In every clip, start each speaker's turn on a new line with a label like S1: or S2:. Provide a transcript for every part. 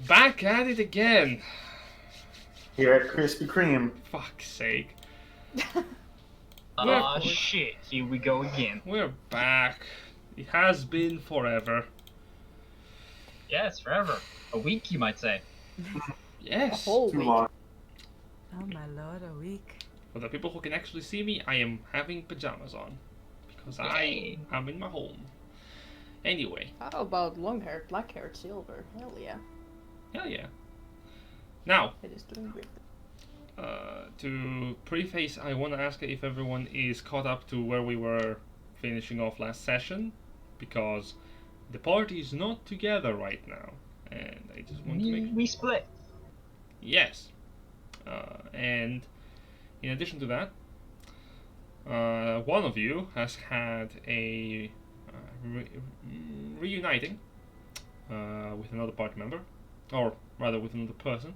S1: Back at it again.
S2: Here at Krispy Kreme.
S1: Fuck's sake.
S3: Ah, shit. Here we go again.
S1: We're back. It has been forever.
S3: Yes, forever. A week, you might say.
S1: Yes.
S4: Whole
S2: Too
S4: week.
S2: long.
S4: Oh my lord, a week.
S1: For the people who can actually see me, I am having pajamas on. Because I am in my home. Anyway.
S4: How about long hair, black hair, silver? Hell yeah.
S1: Hell yeah. Now,
S4: It is doing great.
S1: to preface, I want to ask if everyone is caught up to where we were finishing off last session. Because the party is not together right now. And I just want to make...
S3: We split.
S1: Yes. And in addition to that, one of you has had a reuniting with another party member, or rather with another person,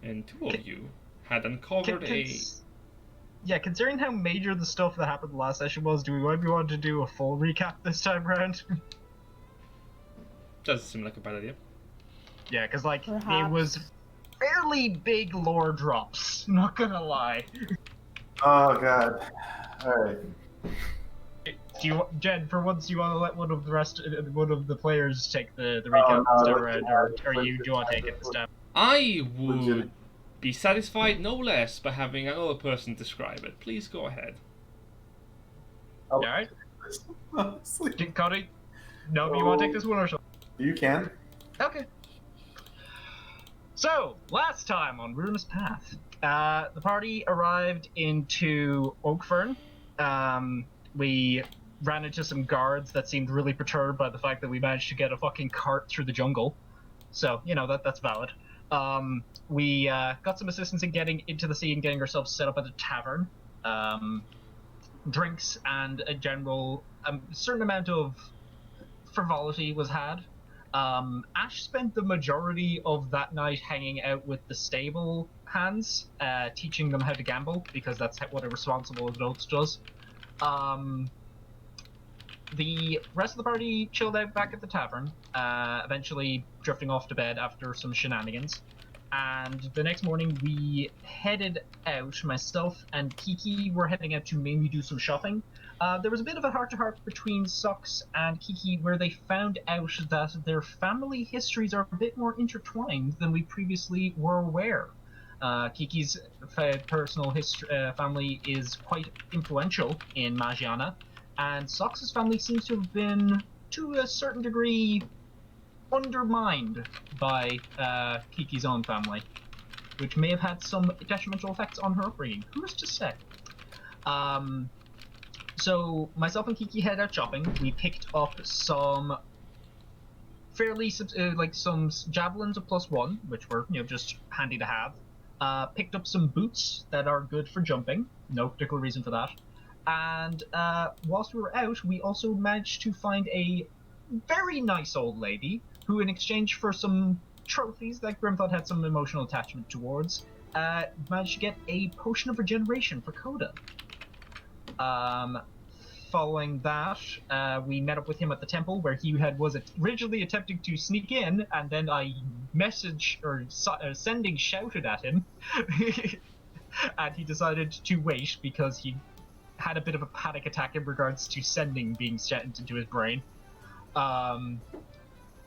S1: and two of you had uncovered
S3: Yeah, considering how major the stuff that happened last session was, do we maybe want to do a full recap this time around?
S1: Doesn't seem like a bad idea.
S3: Yeah, because like
S4: Perhaps.
S3: it was fairly big lore drops. Not gonna lie.
S2: Oh god. Alright.
S3: Do you, Jen, for once, you want to let one of the players take the recap
S2: no,
S3: this time
S2: let's
S3: around,
S2: do
S3: or
S2: that.
S3: do you want to take it this time?
S1: I would
S2: Legit.
S1: be satisfied no less by having another person describe it. Please go ahead.
S2: Oh,
S3: Alright.
S2: honestly.
S3: Cody, no, you want to take this one or something?
S2: You can.
S3: Okay. So, last time on Ruinous Path, the party arrived into Oakvern. We ran into some guards that seemed really perturbed by the fact that we managed to get a fucking cart through the jungle. So, you know, that's valid. We got some assistance in getting into the sea and getting ourselves set up at a tavern. Drinks and a general certain amount of frivolity was had. Ash spent the majority of that night hanging out with the stable hands, teaching them how to gamble, because that's what a responsible adult does. The rest of the party chilled out back at the tavern, eventually drifting off to bed after some shenanigans. And the next morning we headed out. Myself and Kiki were heading out to mainly do some shopping. There was a bit of a heart-to-heart between Socks and Kiki, where they found out that their family histories are a bit more intertwined than we previously were aware. Kiki's personal family is quite influential in Magiana, and Socks' family seems to have been, to a certain degree, undermined by Kiki's own family, which may have had some detrimental effects on her upbringing. Who's to say? So myself and Kiki headed out shopping. We picked up some fairly some javelins of +1, which were just handy to have. Picked up some boots that are good for jumping. No particular reason for that. And whilst we were out, we also managed to find a very nice old lady who, in exchange for some trophies that Grimthod had some emotional attachment towards, managed to get a potion of regeneration for Koda. Following that, we met up with him at the temple, where he was originally attempting to sneak in, and then I sending shouted at him, and he decided to wait because he had a bit of a panic attack in regards to sending being sent into his brain.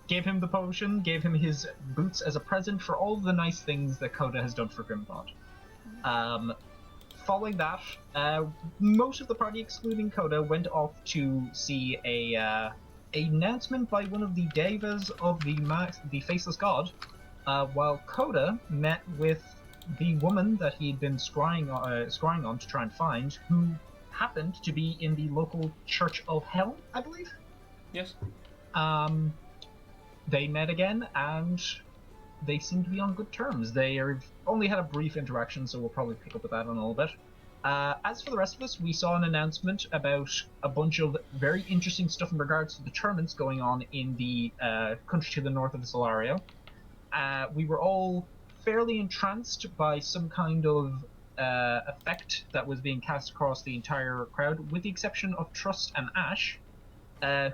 S3: Gave him the potion, gave him his boots as a present for all the nice things that Koda has done for Grimthod. Following that, most of the party, excluding Koda, went off to see a announcement by one of the devas of the Faceless God, while Koda met with the woman that he'd been scrying on to try and find, who happened to be in the local Church of Hell, I believe?
S1: Yes.
S3: They met again, and they seem to be on good terms. They only had a brief interaction, so we'll probably pick up with that in a little bit. As for the rest of us, we saw an announcement about a bunch of very interesting stuff in regards to the tournaments going on in the country to the north of Solario. We were all fairly entranced by some kind of effect that was being cast across the entire crowd, with the exception of Trust and Ash,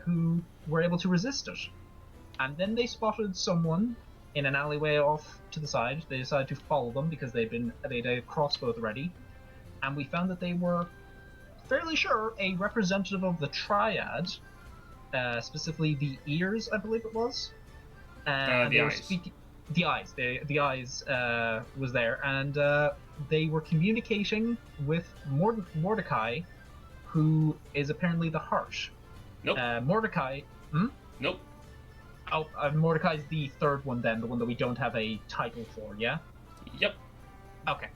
S3: who were able to resist it. And then they spotted someone in an alleyway off to the side. They decided to follow them because they'd a crossbow ready, and we found that they were fairly sure a representative of the Triad, specifically the ears, I believe it was. And
S1: the
S3: they were
S1: eyes.
S3: speaking. The eyes. The eyes was there, and they were communicating with Mordecai, who is apparently the Heart.
S1: Nope.
S3: Mordecai.
S1: Nope.
S3: Oh, Mordecai's the third one then, the one that we don't have a title for, yeah?
S1: Yep.
S3: Okay.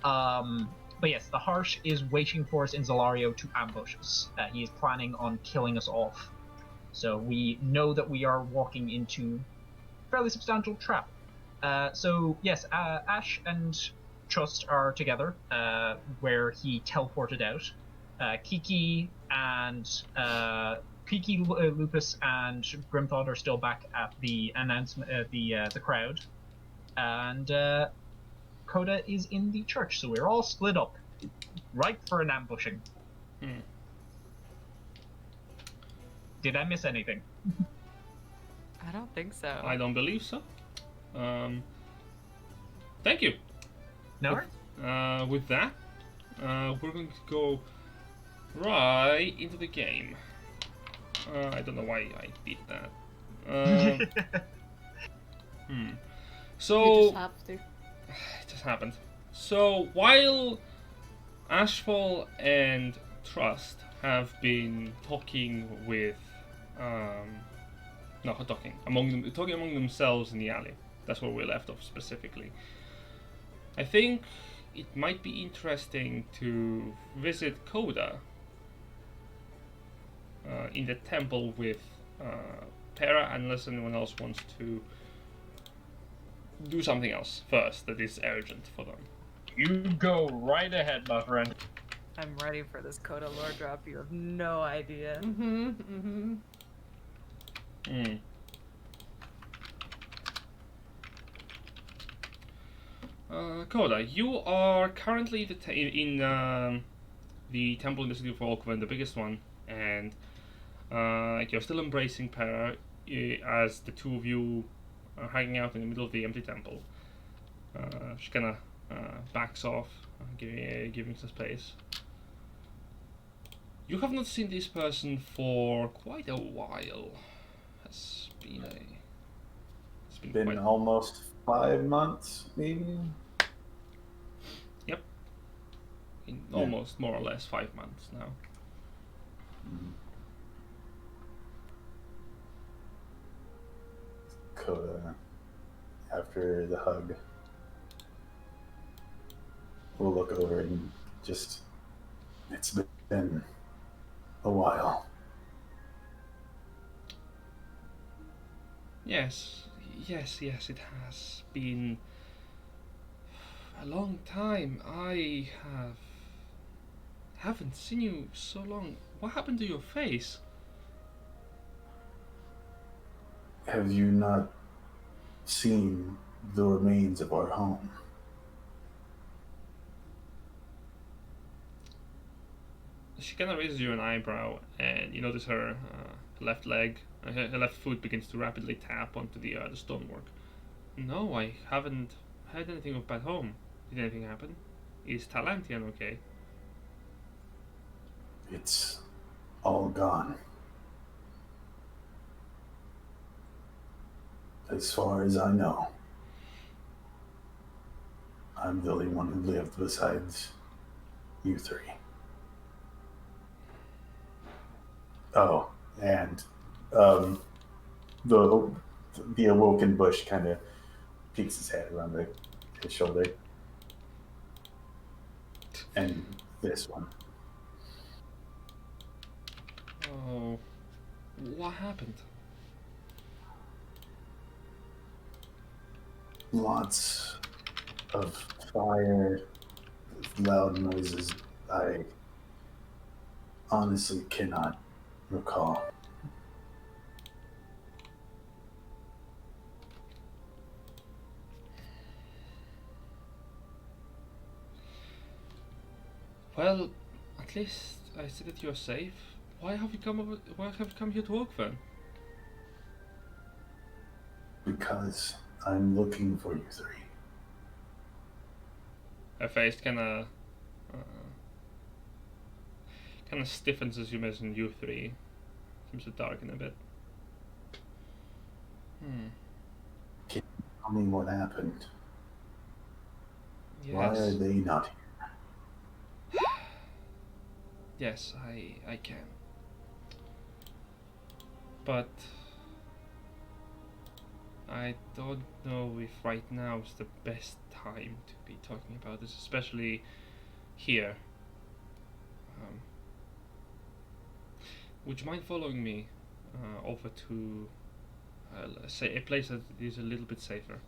S3: But yes, the Harsh is waiting for us in Zalario to ambush us. He is planning on killing us off. So we know that we are walking into a fairly substantial trap. So yes, Ash and Trust are together, where he teleported out. Kiki, Lupus, and Grimthod are still back at the announcement, the crowd, and Koda is in the church. So we're all split up, ripe for an ambushing. Did I miss anything?
S4: I don't think so.
S1: I don't believe so. Thank you.
S3: No.
S1: With that, we're going to go right into the game. I don't know why I did that. So
S4: You just have to.
S1: it just happened. So while Ashfall and Trust have been talking with, talking among themselves in the alley. That's where we left off specifically. I think it might be interesting to visit Koda in the temple with Terra, unless anyone else wants to do something else first that is urgent for them.
S3: You go right ahead, my friend.
S4: I'm ready for this Koda lore drop. You have no idea.
S1: Koda, you are currently in the temple in the city of Oakvern, the biggest one, and you're still embracing Para as the two of you are hanging out in the middle of the empty temple. She kind of backs off, giving some space. You have not seen this person for quite a while. It's been quite
S2: almost 5 months, maybe.
S1: Yep. Almost more or less 5 months now.
S2: Koda, after the hug, we'll look over and just, it's been a while.
S1: Yes, it has been a long time. I haven't seen you so long. What happened to your face?
S2: Have you not seen the remains of our home?
S1: She kind of raises you an eyebrow, and you notice her left leg, her left foot begins to rapidly tap onto the stonework. No, I haven't heard anything of bad home. Did anything happen? Is Talantian okay?
S2: It's all gone. As far as I know. I'm the only one who lived besides you three. Oh, and the awoken bush kind of peeks his head around his shoulder. And this one.
S1: Oh, what happened?
S2: Lots of fire, loud noises. I honestly cannot recall.
S1: Well, at least I see that you're safe. Why have you come here to Oakvern?
S2: because I'm looking for you three.
S1: Her face kind of stiffens as you mention you three. Seems to darken a bit.
S2: Tell me what happened.
S1: Yes.
S2: Why are they not here?
S1: Yes, I can. But I don't know if right now is the best time to be talking about this, especially here. Would you mind following me over to, say, a place that is a little bit safer?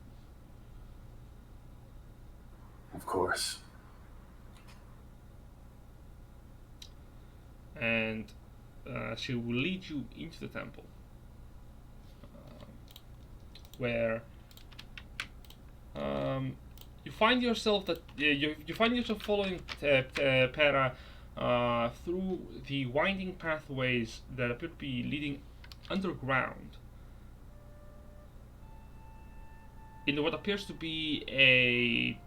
S2: Of course.
S1: And she will lead you into the temple, where you find yourself following Pera through the winding pathways that appear to be leading underground in what appears to be a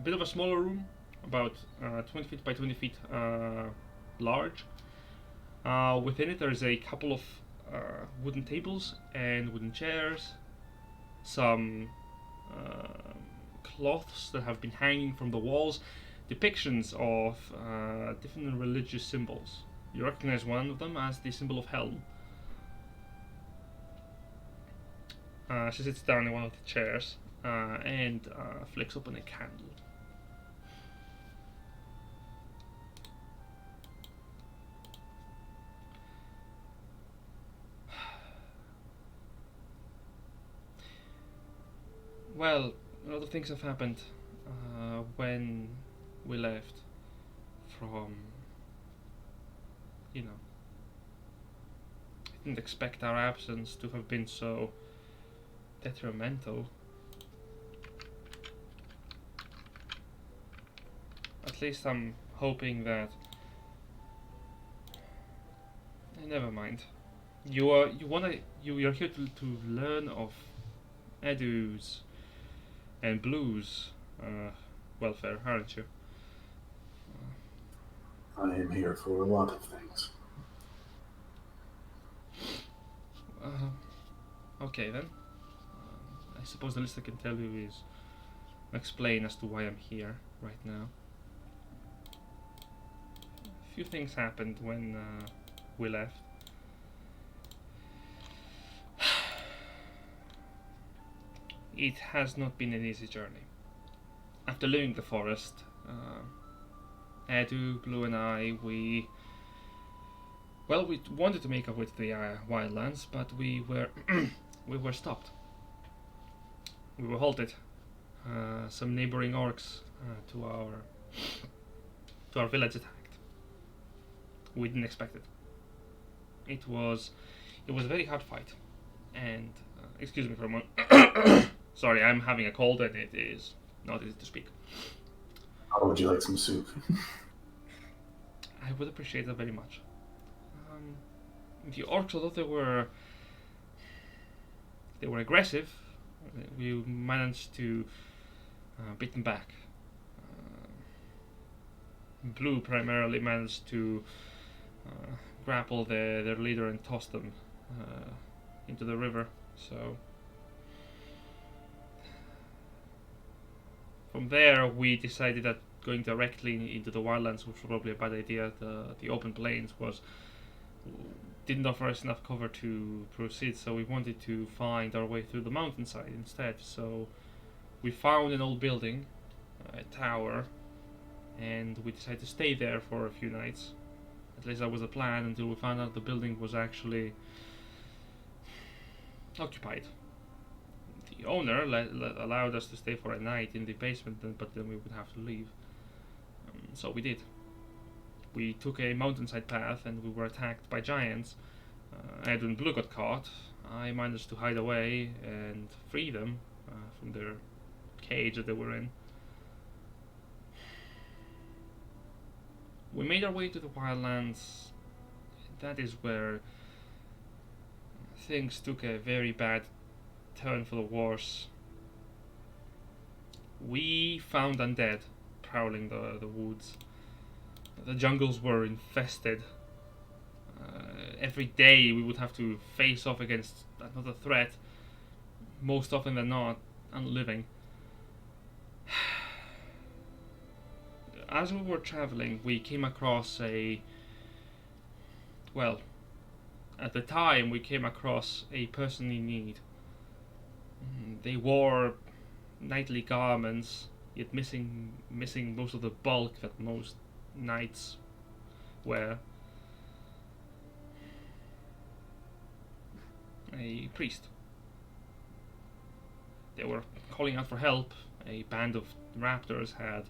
S1: bit of a smaller room, about 20 feet by 20 feet large. Within it there is a couple of wooden tables and wooden chairs, some cloths that have been hanging from the walls, depictions of different religious symbols. You recognize one of them as the symbol of Helm. She sits down in one of the chairs and flicks open a candle. Well, a lot of things have happened when we left from, I didn't expect our absence to have been so detrimental. At least I'm hoping that... never mind. You're here to learn of Edu's and Blue's welfare, aren't you?
S2: I am here for a lot of things.
S1: Okay then. I suppose the least I can tell you is explain as to why I'm here right now. A few things happened when we left. It has not been an easy journey. After leaving the forest, Edu, Blue and I, we wanted to make our way to the wildlands, but we were we were stopped. We were halted. Some neighboring orcs to our village attacked. We didn't expect it. It was a very hard fight, and excuse me for a moment. Sorry, I'm having a cold and it is not easy to speak.
S2: How would you like some soup?
S1: I would appreciate that very much. The orcs, although they were aggressive, we managed to beat them back. Blue primarily managed to grapple their leader and toss them into the river. So from there, we decided that going directly into the wildlands was probably a bad idea. The open plains didn't offer us enough cover to proceed, so we wanted to find our way through the mountainside instead. So we found an old building, a tower, and we decided to stay there for a few nights. At least that was the plan, until we found out the building was actually occupied. The owner allowed us to stay for a night in the basement, but then we would have to leave. So we did. We took a mountainside path and we were attacked by giants. Ed and Blue got caught. I managed to hide away and free them from their cage that they were in. We made our way to the wildlands. That is where things took a very bad turn for the worse. We found undead prowling the woods. The jungles were infested. Every day we would have to face off against another threat, most often than not, unliving. As we were traveling, we came across well, at the time we came across a person in need. They wore knightly garments, yet missing most of the bulk that most knights wear. A priest. They were calling out for help. A band of raptors had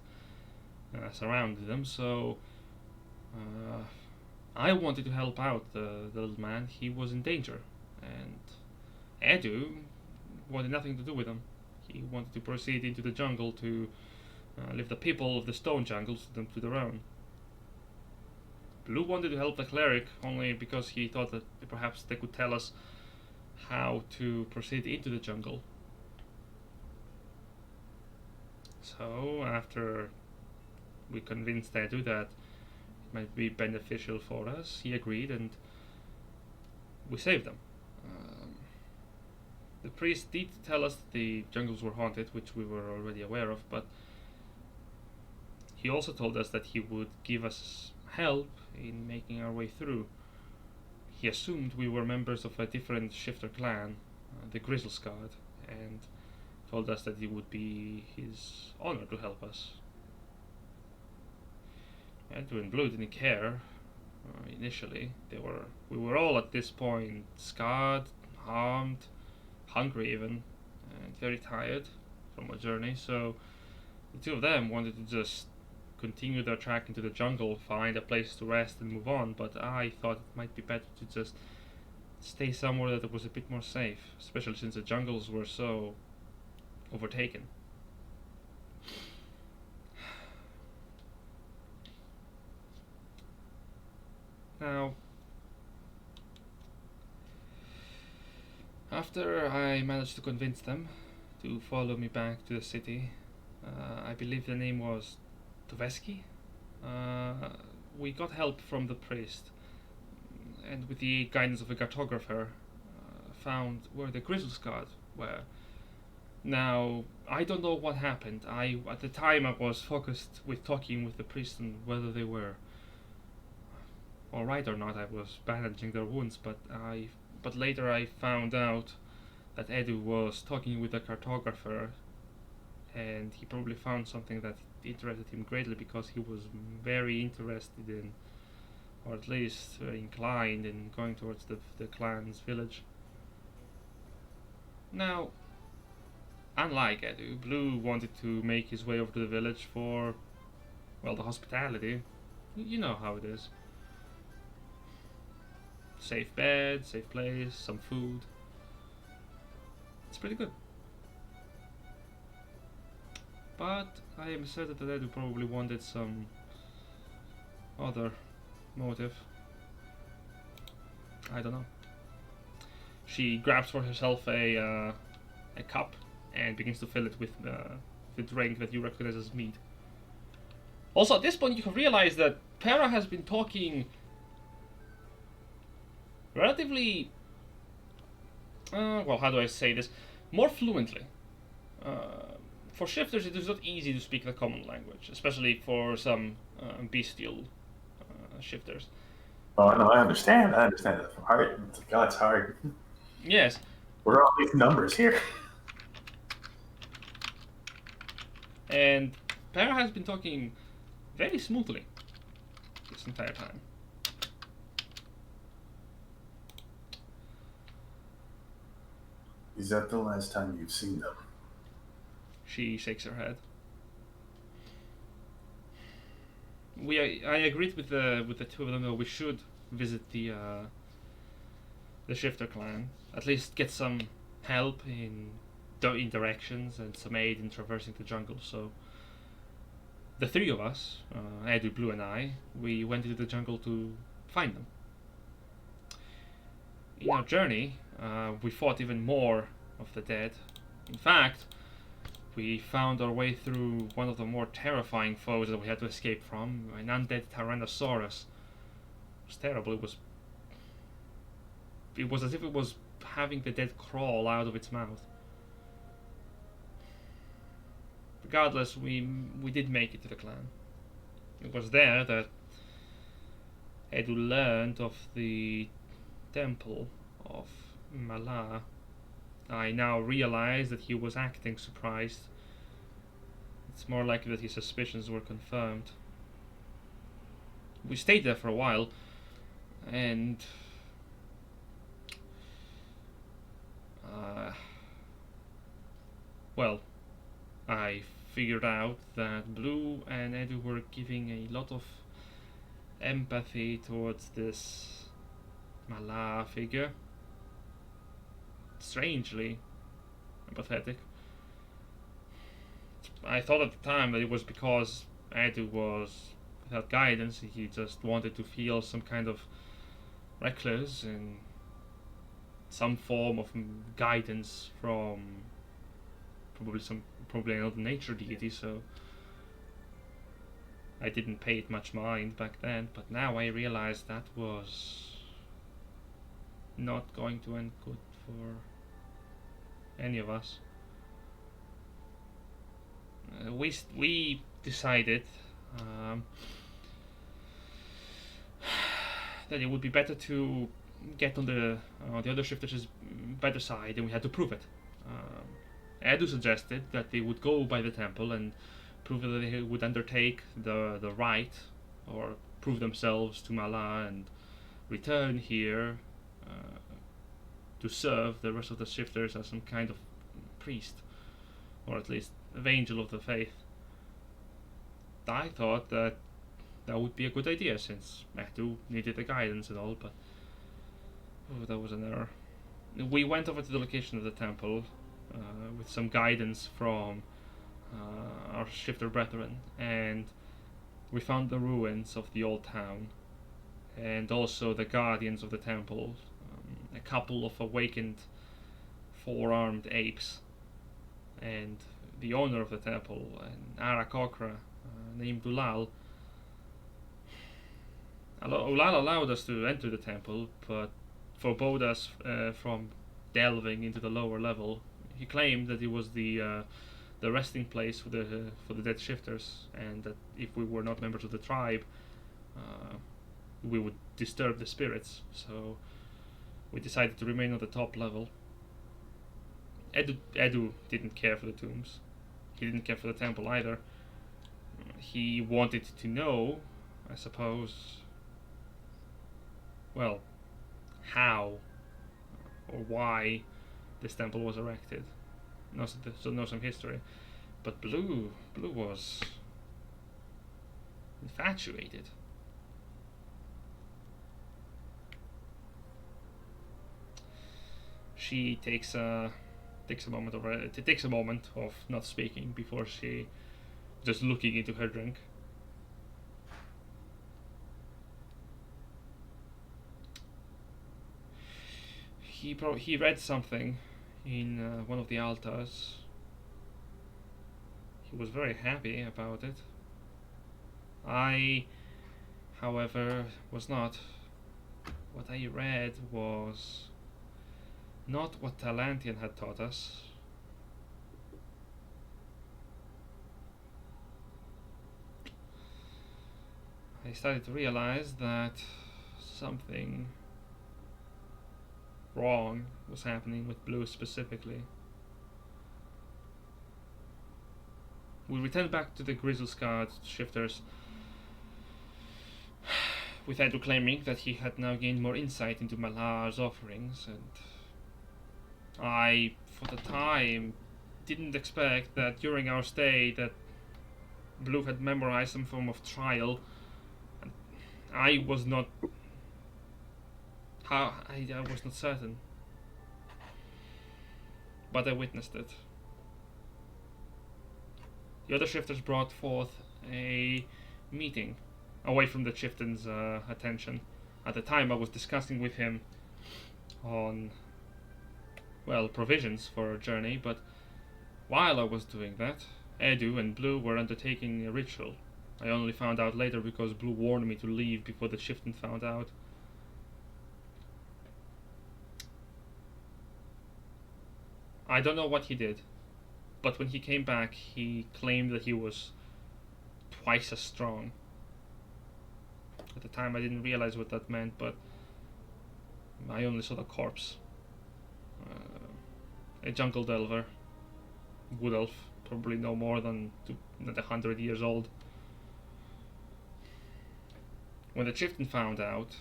S1: surrounded them, so I wanted to help out the little man. He was in danger, and Edu wanted nothing to do with him. He wanted to proceed into the jungle to leave the people of the stone jungles to their own. Blue wanted to help the cleric only because he thought that perhaps they could tell us how to proceed into the jungle. So after we convinced Edu that it might be beneficial for us, he agreed, and we saved them. The priest did tell us that the jungles were haunted, which we were already aware of, but he also told us that he would give us help in making our way through. He assumed we were members of a different shifter clan, the Grizzlesguard, and told us that it would be his honor to help us. Edu and Blue didn't care initially. We were all at this point scarred, harmed, hungry even, and very tired from our journey, so the two of them wanted to just continue their trek into the jungle, find a place to rest and move on, but I thought it might be better to just stay somewhere that was a bit more safe, especially since the jungles were so overtaken. Now, after I managed to convince them to follow me back to the city, I believe the name was Toveski, we got help from the priest, and with the guidance of a cartographer, found where the Grizzlesguard were. Now, I don't know what happened. At the time I was focused with talking with the priest and whether they were alright or not. I was bandaging their wounds, but later I found out that Edu was talking with a cartographer, and he probably found something that interested him greatly, because he was very interested in, or at least very inclined in, going towards the clan's village. Now, unlike Edu, Blue wanted to make his way over to the village for, well, the hospitality. You know how it is. Safe bed, safe place, some food. It's pretty good. But I am certain that Edu probably wanted some other motive. I don't know. She grabs for herself a cup and begins to fill it with the drink that you recognize as mead. Also, at this point, you have realized that Para has been talking relatively, well, how do I say this? More fluently. For shifters, it is not easy to speak the common language, especially for some bestial shifters.
S2: Oh, no, I understand. I understand that from heart. God, it's hard.
S1: Yes.
S2: We're all these numbers here.
S1: And Para has been talking very smoothly this entire time.
S2: Is that the last time you've seen them?
S1: She shakes her head. I agreed with the two of them that we should visit the shifter clan, at least get some help in directions and some aid in traversing the jungle. So the three of us, Edu, Blue, and I, we went into the jungle to find them. In our journey, we fought even more of the dead. In fact, we found our way through one of the more terrifying foes that we had to escape from, an undead Tyrannosaurus. It was terrible. It was as if it was having the dead crawl out of its mouth. Regardless, we did make it to the clan. It was there that Edu learned of the temple of Mala. I now realize that he was acting surprised. It's more likely that his suspicions were confirmed. We stayed there for a while, and well, I figured out that Blue and Edu were giving a lot of empathy towards this Mala figure. Strangely empathetic. I thought at the time that it was because Edu was without guidance. He just wanted to feel some kind of reckless and some form of guidance from probably another nature deity. So I didn't pay it much mind back then, but now I realize that was not going to end good for any of us. We decided that it would be better to get on the other shifters' better side, and we had to prove it. Edu suggested that they would go by the temple and prove that they would undertake the rite, or prove themselves to Mala and return here to serve the rest of the shifters as some kind of priest, or at least an angel of the faith. I thought that would be a good idea, since Edu needed the guidance and all, but that was an error. We went over to the location of the temple with some guidance from our shifter brethren, and we found the ruins of the old town, and also the guardians of the temple, a couple of awakened four-armed apes, and the owner of the temple, an Arakokra named Ulal. Ulal allowed us to enter the temple, but forbade us from delving into the lower level. He claimed that it was the resting place for the dead shifters, and that if we were not members of the tribe, we would disturb the spirits. So we decided to remain on the top level. Edu didn't care for the tombs. He didn't care for the temple either. He wanted to know, I suppose, well, how or why this temple was erected. Know some history. But Blue was infatuated. She takes a moment of not speaking before she just looking into her drink. He read something in one of the altars. He was very happy about it. I, however, was not. What I read was not what Talantian had taught us. I started to realize that something wrong was happening with Blue specifically. We returned back to the grizzle-scarred shifters, with Edu claiming that he had now gained more insight into Malar's offerings, and I, for the time, didn't expect that during our stay that Blue had memorized some form of trial. And I was not certain, but I witnessed it. The other shifters brought forth a meeting away from the chieftain's attention. At the time, I was discussing with him on well, provisions for our journey, but while I was doing that, Edu and Blue were undertaking a ritual. I only found out later because Blue warned me to leave before the chieftain found out. I don't know what he did, but when he came back, he claimed that he was twice as strong. At the time, I didn't realize what that meant, but I only saw the corpse. A jungle delver, wood elf, probably no more than 100 years old. When the chieftain found out,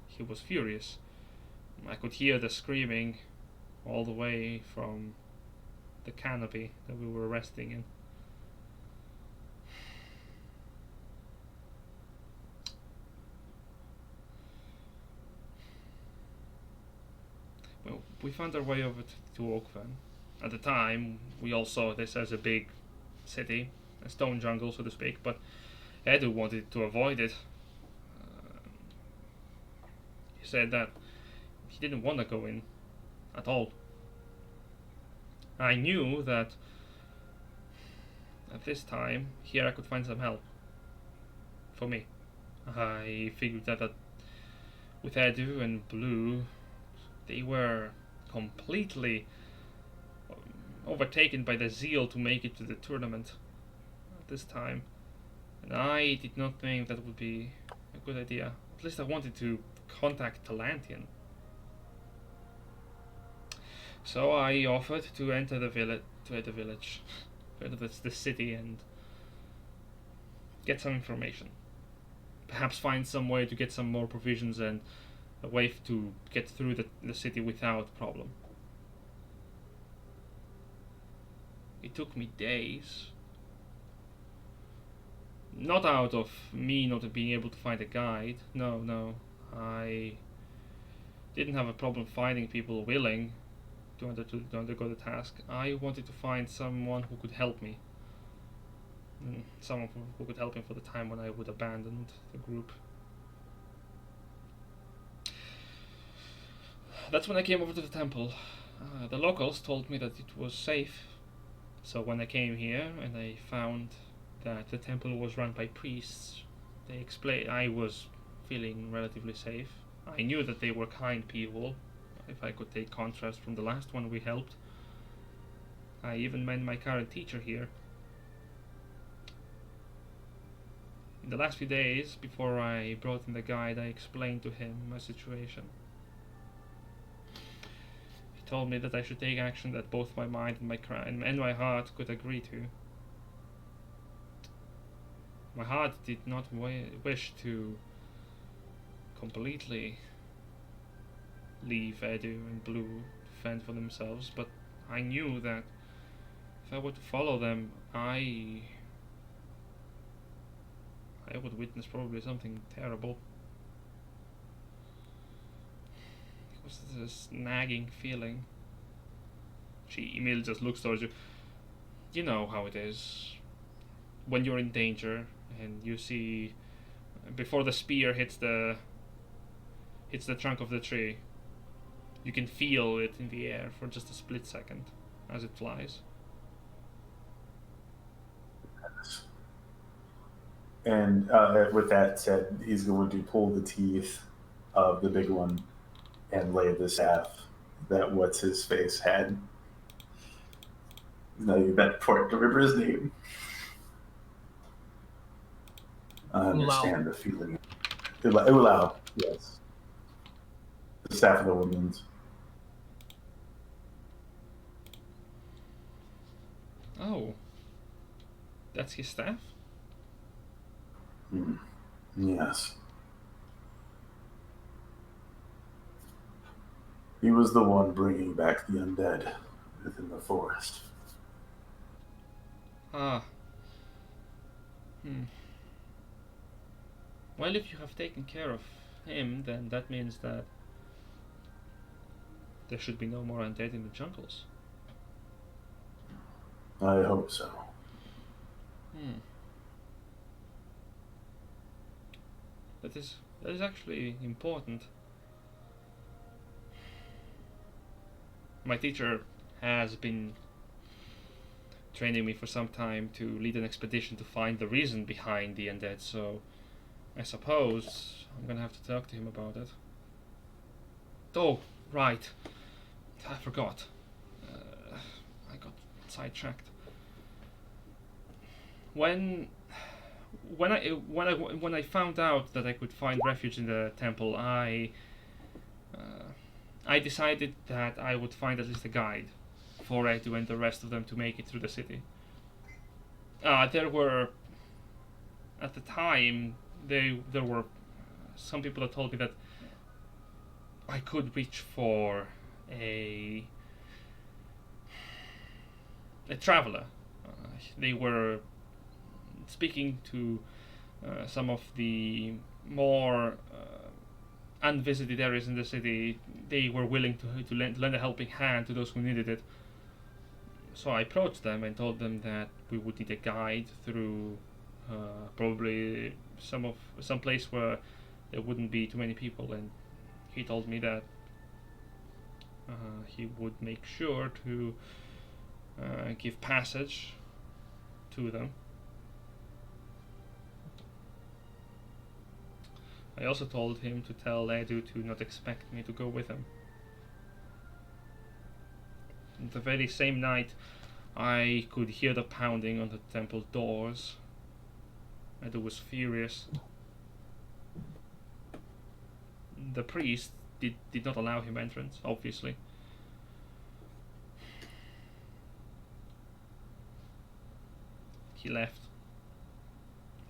S1: he was furious. I could hear the screaming all the way from the canopy that we were resting in. Well, we found our way over to Oakvern. At the time, we all saw this as a big city, a stone jungle, so to speak, but Edu wanted to avoid it. He said that he didn't want to go in at all. I knew that at this time, here I could find some help for me. I figured that with Edu and Blue, they were completely overtaken by the zeal to make it to the tournament at this time, and I did not think that would be a good idea. At least I wanted to contact Talantian. So I offered to enter the village, enter the city, and get some information. Perhaps find some way to get some more provisions and a way to get through the city without problem. It took me days. Not out of me not being able to find a guide. No. I didn't have a problem finding people willing to undergo the task. I wanted to find someone who could help me. Someone who could help me for the time when I would abandon the group. That's when I came over to the temple. The locals told me that it was safe. So when I came here and I found that the temple was run by priests, they explained I was feeling relatively safe. I knew that they were kind people, if I could take contrast from the last one we helped. I even met my current teacher here. In the last few days, before I brought in the guide, I explained to him my situation. He told me that I should take action that both my mind and my heart could agree to. My heart did not wish to completely leave Edu and Blue to fend for themselves, but I knew that if I were to follow them, I would witness probably something terrible. It was this nagging feeling. She immediately just looks towards you. You know how it is when you're in danger and you see before the spear hits the trunk of the tree, you can feel it in the air for just a split second as it flies.
S2: And with that said, he's going to pull the teeth of the big one and lay the staff that what's his face had. No, you bet before I remember his name. I understand the feeling. Ulao, yes. The staff of the women's.
S1: Oh, that's his staff?
S2: Yes. He was the one bringing back the undead within the forest.
S1: Ah. Well, if you have taken care of him, then that means that there should be no more undead in the jungles.
S2: I hope so.
S1: That is actually important. My teacher has been training me for some time to lead an expedition to find the reason behind the undead, so I suppose I'm gonna have to talk to him about it. Oh, right. I forgot. I got sidetracked. When I found out that I could find refuge in the temple, I decided that I would find at least a guide for Edu and the rest of them to make it through the city. There were, at the time, there were some people that told me that I could reach for a traveler. They were speaking to some of the more unvisited areas in the city. They were willing to lend a helping hand to those who needed it. So I approached them and told them that we would need a guide through probably some place where there wouldn't be too many people, and he told me that he would make sure to give passage to them. I also told him to tell Edu to not expect me to go with him. The very same night, I could hear the pounding on the temple doors. Edu was furious. The priest did not allow him entrance, obviously. He left.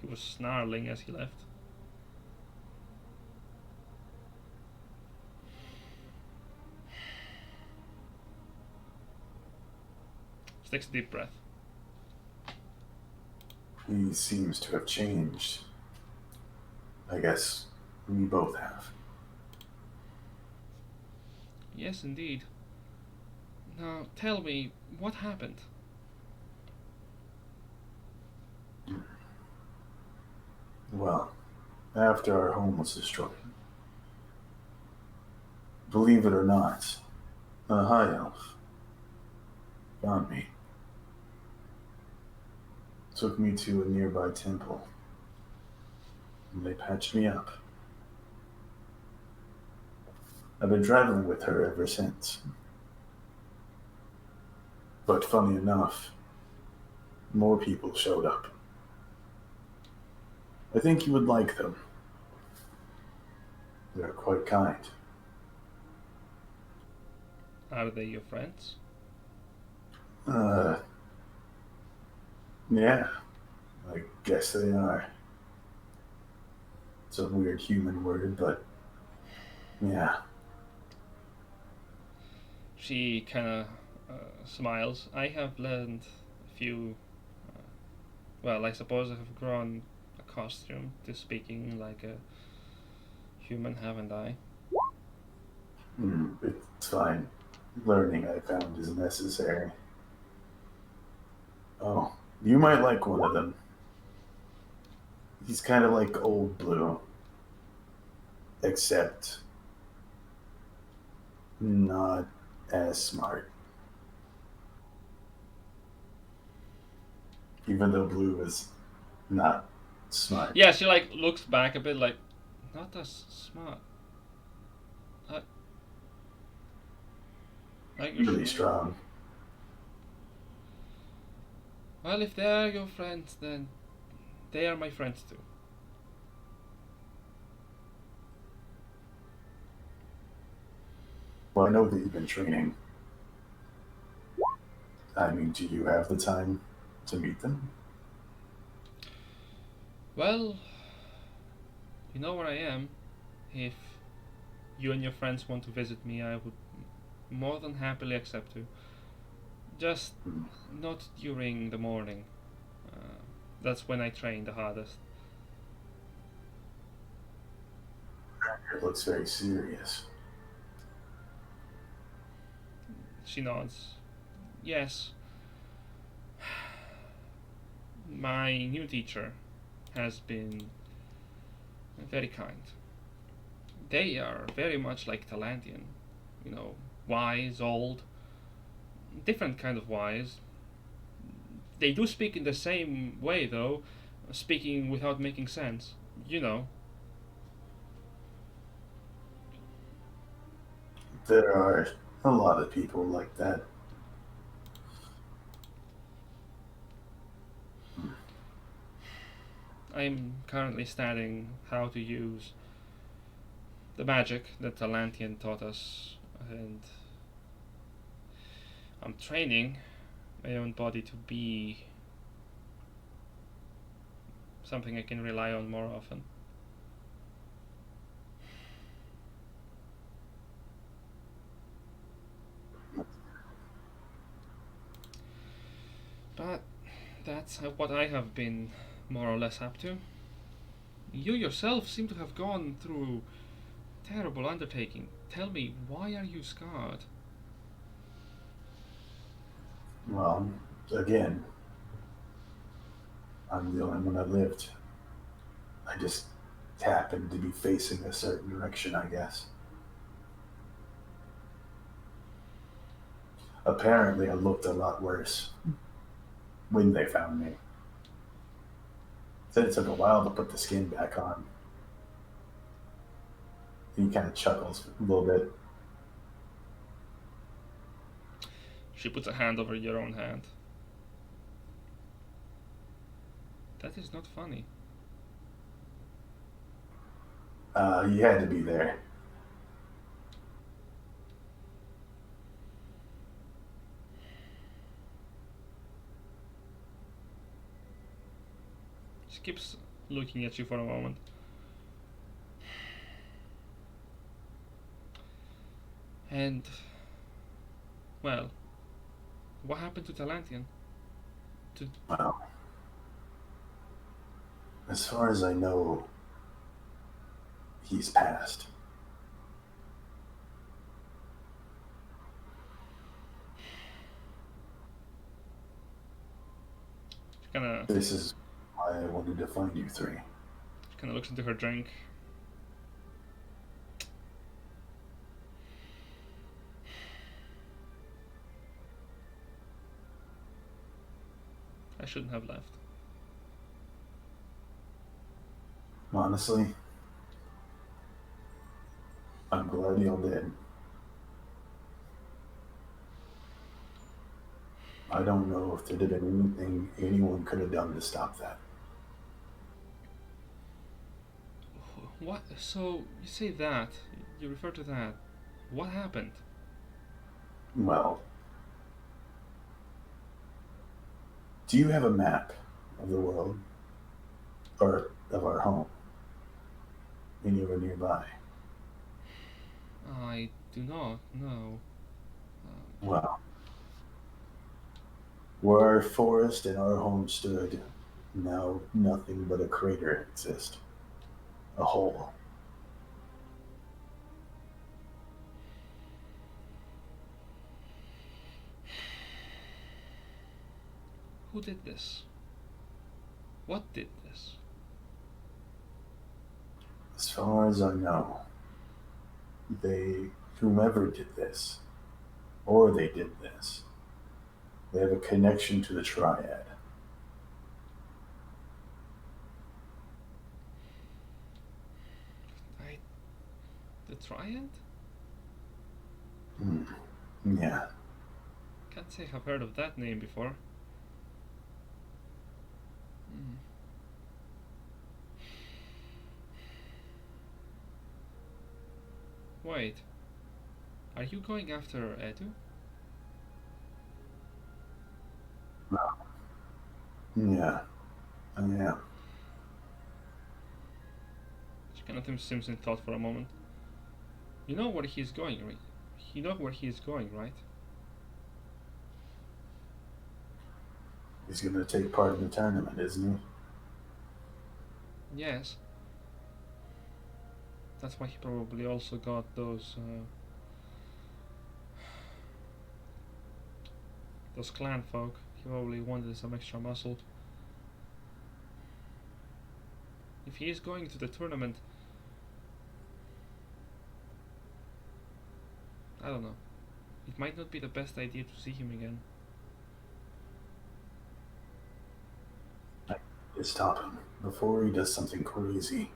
S1: He was snarling as he left. Just takes a deep breath.
S2: He seems to have changed. I guess we both have.
S1: Yes, indeed. Now, tell me, what happened?
S2: Well, after our home was destroyed, believe it or not, a high elf found me. Took me to a nearby temple, and they patched me up. I've been traveling with her ever since. But funny enough, more people showed up. I think you would like them. They're quite kind.
S1: Are they your friends?
S2: Yeah, I guess they are. It's a weird human word, but yeah.
S1: She kind of smiles. I have learned a few. Well, I suppose I have grown accustomed to speaking like a human, haven't I?
S2: It's fine. Learning, I found, is necessary. Oh, you might like one of them. He's kind of like Old Blue, except not as smart. Even though Blue is not smart.
S1: Yeah, she like looks back a bit like, not as smart. Like
S2: Really strong.
S1: Well, if they are your friends, then they are my friends too.
S2: Well, I know that you've been training. I mean, do you have the time to meet them?
S1: Well, you know where I am. If you and your friends want to visit me, I would more than happily accept you. Just not during the morning. That's when I train the hardest.
S2: It looks very serious.
S1: She nods. Yes. My new teacher has been very kind. They are very much like Talantian. You know, wise, old, different kind of wise. They do speak in the same way, though, speaking without making sense. You know.
S2: There are a lot of people like that.
S1: I'm currently studying how to use the magic that Talantian taught us, and I'm training my own body to be something I can rely on more often. But that's what I have been more or less up to. You yourself seem to have gone through terrible undertaking. Tell me, why are you scarred?
S2: Well, again, I'm the only one that lived. I just happened to be facing a certain direction, I guess. Apparently, I looked a lot worse when they found me. Said it took a while to put the skin back on. He kind of chuckles a little bit.
S1: She puts a hand over your own hand. That is not funny.
S2: He had to be there.
S1: She keeps looking at you for a moment. And, well, what happened to Talantian?
S2: Well, as far as I know, he's passed.
S1: She kinda
S2: This is why I wanted to find you three.
S1: looks into her drink. I shouldn't have left.
S2: Honestly, I'm glad you're dead. I don't know if there'd have been anything anyone could have done to stop that.
S1: What? So, you say that, you refer to that. What happened?
S2: Well, do you have a map of the world? Or of our home? Anywhere nearby?
S1: I do not know.
S2: Well, where our forest and our home stood, now nothing but a crater exists. A hole.
S1: Who did this? What did this?
S2: As far as I know, whomever did this, or they did this, they have a connection to the Triad.
S1: The Triad?
S2: Yeah.
S1: Can't say I've heard of that name before. Wait. Are you going after Edu?
S2: Yeah. I am.
S1: She kind of seems in thought for a moment. You know where he's going, right? You know where he's going, right?
S2: He's going to take part in the tournament, isn't
S1: Yes. That's why he probably also got those clan folk. He probably wanted some extra muscle. If he is going to the tournament, I don't know. it might not be the best idea to see him again.
S2: To stop him before he does something crazy.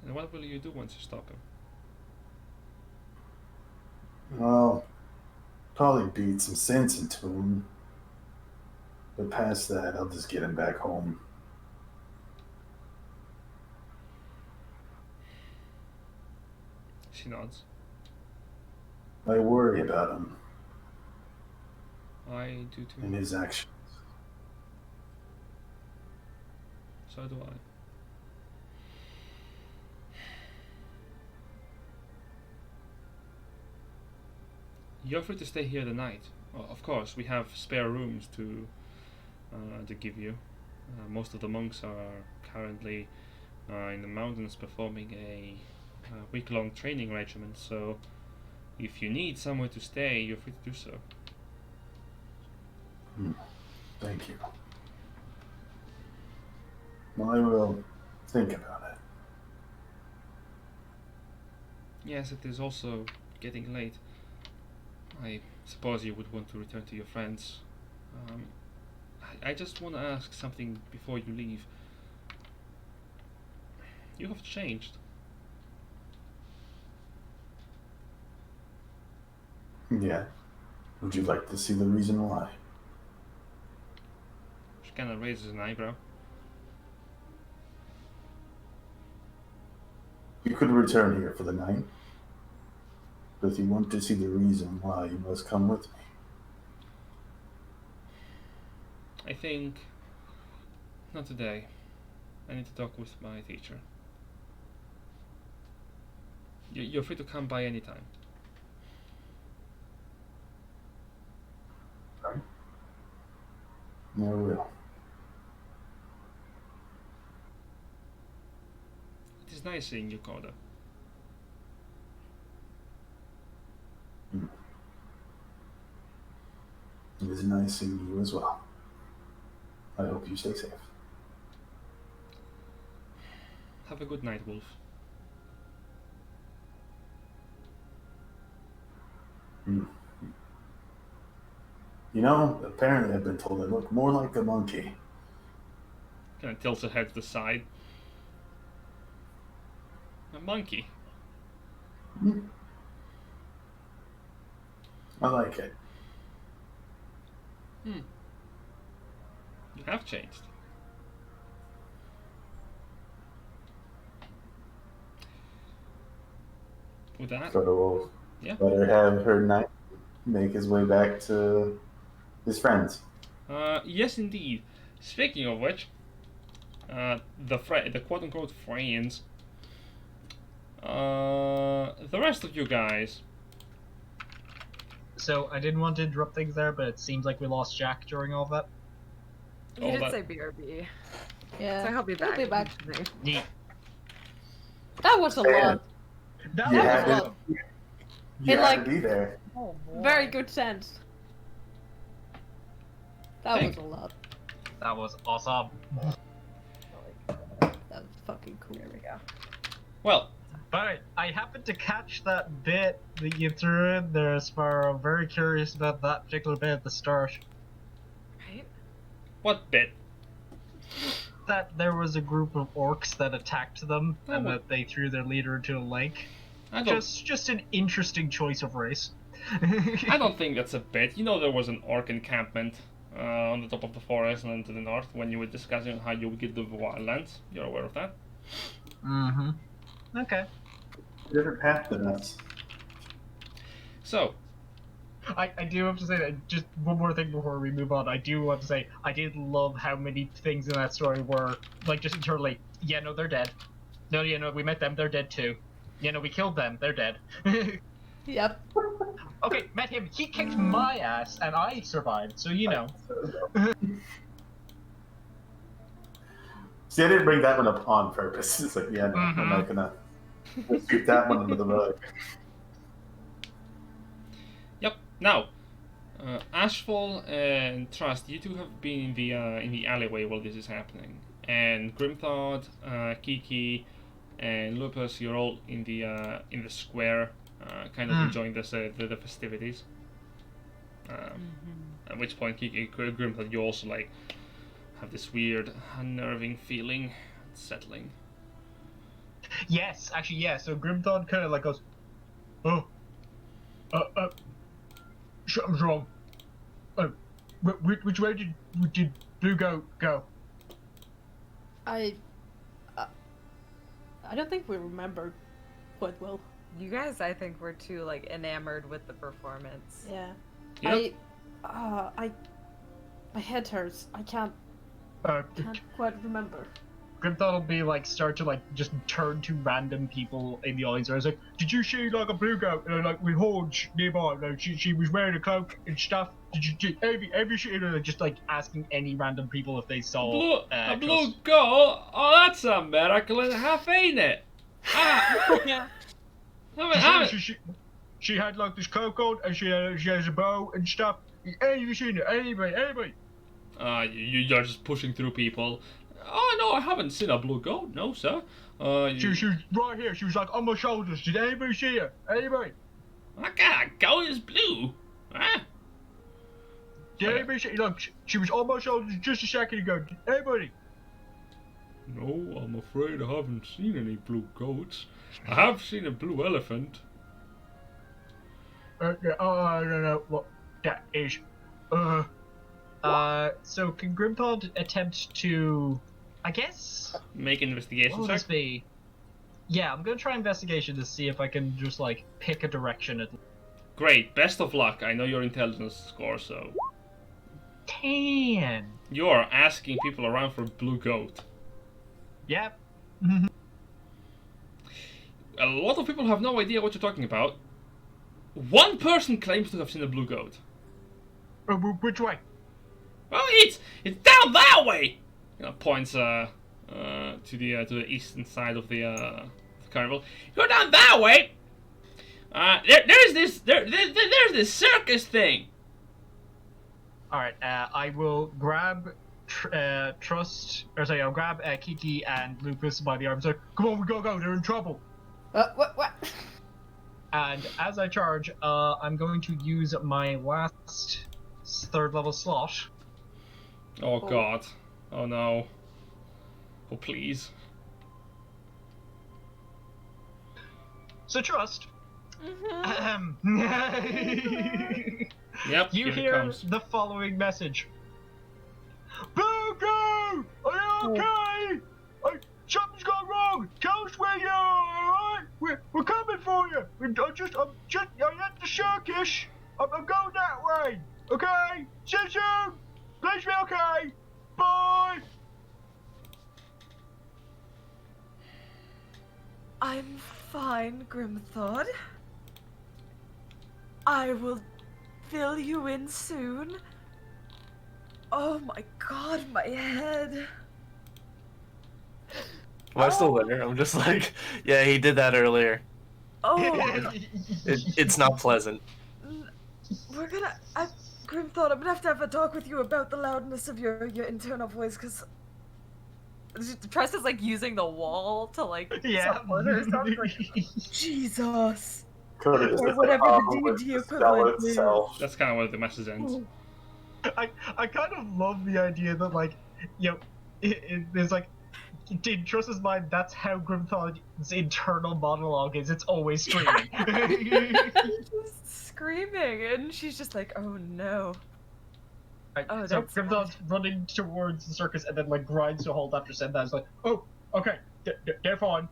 S1: And what will you do once you stop him?
S2: Well, probably beat some sense into him. But past that, I'll just get him back home.
S1: She nods.
S2: I worry about him
S1: I do too.
S2: and his actions.
S1: So do I. You're free to stay here the night. Of course, we have spare rooms to give you. Most of the monks are currently in the mountains performing a week-long training regimen, so if you need somewhere to stay, you're free to do so.
S2: Thank you. Well, I will think about it.
S1: Yes, it is also getting late. I suppose you would want to return to your friends. I just want to ask something before you leave. You have changed.
S2: Yeah. Would you like to see the reason why?
S1: She kind of raises an eyebrow.
S2: You could return here for the night. But if you want to see the reason why, you must come with me.
S1: I think not today. I need to talk with my teacher. You're free to come by any time.
S2: I will.
S1: It is nice seeing you, Koda.
S2: It is nice seeing you as well. I hope you stay safe.
S1: Have a good night, Wolf.
S2: You know, apparently I've been told I look more like a monkey.
S1: Kind of tilts her head to the side. A monkey.
S2: I like it.
S1: You have changed. With that,
S2: Koda will
S1: yeah.
S2: let her have her night, make his way back to his friends.
S1: Yes, indeed. Speaking of which, the quote-unquote friends, the rest of you guys.
S3: So I didn't want to interrupt things there, but it seems like we lost Jack during all of that.
S4: He
S1: Oh,
S4: did
S1: that-
S4: say BRB.
S5: Yeah.
S4: So he'll be back.
S5: He'll be back.
S3: Yeah.
S5: That was a
S2: Yeah.
S5: lot.
S3: That
S2: You
S5: was
S2: had
S5: a
S2: to,
S5: lot.
S2: you
S5: It,
S2: had
S5: like-
S2: to be there.
S4: Oh, boy.
S5: Very good sense. That
S1: Thank-
S5: was a lot.
S3: That was awesome.
S5: That was fucking cool.
S4: There we go.
S1: Well,
S3: But I happened to catch that bit that you threw in there, Sparrow. I'm very curious about that particular bit at the start.
S4: Right?
S1: what bit?
S3: That there was a group of orcs that attacked them, and
S1: Oh.
S3: that they threw their leader into a lake.
S1: I don't.
S3: Just an interesting choice of race.
S1: I don't think that's a bit. You know, there was an orc encampment on the top of the forest and to the north when you were discussing how you would get the wildlands. You're aware of that?
S3: Mm-hmm. Okay.
S2: Different path than us.
S1: So,
S3: I do have to say that, just one more thing before we move on. I do want to say, I did love how many things in that story were, like, just internally, yeah, no, they're dead. No, yeah, no, we met them, they're dead too. Yeah, no, we killed them, they're dead.
S5: Yep.
S3: Okay, met him, he kicked my ass, and I survived, so you know.
S2: See, I didn't bring that one up on purpose. It's like, yeah, no, I'm not gonna sweep that one under the rug.
S1: yep. Now, Ashfall and Trust, you two have been in the alleyway while this is happening, and Grimthod, Kiki, and Lupus, you're all in the square, kind of enjoying the festivities. At which point, Grimthod, you also like have this weird, unnerving feeling, settling.
S3: Yes, actually, yeah. So Grimthod kind of like goes, oh, something's wrong. Oh, which way did Blue Goat go?
S5: I don't think we remember quite well.
S4: You guys, I think, were too like enamored with the performance.
S5: Yeah.
S1: Yep.
S5: My head hurts. I can't quite remember.
S3: Grimthod will be like start to like just turn to random people in the audience. I was like, did you see like a Blue Goat like with horns nearby? Like she was wearing a cloak and stuff. Have you seen her? Just like asking any random people if they saw
S1: A blue goat? Oh, that's a miracle and a half, ain't it?
S5: Yeah.
S3: She had like this cloak on and she has a bow and stuff. Have you seen it? Anybody?
S1: You're just pushing through people. Oh no, I haven't seen a blue goat. No, sir.
S3: She was right here. She was like on my shoulders. Did anybody see her? Anybody?
S1: I got a goat is blue. Huh?
S3: Did anybody see? Look, she was on my shoulders just a second ago. Did anybody?
S1: No, I'm afraid I haven't seen any blue goats. I have seen a blue elephant.
S3: I don't know what that is. So can Grimthod attempt to, I guess,
S1: Make an investigation
S3: what would
S1: check.
S3: this be? Yeah, I'm gonna try investigation to see if I can just like pick a direction.
S1: Great, best of luck. I know your intelligence score, so
S3: 10.
S1: you're asking people around for blue goat.
S3: Yep.
S1: A lot of people have no idea what you're talking about. One person claims to have seen a blue goat.
S3: Which way?
S1: Well, it's down that way. Points to the eastern side of the carnival. Go down that way. There's this circus thing.
S3: All right. I will grab I'll grab Kiki and Lupus by the arms. Like, come on, we gotta go. They're in trouble.
S5: What?
S3: And as I charge, I'm going to use my last 3rd level slot.
S1: Oh god. Oh no. Oh please.
S3: So trust.
S1: Yep.
S3: You
S1: here it
S3: hear
S1: comes.
S3: the following message. Boo-goo! Are you okay? Something's gone wrong. Tell us where you are, alright? We're coming for you. I'm at the circus. I'm going that way. Okay? See you soon. Please be okay. Bye.
S4: I'm fine, Grimthod. I will fill you in soon. Oh my god, my head.
S6: Am I still there? I'm just like, yeah, he did that earlier.
S4: Oh,
S6: It's not pleasant.
S4: Grimthod, I'm gonna have a talk with you about the loudness of your internal voice, because Tress is like using the wall to like support herself. Like, Jesus.
S2: Koda just
S4: Or
S2: has a
S4: whatever the
S2: problem with
S4: D&D
S2: the spell
S4: equivalent is.
S2: itself.
S1: That's kind of where the message ends.
S3: I kind of love the idea that like, there's like, in Trust's mind, that's how Grimthod's internal monologue is. It's always screaming.
S4: She's screaming, and she's just like, oh no. Oh,
S3: so
S4: that's
S3: Grimthod's running towards the circus and then like grinds to a halt after saying that. It's like, oh, okay, they're fine.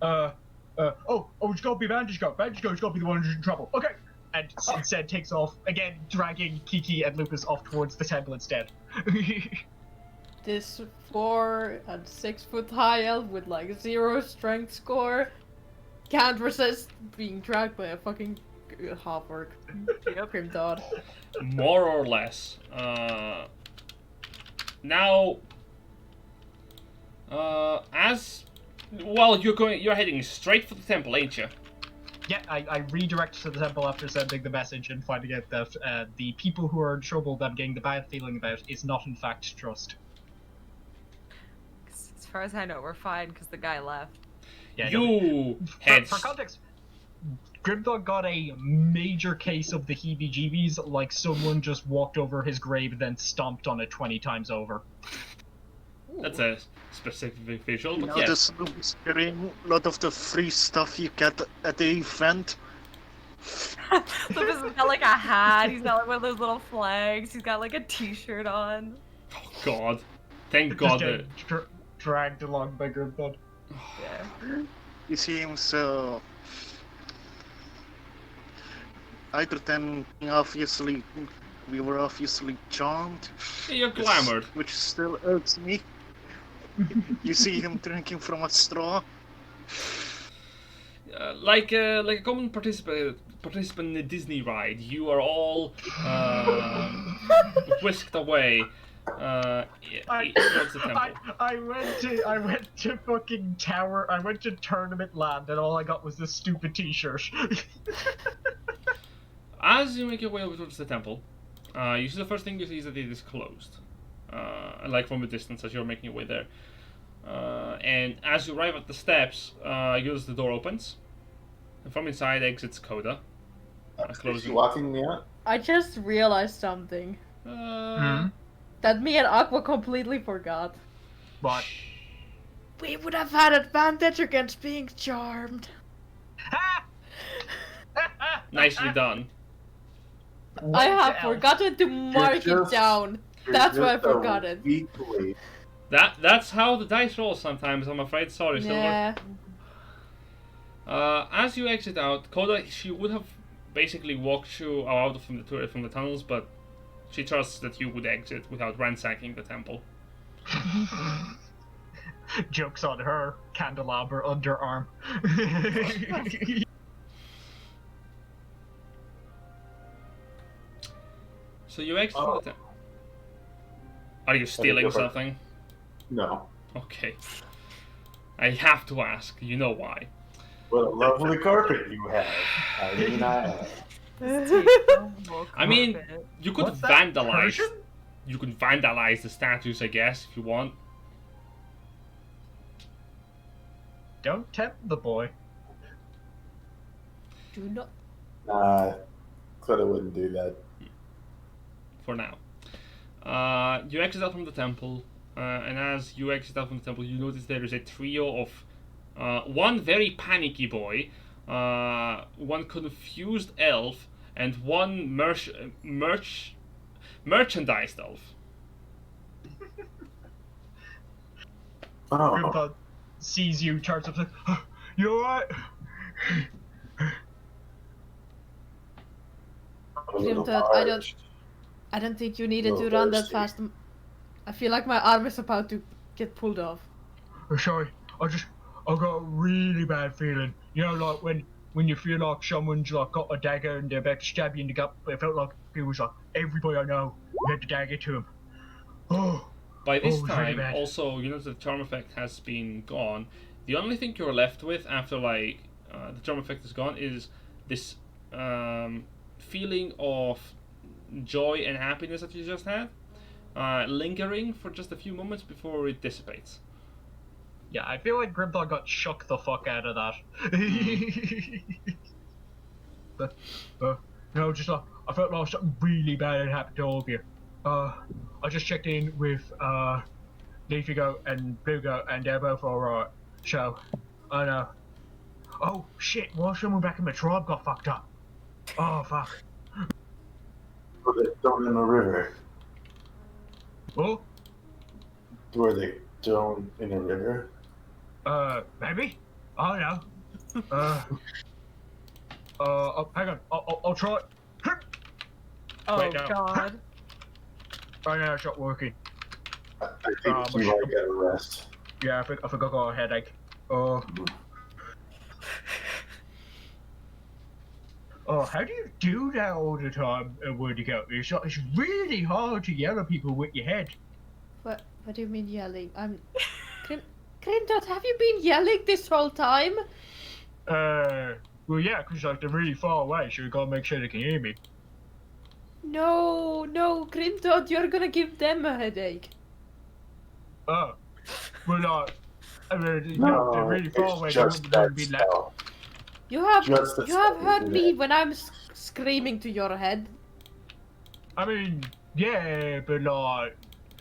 S3: It's gotta be Bandico. Bandico's gotta be the one who's in trouble. Okay. And instead takes off, again, dragging Kiki and Lupus off towards the temple instead.
S5: This 4 and 6 foot high elf with like 0 strength score can't resist being dragged by a fucking half-orc. Grimthod.
S1: More or less. Now, you're heading straight for the temple, ain't you?
S3: Yeah, I redirect to the temple after sending the message and finding out that the people who are in trouble that I'm getting the bad feeling about is not in fact Trust.
S4: As far as I know, we're fine because the guy left.
S3: Yeah,
S1: You head.
S3: For context, Grimthod got a major case of the heebie-jeebies, like someone just walked over his grave and then stomped on it 20 times over.
S1: That's a specific visual, but
S7: Now
S1: yes.
S7: the snoop is carrying a lot of the free stuff you get at the event.
S4: Lupus has got like a hat, he's got like one of those little flags, he's got like a t-shirt on.
S1: Oh God! Thank God that.
S3: Dragged along by Grimthod.
S4: Yeah.
S7: He seems either then obviously we were obviously charmed.
S1: You're glamored.
S7: Which still irks me. You see him drinking from a straw.
S1: Like a common participant in a Disney ride, you are all whisked away towards the temple.
S3: I went to fucking tower. I went to tournament land, and all I got was this stupid T-shirt.
S1: As you make your way over towards the temple, you see the first thing you see is that it is closed. Like from a distance as you're making your way there. And as you arrive at the steps, the door opens. And from inside exits Koda.
S2: Is she locking me out?
S5: I just realized something. That me and Aqua completely forgot.
S3: What?
S5: We would have had advantage against being charmed.
S1: Nicely done.
S5: I have forgotten to mark it down. That's why I forgot it.
S1: That's how the dice roll sometimes, I'm afraid. Sorry, Silver.
S5: Yeah.
S1: As you exit out, Koda, she would have basically walked you out from the tunnels, but she trusts that you would exit without ransacking the temple.
S3: Joke's on her. Candelabra underarm.
S1: So you exit from the temple. Are you stealing something?
S2: No.
S1: Okay. I have to ask. You know why.
S2: What a lovely carpet you have.
S1: I mean, you could
S3: What's that,
S1: vandalize.
S3: Persian?
S1: You could vandalize the statues, I guess, if you want.
S3: Don't tempt the boy.
S5: Do not.
S2: Koda wouldn't do that.
S1: For now. You exit out from the temple, and as you exit out from the temple, you notice there is a trio of one very panicky boy, one confused elf, and one merchandised elf.
S3: Grimthod sees you, charts up, like, you alright?
S5: Grimthod, I don't think you needed to run that fast. I feel like my arm is about to get pulled off.
S3: Sorry, I got a really bad feeling. You know, like when you feel like someone's like got a dagger and they're about to stab you in the gut. But it felt like it was like everybody I know had the dagger to him. Oh.
S1: By this
S3: really
S1: time, also, you know, the charm effect has been gone. The only thing you're left with after like the charm effect is gone is this feeling of joy and happiness that you just had, lingering for just a few moments before it dissipates.
S3: Yeah, I feel like Grimthod got shook the fuck out of that. No, just I felt like something really bad had happened to all of you. I just checked in with Leafy Goat and Blue Goat, and they're both alright. So, I know. Oh shit! What? Someone back in the tribe got fucked up. Oh fuck.
S2: Were they thrown in the river?
S3: Oh?
S2: Were they thrown in a river?
S3: Maybe? I don't know. Hang on. I'll try it.
S4: Oh
S3: Wait, no.
S4: God.
S3: Right now it's not working.
S2: I think you might get a rest.
S3: Yeah, I think I got a headache. Oh, how do you do that all the time, Woody Goat? It's really hard to yell at people with your head.
S5: What do you mean yelling? Grimthod, have you been yelling this whole time?
S3: Well, yeah, because like they're really far away, so you gotta make sure they can hear me.
S5: No, Grimthod, you're gonna give them a headache.
S3: Oh, well, I mean,
S2: No,
S3: they're really far away.
S2: it's
S3: They
S2: just
S3: wouldn't
S2: that
S3: be left.
S2: spell.
S5: You have
S2: Just the
S5: you have
S2: spell
S5: heard
S2: you
S5: me
S2: do
S5: when I'm screaming to your head.
S3: I mean, yeah, but like,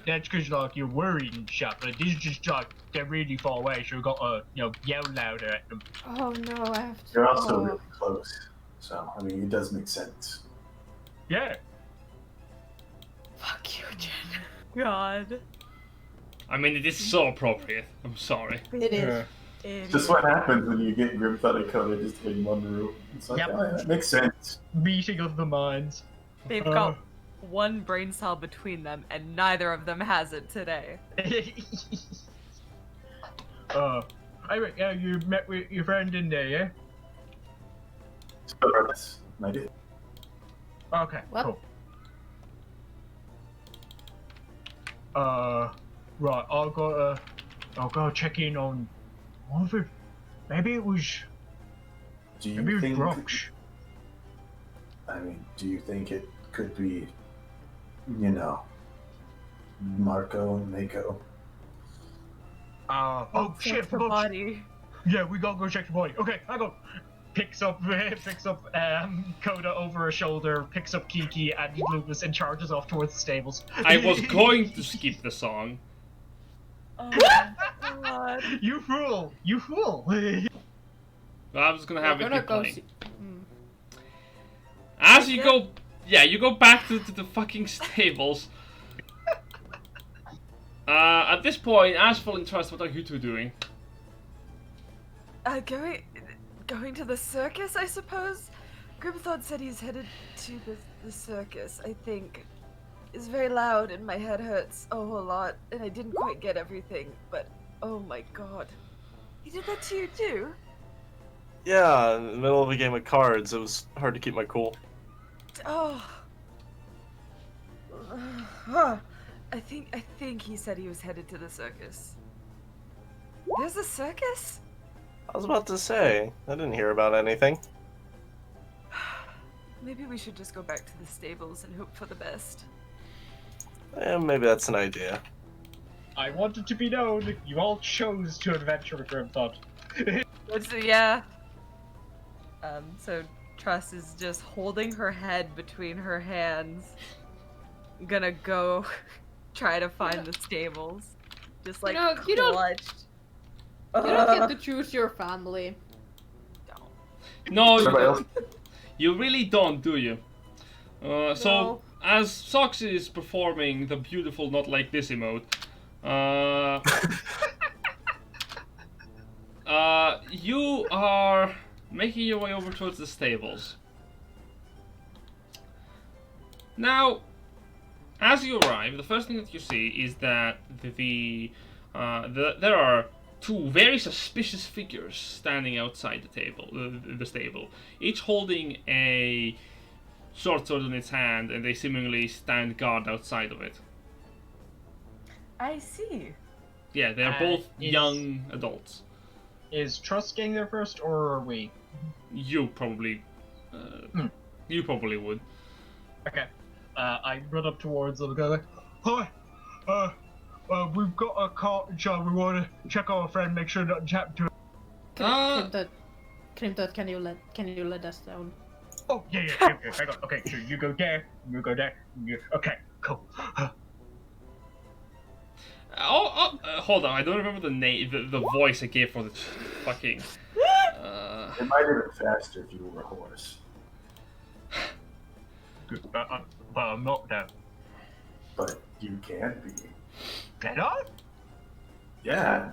S3: that's because like you're worried and stuff. But these just like they're really far away, so we got to yell louder at them.
S5: Oh no, I have to.
S2: You're also
S5: oh.
S2: really close. So, I mean, it does make sense.
S3: Yeah.
S5: Fuck you, Jen.
S4: God.
S1: I mean, it is so appropriate. I'm sorry.
S5: It is.
S4: Idiot.
S2: Just what happens when you get Grimthod and Koda just in one room. It's like,
S3: Yep.
S2: oh, yeah, that makes sense.
S3: Meeting of the minds.
S4: They've got one brain cell between them, and neither of them has it today.
S3: Anyway, yeah, you met with your friend in there, yeah?
S2: Yes, I did.
S3: Okay,
S5: What?
S3: cool. Right, I'll go check in on one of it. Maybe it was
S2: Do you
S3: maybe it was
S2: think?
S3: Brox.
S2: I mean, do you think it could be, Marco and Mako?
S3: Oh shit,
S4: Check the
S3: forgot.
S4: body.
S3: Yeah, we gotta go check the body. Okay, I go. Picks up Koda over her shoulder, picks up Kiki and Lucas and charges off towards the stables.
S1: I was going to skip the song.
S4: Oh my god.
S3: You fool! You fool!
S1: But I was gonna have
S5: We're
S1: it
S5: gonna
S1: keep
S5: go
S1: playing.
S5: see.
S1: As you go, you go back to the fucking stables. At this point, Ashfall and Trust, what are you two doing?
S4: Going to the circus, I suppose? Grimthod said he's headed to the circus, I think. It's very loud and my head hurts a whole lot, and I didn't quite get everything, but oh my god. He did that to you too?
S6: Yeah, in the middle of a game of cards, it was hard to keep my cool.
S4: Oh. I think he said he was headed to the circus. There's a circus?
S6: I was about to say, I didn't hear about anything.
S4: Maybe we should just go back to the stables and hope for the best.
S6: Maybe that's an idea.
S3: I want it to be known you all chose to adventure with Grimthod.
S4: So yeah. So Trust is just holding her head between her hands. Gonna go try to find the stables. Just like
S5: You don't
S4: clutched.
S5: You don't get to choose your family.
S1: No, you
S2: Somebody else?
S1: don't. You really don't, do you? So,
S5: No.
S1: as Sox is performing the beautiful not like this emote, you are making your way over towards the stables. Now, as you arrive, the first thing that you see is that there are two very suspicious figures standing outside the stable, each holding a short sword in its hand, and they seemingly stand guard outside of it.
S4: I see.
S1: Yeah, they're both young adults.
S3: Is Trust getting there first, or are we?
S1: You probably would.
S3: Okay. I run up towards them and go like, hi, we've got a cart and so we want to check on our friend, make sure nothing's happened to him.
S5: Grimthod, can you let us down?
S3: Oh, yeah, hang on. Okay, so you go there, okay, cool.
S1: Hold on, I don't remember the name, the voice I gave for the fucking.
S2: It might have been faster if you were a horse.
S3: Well, I'm not now.
S2: But you can be.
S3: Can I?
S2: Yeah.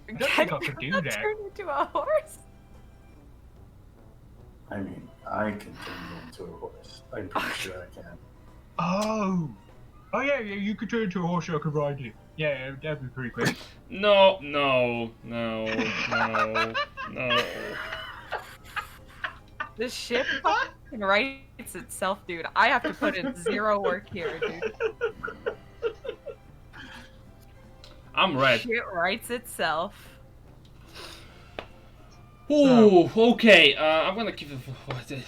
S3: I don't think I could do that.
S4: Turn into a horse?
S2: I mean, I can turn you into a horse. I'm pretty sure I can.
S3: Oh yeah, you could turn into a horse, I could ride it. Yeah, that'd be pretty quick.
S1: No.
S4: The ship fucking writes itself, dude. I have to put in zero work here, dude.
S1: I'm red.
S4: Shit writes itself.
S1: Ooh, okay. I'm gonna give the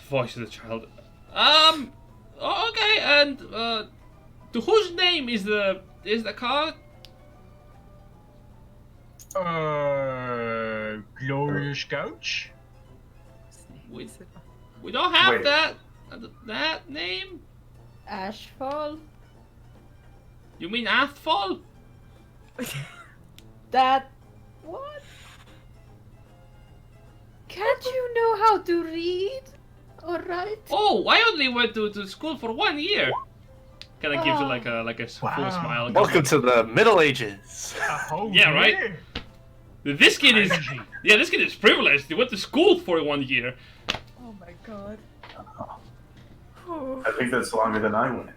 S1: voice to the child. Okay, and to whose name is the car?
S3: Glorious Couch?
S1: We don't have
S2: Wait.
S1: that name.
S5: Ashfall?
S1: You mean Ashfall?
S5: That... What? Can't you know how to read? Alright.
S1: Oh, I only went to school for 1 year. Kind of gives you like a full
S3: Wow.
S1: smile.
S6: Welcome to the Middle Ages.
S1: Yeah, right? This kid is this kid is privileged. He went to school for 1 year.
S4: Oh my god.
S2: I think that's longer than I went.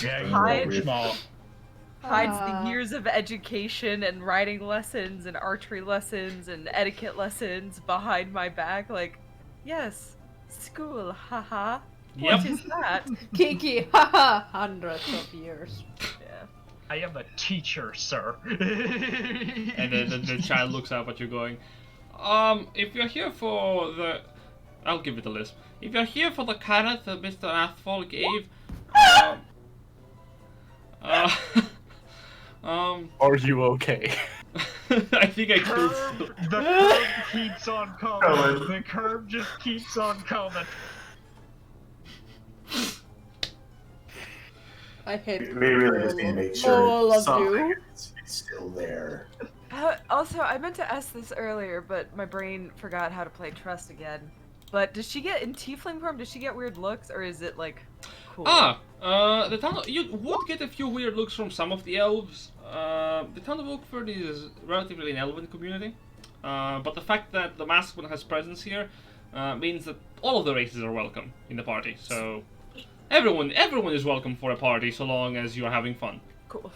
S3: Yeah,
S4: Hide.
S3: you're small.
S4: Hides the years of education and writing lessons and archery lessons and etiquette lessons behind my back. Like, yes, school, haha.
S1: Yep.
S4: What is that?
S5: Kiki, haha, hundreds of years.
S4: Yeah.
S3: I am a teacher, sir.
S1: And the child looks up at you going, if you're here for the... I'll give it a list. If you're here for the carrot that Mr. Ashfall gave,
S6: Are you okay?
S1: I think I killed
S3: The curb keeps on coming. The curb just keeps on coming.
S5: I hate
S2: We really just need to make sure
S5: all of
S2: something
S5: you.
S2: is still there.
S4: Also, I meant to ask this earlier, but my brain forgot how to play Trust again. But does she get in tiefling form? Does she get weird looks, or is it like cool?
S1: The town you would get a few weird looks from some of the elves. The town of Oakvern is relatively an elven community, but the fact that the masked one has presence here means that all of the races are welcome in the party. So everyone is welcome for a party so long as you are having fun.
S4: Cool.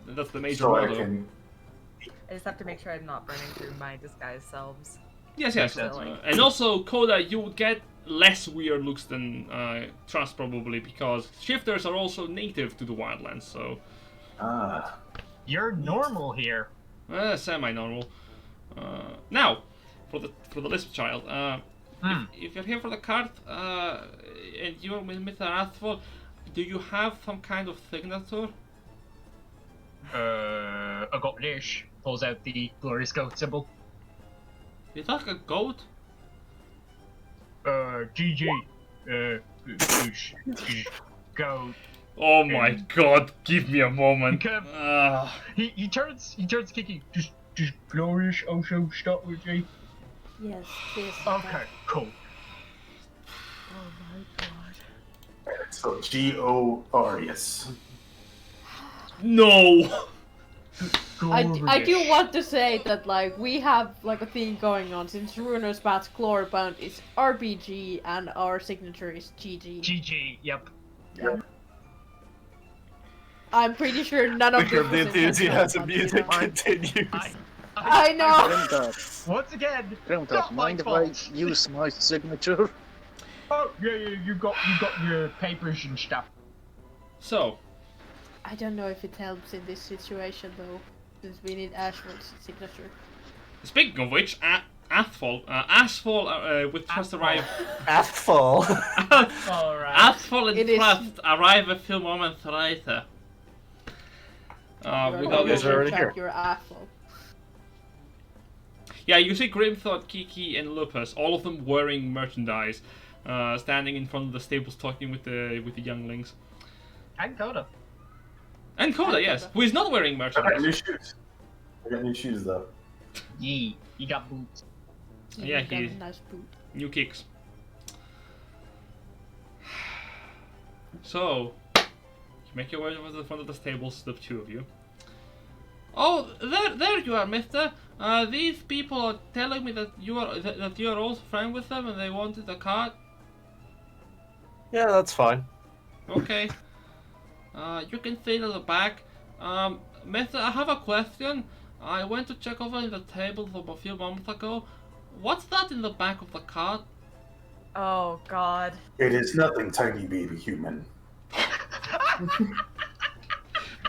S1: That's the major
S2: So I
S1: motto.
S2: can.
S4: I just have to make sure I'm not burning through my disguised selves.
S1: Yes.
S4: Silly.
S1: And also, Koda, you would get less weird looks than Trust probably, because shifters are also native to the wildlands, so...
S3: You're normal here.
S1: Semi-normal. Now, for the Lisp child, if you're here for the cart, and you're with Mr. Ashfall, do you have some kind of signature?
S3: I got this. Pulls out the glorious goat symbol.
S1: Is that a goat?
S3: GG. Goat.
S1: Oh my god, give me a moment.
S3: Okay. He turns Kiki. Just glorious also start with G.
S5: Yes, please.
S3: Okay, cool.
S4: Oh my god.
S2: So G-O-R-E-S.
S1: No!
S5: I do want to say that like we have like a theme going on since Ruinous Bat's Glorbound is RPG and our signature is GG.
S3: GG, yep.
S5: I'm pretty sure none of
S6: The
S5: this was
S6: enthusiasm
S5: intentional, but,
S6: music continues.
S5: I know.
S7: Grimthod,
S3: Once again,
S7: Grimthod,
S3: not my
S7: mind if I
S3: fault.
S7: use my signature?
S3: Oh yeah, you got your papers and stuff.
S1: So,
S5: I don't know if it helps in this situation though, since we need Ashfall's signature.
S1: speaking of which, Ashfall with Trust arrive.
S6: Ashfall.
S3: Alright.
S1: Ashfall and
S5: It is-
S1: Trust arrive a few moments later. Without
S6: guys are already here.
S5: Your Ashfall.
S1: Yeah, you see Grimthod, Kiki, and Lupus, all of them wearing merchandise, standing in front of the stables talking with the younglings.
S3: And Koda.
S1: And Koda, yes, who is not wearing
S2: I got new
S1: merchandise.
S2: shoes. I got new shoes though.
S3: Yee, you got boots.
S1: Yeah,
S5: You got
S1: he-
S5: a nice boot.
S1: New kicks. So, you make your way over to the front of the stables, the two of you. Oh, there you are, mister. These people are telling me that you are also friends with them and they wanted a cart.
S6: Yeah, that's fine.
S1: Okay. You can stay to the back. Mister, I have a question. I went to check over in the table a few moments ago. What's that in the back of the cart?
S4: Oh god.
S2: It is nothing, tiny baby human.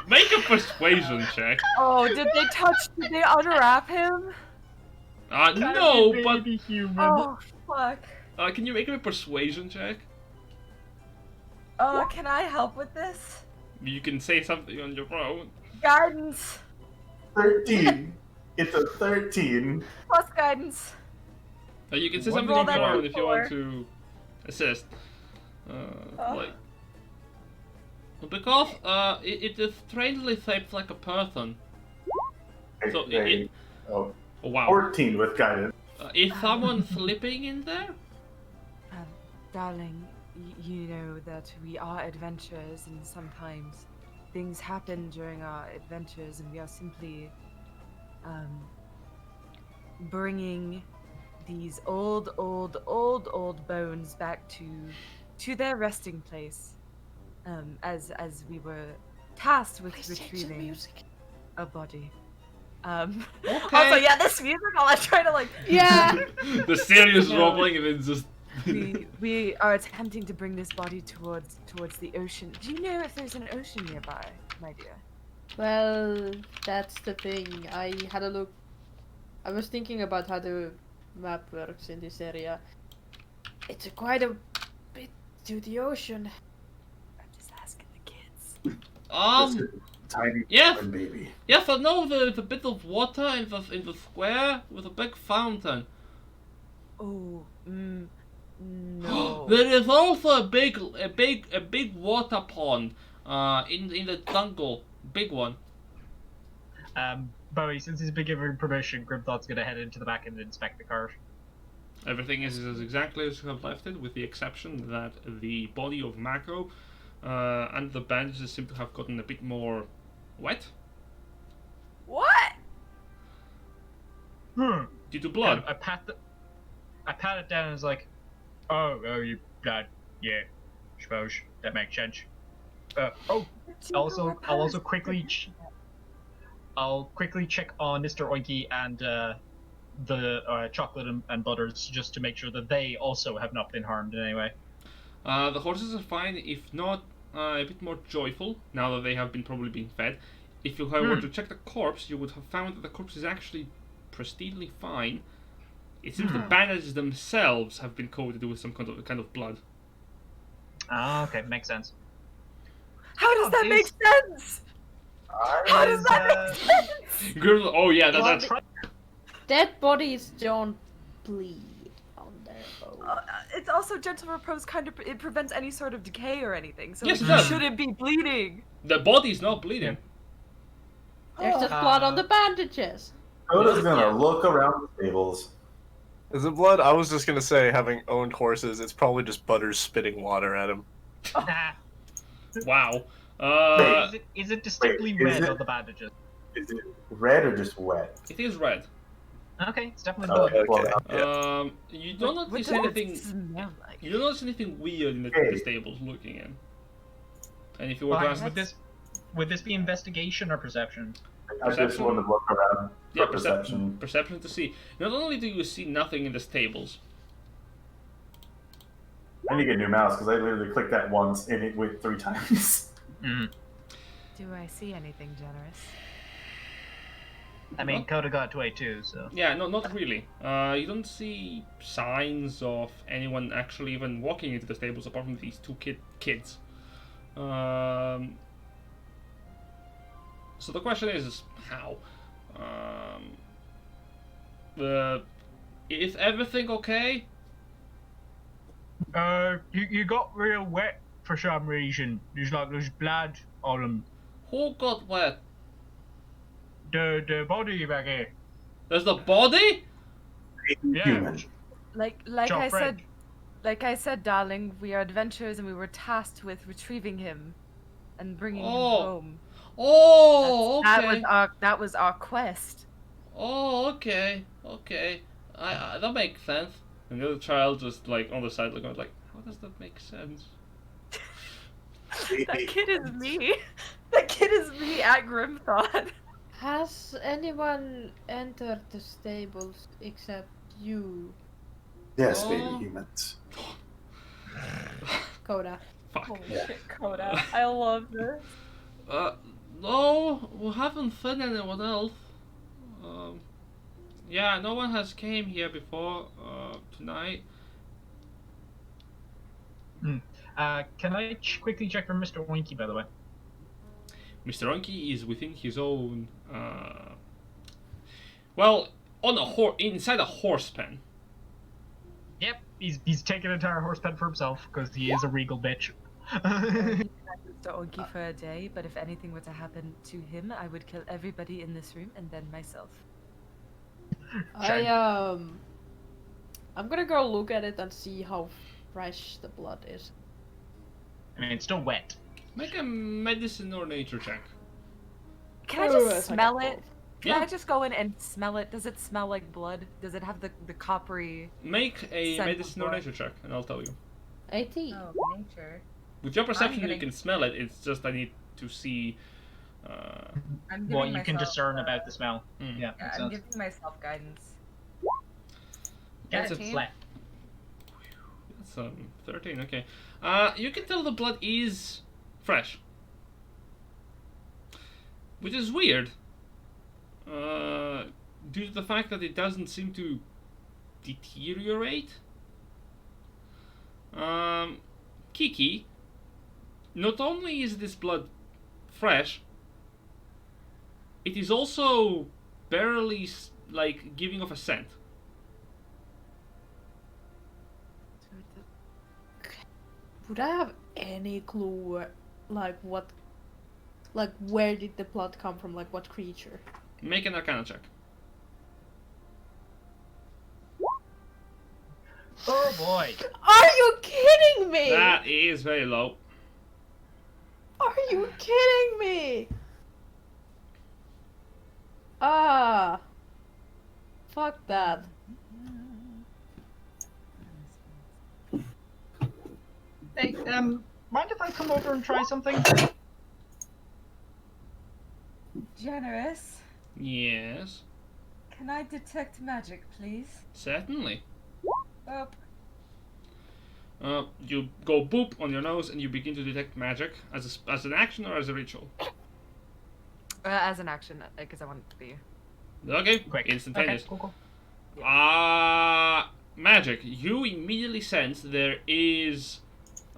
S1: Make a persuasion check.
S4: Oh, did they unwrap him?
S1: No, but
S3: Baby human.
S4: Oh, fuck.
S1: can you make a persuasion check?
S4: Can I help with this?
S1: You can say something on your own.
S4: Guidance.
S2: 13. It's a 13.
S4: Plus guidance.
S1: You can say
S3: What
S1: something
S4: roll
S1: in
S4: that
S1: common if you want
S4: d4.
S1: to assist. Like. Because it is strangely shaped like a person. So
S2: Oh,
S1: oh wow.
S2: 14 with guidance.
S1: Is someone sleeping in there?
S4: Darling, you know that we are adventurers, and sometimes things happen during our adventures, and we are simply bringing these old bones back to their resting place, as we were tasked with retrieving a body.
S1: Okay.
S4: Also, yeah, this music, I'm trying to like.
S5: Yeah.
S1: The serious
S4: No.
S1: rumbling and then just.
S4: we are attempting to bring this body towards the ocean. Do you know if there's an ocean nearby, my dear?
S5: Well, that's the thing. I had a look. I was thinking about how the map works in this area. It's quite a bit to the ocean.
S4: I'm just asking the kids.
S2: This is a tiny
S1: Yes.
S2: baby.
S1: Yes, I know there's a bit of water in the square with a big fountain.
S4: Oh, no.
S1: There is also a big water pond in the jungle, big one.
S3: Bowie, since he's been given permission, Grimthod's gonna head into the back and inspect the cart.
S1: Everything is exactly as you have left it, with the exception that the body of Mako and the bandages seem to have gotten a bit more wet
S4: What?
S1: due to blood.
S3: I pat it down and was like, oh, you blood, yeah, suppose that makes sense. I'll also quickly check on Mr. Oinky and the chocolate and butters just to make sure that they also have not been harmed in any way.
S1: The horses are fine, if not a bit more joyful, now that they have probably been fed. If you were to check the corpse, you would have found that the corpse is actually pristinely fine. It seems the bandages themselves have been coated with some kind of blood.
S3: Ah, okay, makes sense.
S4: How does that make sense? How does that make sense?
S1: Oh yeah, that's
S5: Dead bodies don't bleed on their bones.
S4: It's also gentle repose it prevents any sort of decay or anything, so
S1: Yes,
S4: like,
S1: it
S4: you
S1: does.
S4: shouldn't be bleeding.
S1: the body's not bleeding.
S5: There's just blood on the bandages.
S2: Koda's gonna look around the stables.
S6: Is it blood? I was just gonna say, having owned horses, it's probably just Butters spitting water at him.
S1: Wow.
S3: Is it distinctly
S2: Wait, is
S3: red
S2: it-
S3: on the bandages?
S2: Is it red or just wet?
S1: It is red.
S3: Okay, it's definitely blood.
S2: Okay, well,
S6: Yeah.
S1: You don't
S4: What
S1: notice
S4: does it
S1: anything.
S4: smell like?
S1: You don't notice anything weird in the
S2: Hey.
S1: stables looking in. And if you were to
S3: Fine,
S1: ask,
S3: would this be investigation or perception?
S2: I just
S1: Perception?
S2: wanted to look around for
S1: yeah,
S2: perception.
S1: perception to see. Not only do you see nothing in the stables,
S2: I need to get a new mouse because I literally clicked that once and it went 3 times.
S4: Do I see anything generous?
S3: I mean,
S1: What?
S3: Koda got to A2, so.
S1: yeah, no, not really. You don't see signs of anyone actually even walking into the stables apart from these two kids. So the question is how? Is everything okay?
S3: You got real wet for some reason. There's blood on them.
S1: Who got wet?
S3: The body back here.
S1: There's the body?
S3: Yeah.
S2: Human.
S4: Like
S3: Joe
S4: I
S3: Fred.
S4: said, darling, we are adventurers and we were tasked with retrieving him and bringing him home.
S1: Oh, okay.
S4: That was our quest.
S1: Oh, okay. I that makes sense. And the other child just like on the side looking like, how does that make sense?
S4: That kid is me. That kid is me at Grimthod.
S5: Has anyone entered the stables except you,
S2: Yes,
S1: Oh.
S2: baby humans.
S5: Koda?
S1: Fuck.
S4: Holy shit, Koda. I love this.
S1: No, we haven't seen anyone else. Yeah, no one has came here before tonight.
S3: Can I quickly check for Mr. Winky, by the way?
S1: Mr. Unky is within his own Well, on a inside a horse pen.
S3: Yep, he's taking an entire horse pen for himself because he is a regal bitch.
S4: Mr. Onky for a day, but if anything were to happen to him, I would kill everybody in this room and then myself.
S5: I'm gonna go look at it and see how fresh the blood is.
S3: I mean, it's still wet.
S1: Make a medicine or nature check.
S4: Can I
S5: Oh,
S4: just
S5: it's like
S4: smell
S5: a
S4: it? Can I just go in and smell it? Does it smell like blood? Does it have the coppery?
S1: Make a
S4: Scent
S1: medicine or
S4: blood.
S1: nature check, and I'll tell you.
S5: 18.
S4: Oh, nature.
S1: With your perception,
S4: gonna-
S1: you can smell it. It's just I need to see.
S4: I'm
S3: What
S4: giving
S3: you can
S4: myself,
S3: discern about the smell.
S1: Mm.
S3: Yeah,
S4: Yeah,
S3: makes
S4: I'm
S3: sense.
S4: giving myself guidance.
S3: Get it
S4: 13.
S3: flat.
S1: That's 13. Okay. You can tell the blood is fresh, which is weird. Due to the fact that it doesn't seem to deteriorate. Kiki, not only is this blood fresh, it is also barely like giving off a scent.
S5: Would I have any clue, like where did the blood come from? Like what creature?
S1: Make an Arcana check.
S3: Oh boy!
S5: Are you kidding me?
S1: That is very low.
S5: Are you kidding me? Ah. Fuck that.
S3: Hey, mind if I come over and try something?
S4: Generous.
S1: Yes,
S4: Can I detect magic, please?
S1: certainly.
S4: Oh,
S1: You go boop on your nose and you begin to detect magic as an action or as a ritual.
S4: as an action, because I want it to be.
S1: Okay,
S3: Quick.
S1: instantaneous.
S3: Okay, cool.
S1: Magic. You immediately sense there is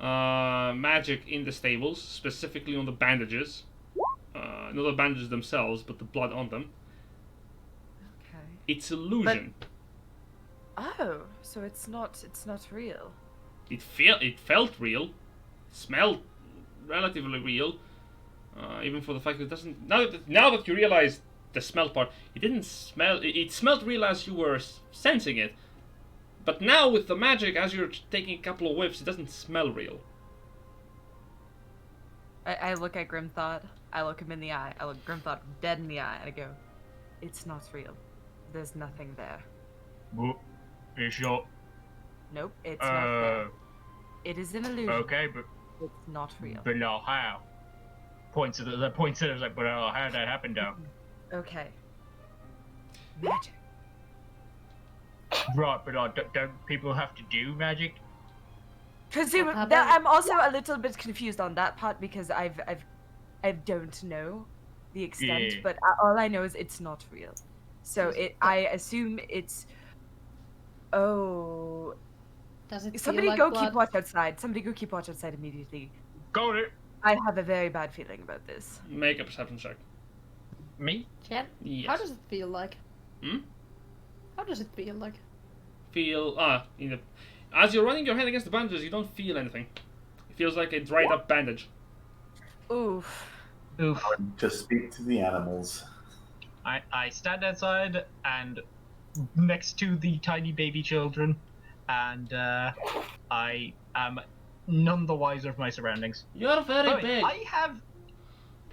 S1: magic in the stables, specifically on the bandages. Not the bandages themselves, but the blood on them.
S4: Okay.
S1: It's illusion.
S4: Oh, so it's not real.
S1: It felt real, smelled relatively real, even for the fact that it doesn't. Now that you realize the smell part, it didn't smell. It smelled real as you were sensing it, but now with the magic, as you're taking a couple of whiffs, it doesn't smell real.
S4: I look at Grimthod. I look him in the eye. I look Grimthod dead in the eye, and I go, "It's not real. There's nothing there.
S3: Well, it's not.
S4: Nope, it's not there. It is an illusion.
S3: Okay, but
S4: It's not real."
S3: now how? Points at it, like, but how did that happen though?
S4: Okay. Magic.
S3: Right, but don't people have to do magic?
S4: Presumably,
S5: happened?
S4: I'm also a little bit confused on that part because I don't know the extent,
S3: Yeah.
S4: but all I know is it's not real. So I assume it's. Oh,
S5: Does it
S4: somebody
S5: feel like
S4: go
S5: blood?
S4: keep watch outside. Somebody go keep watch outside immediately.
S3: Got it.
S4: I have a very bad feeling about this.
S1: Make a perception check.
S3: Me?
S5: Jen,
S1: Yes.
S5: how does it feel like?
S1: Hmm?
S5: How does it feel like?
S1: As you're running your hand against the bandages, you don't feel anything. It feels like a dried up bandage.
S4: Oof.
S3: Oof.
S2: Just speak to the animals.
S3: I stand outside and next to the tiny baby children, and I am none the wiser of my surroundings.
S1: You're very
S3: By the way,
S1: big.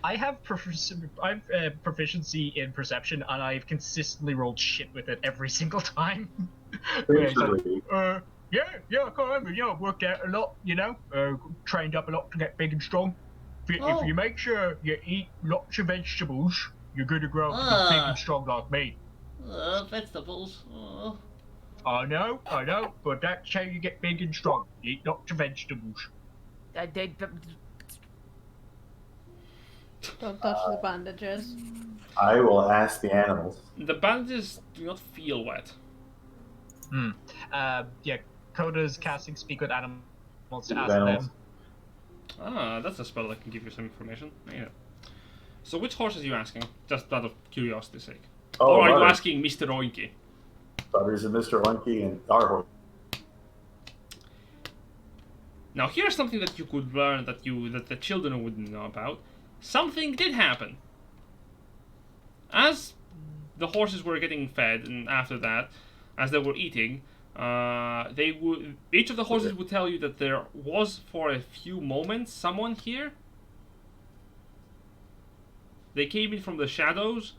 S3: I have proficiency in perception, and I've consistently rolled shit with it every single time. Where it's like,
S2: Usually,
S3: yeah, I can't remember. I've worked out a lot, trained up a lot to get big and strong. If you make sure you eat lots of vegetables, you're going to grow up to be big and strong like me.
S1: Vegetables.
S3: I know, but that's how you get big and strong. You eat lots of vegetables.
S5: Don't touch the bandages.
S2: I will ask the animals.
S1: The bandages do not feel wet.
S3: Yeah, Koda's casting Speak with Animals to ask
S2: Animals.
S3: them.
S1: That's a spell that can give you some information. Yeah. So which horse are you asking? Just out of curiosity's sake. Or are you
S2: Butters.
S1: asking Mr. Oinky?
S2: Butters and Mr. Oinky and our horse.
S1: Now here's something that you could learn that the children wouldn't know about. Something did happen. As the horses were getting fed, and after that, as they were eating, each of the horses would tell you that there was, for a few moments, someone here. They came in from the shadows,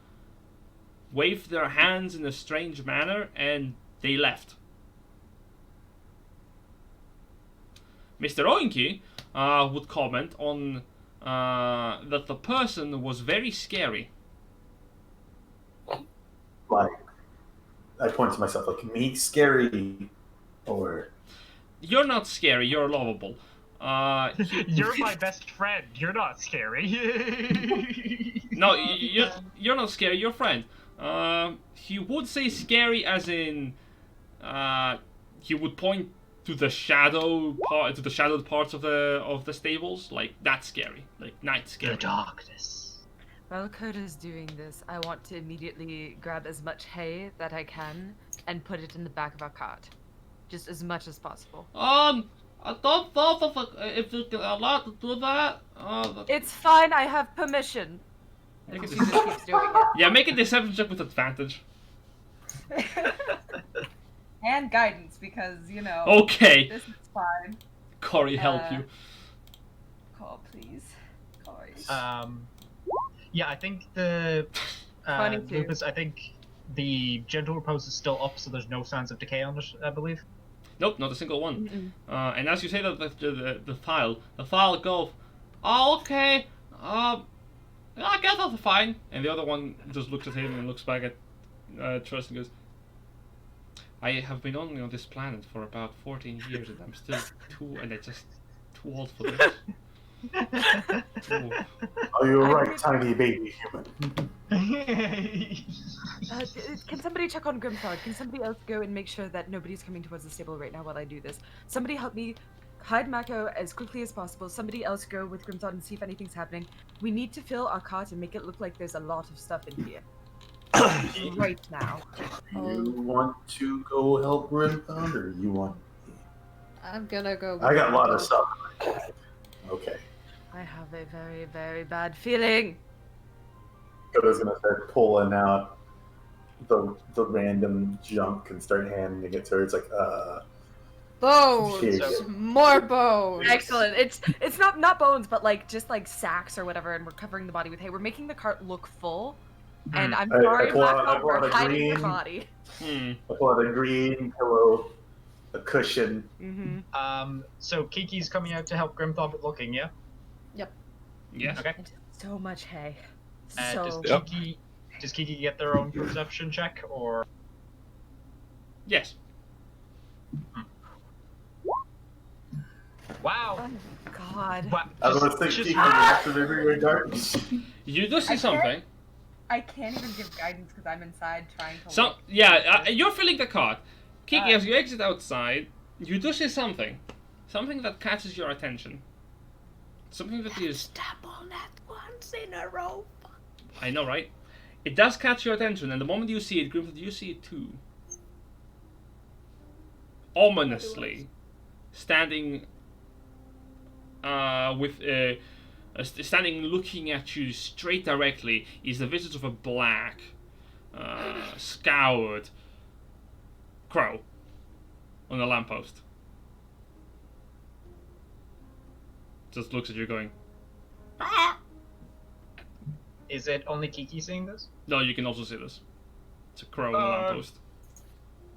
S1: waved their hands in a strange manner, and they left. Mr. Oinky would comment on that the person was very scary.
S2: Like, I point to myself, like, me scary, or...
S1: You're not scary, you're lovable.
S3: You're my best friend. You're not scary.
S1: No, you're not scary, you're friend. He would say scary as in... he would point to the shadowed parts of the stables, like that's scary, like night scary.
S3: The darkness.
S4: While Koda's doing this, I want to immediately grab as much hay that I can and put it in the back of our cart. Just as much as possible.
S1: I don't know if you're allowed to do that.
S4: It's fine, I have permission.
S1: Make
S4: And
S1: a
S4: she just keeps doing it.
S1: Yeah, make a deception check with advantage.
S4: And guidance, because, you know,
S1: Okay.
S4: this is fine.
S1: Corey, help you.
S4: Call, please. Corey.
S3: Yeah, I think the
S4: 22.
S3: Lupus. I think the gentle repose is still up, so there's no signs of decay on it. I believe.
S1: Nope, not a single one. And as you say that the file goes, oh, okay, I guess that's fine. And the other one just looks at him and looks back at Trust and goes, I have been only on this planet for about 14 years and I'm still too old for this.
S2: Oh, you're right, tiny baby human.
S4: Can somebody check on Grimthod? Can somebody else go and make sure that nobody's coming towards the stable right now while I do this? Somebody help me hide Mako as quickly as possible. Somebody else go with Grimthod and see if anything's happening. We need to fill our cart and make it look like there's a lot of stuff in here. Right now.
S2: You want to go help Grimthod, or you want...
S5: I'm gonna go.
S2: I got a lot of stuff in my bag. Okay.
S4: I have a very, very bad feeling.
S2: Koda's gonna start pulling out the random junk and start handing it to her. It's like,
S5: Bones!
S2: So-
S5: More bones!
S4: Excellent. It's not bones, but like just like sacks or whatever, and we're covering the body with hay. We're making the cart look full. And I'm
S2: I
S4: sorry,
S2: pull out- I
S4: Black
S2: pull out
S4: we're
S2: a
S4: hiding the
S2: green-
S4: body.
S2: I pull out a green pillow, a cushion.
S4: Mm-hmm.
S3: So Kiki's coming out to help Grimthod with looking, yeah?
S1: Yes.
S3: Okay.
S4: So much hay.
S3: Does
S4: So
S6: Yep.
S3: Kiki get their own perception check, or?
S1: Yes.
S3: Wow.
S4: oh God.
S3: Wow.
S2: I was thinking, after the dark.
S1: You do see something.
S4: I can't even give guidance because I'm inside trying to.
S1: So yeah, you're filling the cart. Kiki, as you exit outside, you do see something. Something that catches your attention. Something that is...
S5: Step on that once in a row.
S1: I know, right? It does catch your attention, and the moment you see it, Grimthod, you see it too. Ominously, standing standing looking at you straight directly is the visage of a black, scoured crow on a lamppost. Just looks at you going, ah!
S3: Is it only Kiki seeing this?
S1: No, you can also see this. It's a crow on a lamppost.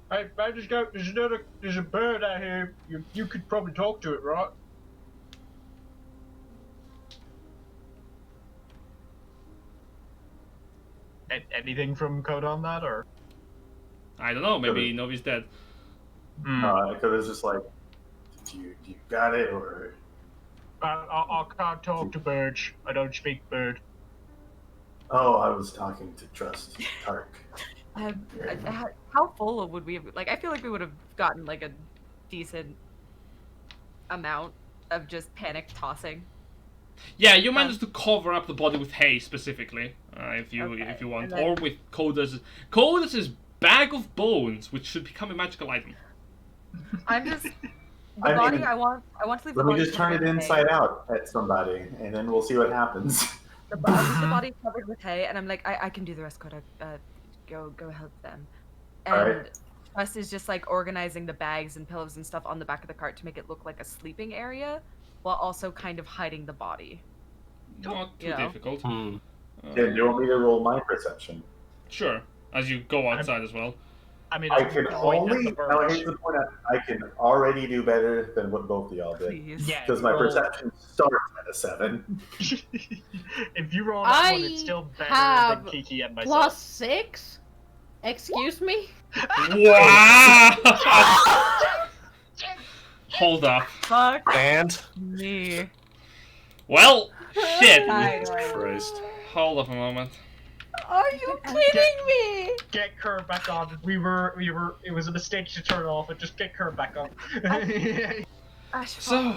S3: I just got there's a bird out here. You could probably talk to it, right? Anything from Koda on that, or?
S1: I don't know, maybe Novi's dead.
S2: Koda's just like, do you got it, or...
S3: I can't talk to birds. I don't speak bird.
S2: Oh, I was talking to Trust Tark.
S4: How full would we have? Like, I feel like we would have gotten like a decent amount of just panic tossing.
S1: Yeah, you managed to cover up the body with hay specifically, if you want,
S4: then-
S1: or with Koda's bag of bones, which should become a magical item.
S4: I'm just the
S2: I
S4: body.
S2: mean,
S4: I want to leave.
S2: Let
S4: the
S2: me
S4: body
S2: just turn it
S4: covered with
S2: inside
S4: hay.
S2: out at somebody, and then we'll see what happens.
S4: I leave the body covered with hay, and I'm like, I can do the rest. Koda, go help them. And
S2: Alright.
S4: Wes is just like organizing the bags and pillows and stuff on the back of the cart to make it look like a sleeping area, while also kind of hiding the body.
S1: Not too
S4: You know.
S1: difficult.
S6: Hmm.
S2: Yeah, do you want me to roll my perception?
S1: Sure, as you go outside as well.
S3: I mean,
S2: I
S3: I'm
S2: can
S3: point at
S2: only.
S3: the
S2: Now
S3: birch.
S2: here's the point. I can already do better than what both of y'all did.
S4: Please.
S3: Yeah,
S2: Because my
S3: roll-
S2: perception starts at a 7.
S3: If you roll that one, it's
S5: I
S3: still better
S5: have
S3: than Kiki and myself.
S5: +6? Excuse me?
S1: Wow! Hold up.
S4: Fuck
S6: And
S4: me.
S1: Well, shit.
S6: Christ.
S1: Hold up a moment.
S5: Are you kidding me?
S3: Get Kerr back on. It was a mistake to turn off, but just get Kerr back on.
S4: Ashfall.
S1: So,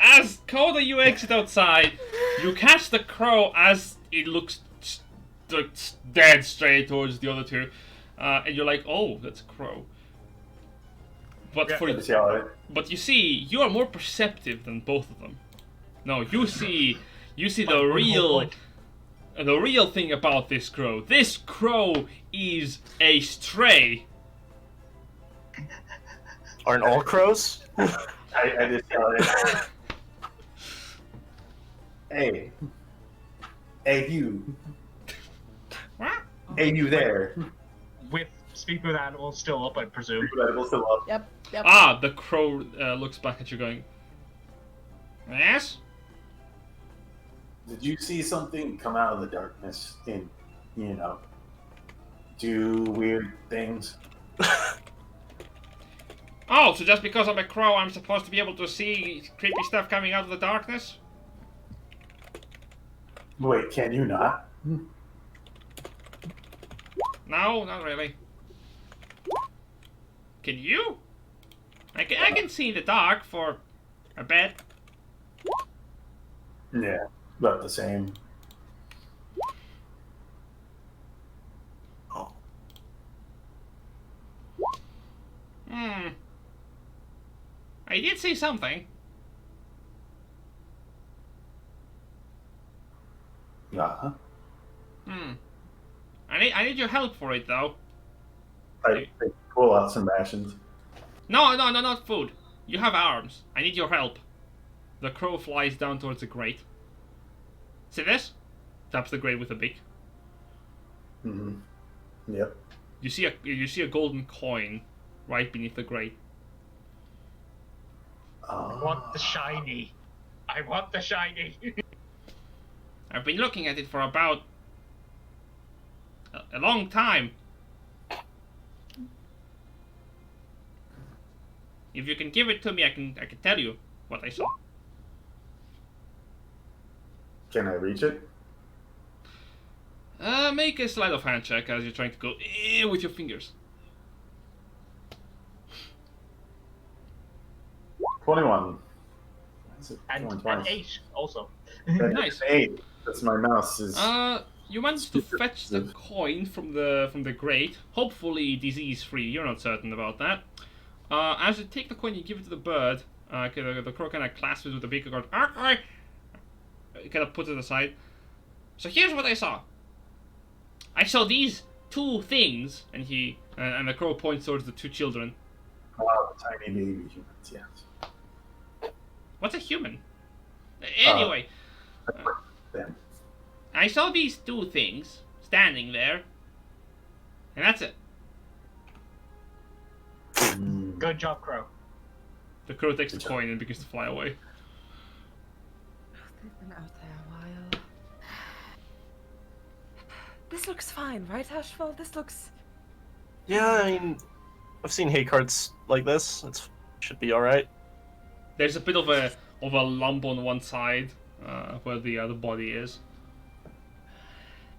S1: as Koda, you exit outside, you catch the crow as it looks dead straight towards the other two, and you're like, "Oh, that's a crow." But
S3: Yeah,
S1: for
S2: Let's see how it.
S1: but you see, you are more perceptive than both of them. No, you see the real thing about this crow. This crow is a stray.
S6: Aren't all crows?
S2: I just yell it. Hey. Hey, you. Hey, you there.
S3: With Speak with Animals still up, I presume.
S2: Incredible still up.
S5: Yep.
S1: Ah, the crow looks back at you going, "Yes?"
S2: Did you see something come out of the darkness and, do weird things?
S1: Oh, so just because I'm a crow, I'm supposed to be able to see creepy stuff coming out of the darkness?
S2: Wait, can you not?
S1: No, not really. Can you? I can see in the dark for a bit.
S2: Yeah, about the same.
S1: I did see something.
S2: Uh-huh.
S1: I need your help for it though.
S2: I pull out some rations.
S1: No, not food. You have arms. I need your help. The crow flies down towards the grate. See this? Taps the grate with a beak.
S2: Mm-hmm. Yep.
S1: You see a golden coin right beneath the grate.
S3: I want the shiny. I want the shiny.
S1: I've been looking at it for about a long time. If you can give it to me, I can tell you what I saw.
S2: Can I reach it?
S1: Make a sleight of hand check as you're trying to go with your fingers.
S2: 21.
S3: And 8 also.
S1: Nice.
S2: 8. That's my mouse.
S1: You managed to fetch the coin from the grate. Hopefully disease-free. You're not certain about that. As you take the coin, you give it to the bird. The crow kind of clasps it with the beak and goes, "Okay." Kind of puts it aside. So here's what I saw. I saw these two things, and the crow points towards the two children.
S2: Wow, the tiny baby humans, yes.
S1: What's a human? Anyway,
S2: Them.
S1: I saw these two things standing there, and that's it.
S3: Good job, Crow.
S1: The crow takes the coin and begins to fly away.
S4: They've been out there a while. This looks fine, right, Ashfall? This looks.
S6: Yeah, I mean, I've seen hay carts like this. It should be all right.
S1: There's a bit of a lump on one side where the other body is.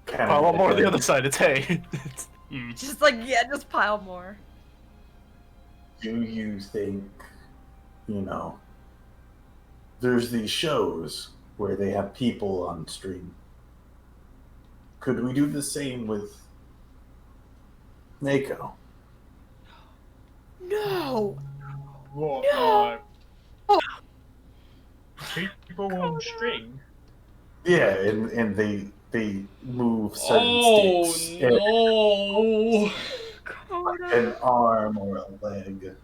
S2: Kind
S6: A lot
S2: of
S6: more on the other side. It's hay.
S4: Just like, yeah, just pile more.
S2: Do you think, there's these shows where they have people on stream. Could we do the same with Mako?
S5: No!
S3: What?
S5: No!
S3: People on string?
S2: Yeah, and they move certain
S1: Oh
S2: sticks.
S1: no!
S2: An arm or a leg.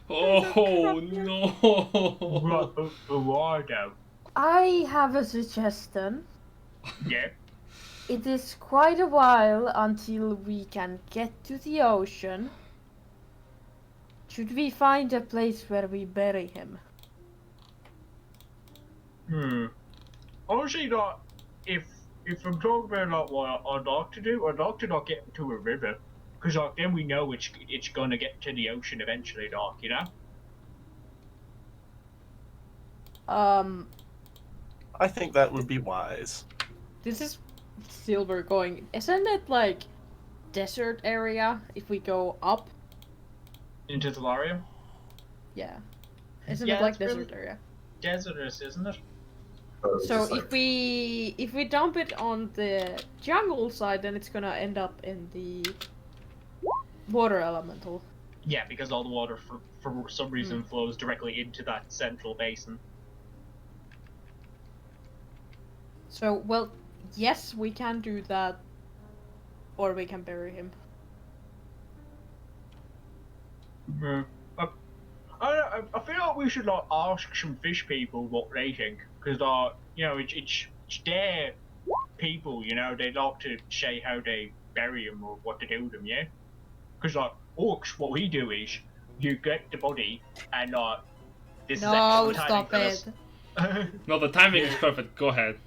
S1: Oh no!
S3: Eduardo.
S5: I have a suggestion.
S3: Yeah.
S5: It is quite a while until we can get to the ocean. Should we find a place where we bury him?
S3: Honestly, like, if I'm talking about like what I'd like to do, I'd like to not get to a river, because like then we know it's gonna get to the ocean eventually, like, you know.
S6: I think that would be wise.
S5: This is Silver going. Isn't it like desert area if we go up?
S3: Into the Larium?
S5: Yeah. Isn't
S3: Yeah,
S5: it like
S3: it's
S5: desert
S3: really-
S5: area?
S3: Desertous, isn't it?
S5: So
S2: Just like-
S5: if we dump it on the jungle side, then it's gonna end up in the water elemental.
S3: Yeah, because all the water for some reason flows directly into that central basin.
S5: So, well, yes, we can do that, or we can bury him.
S3: I feel like we should like ask some fish people what they think, because you know it's their people, you know, they like to say how they bury them or what to do with them, yeah. Because like orcs, what we do is you get the body and this
S5: No,
S3: is excellent
S5: stop
S3: timing
S5: it.
S3: for this.
S1: No, the timing is perfect. Go ahead.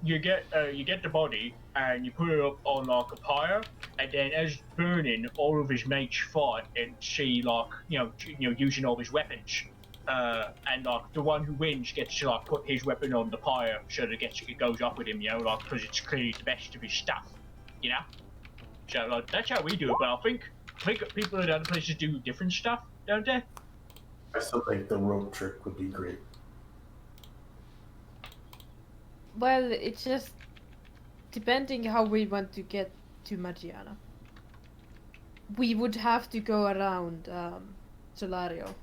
S3: You get the body and you put it up on like a pyre, and then as it's burning, all of his mates fight and see like you know using all his weapons, and like the one who wins gets to like put his weapon on the pyre so that it goes up with him, you know, like because it's clearly the best of his stuff, you know. So like that's how we do it, but I think people in other places do different stuff, don't they?
S2: I still think the rope trick would be great.
S5: Well, it's just depending how we want to get to Magiana. We would have to go around Solario.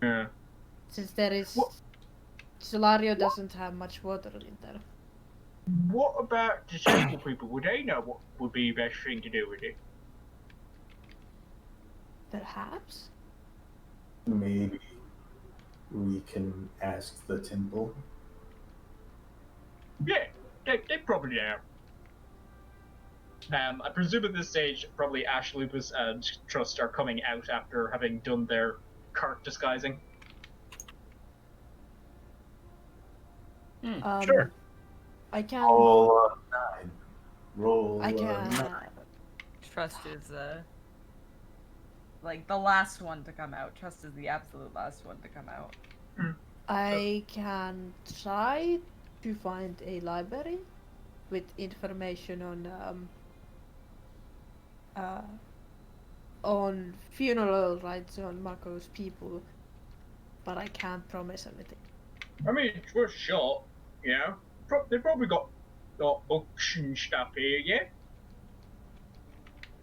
S3: Yeah.
S5: Since there is...
S3: What-
S5: Solario doesn't have much water in there.
S3: What about disabled people? Would they know what would be the best thing to do with it?
S5: Perhaps?
S2: Maybe we can ask the temple.
S3: Yeah, they probably know. I presume at this stage, probably Ash, Lupus, and Trust are coming out after having done their cart disguising.
S6: Sure.
S5: I can...
S2: Roll a 9. Roll
S5: I
S2: a
S5: can...
S2: 9.
S4: Trust is like the last one to come out. Trust is the absolute last one to come out.
S5: I can try to find a library with information on funeral rites on Mako's people, but I can't promise anything.
S3: I mean, it's worth a shot, you know? They've probably got books and stuff here, yeah?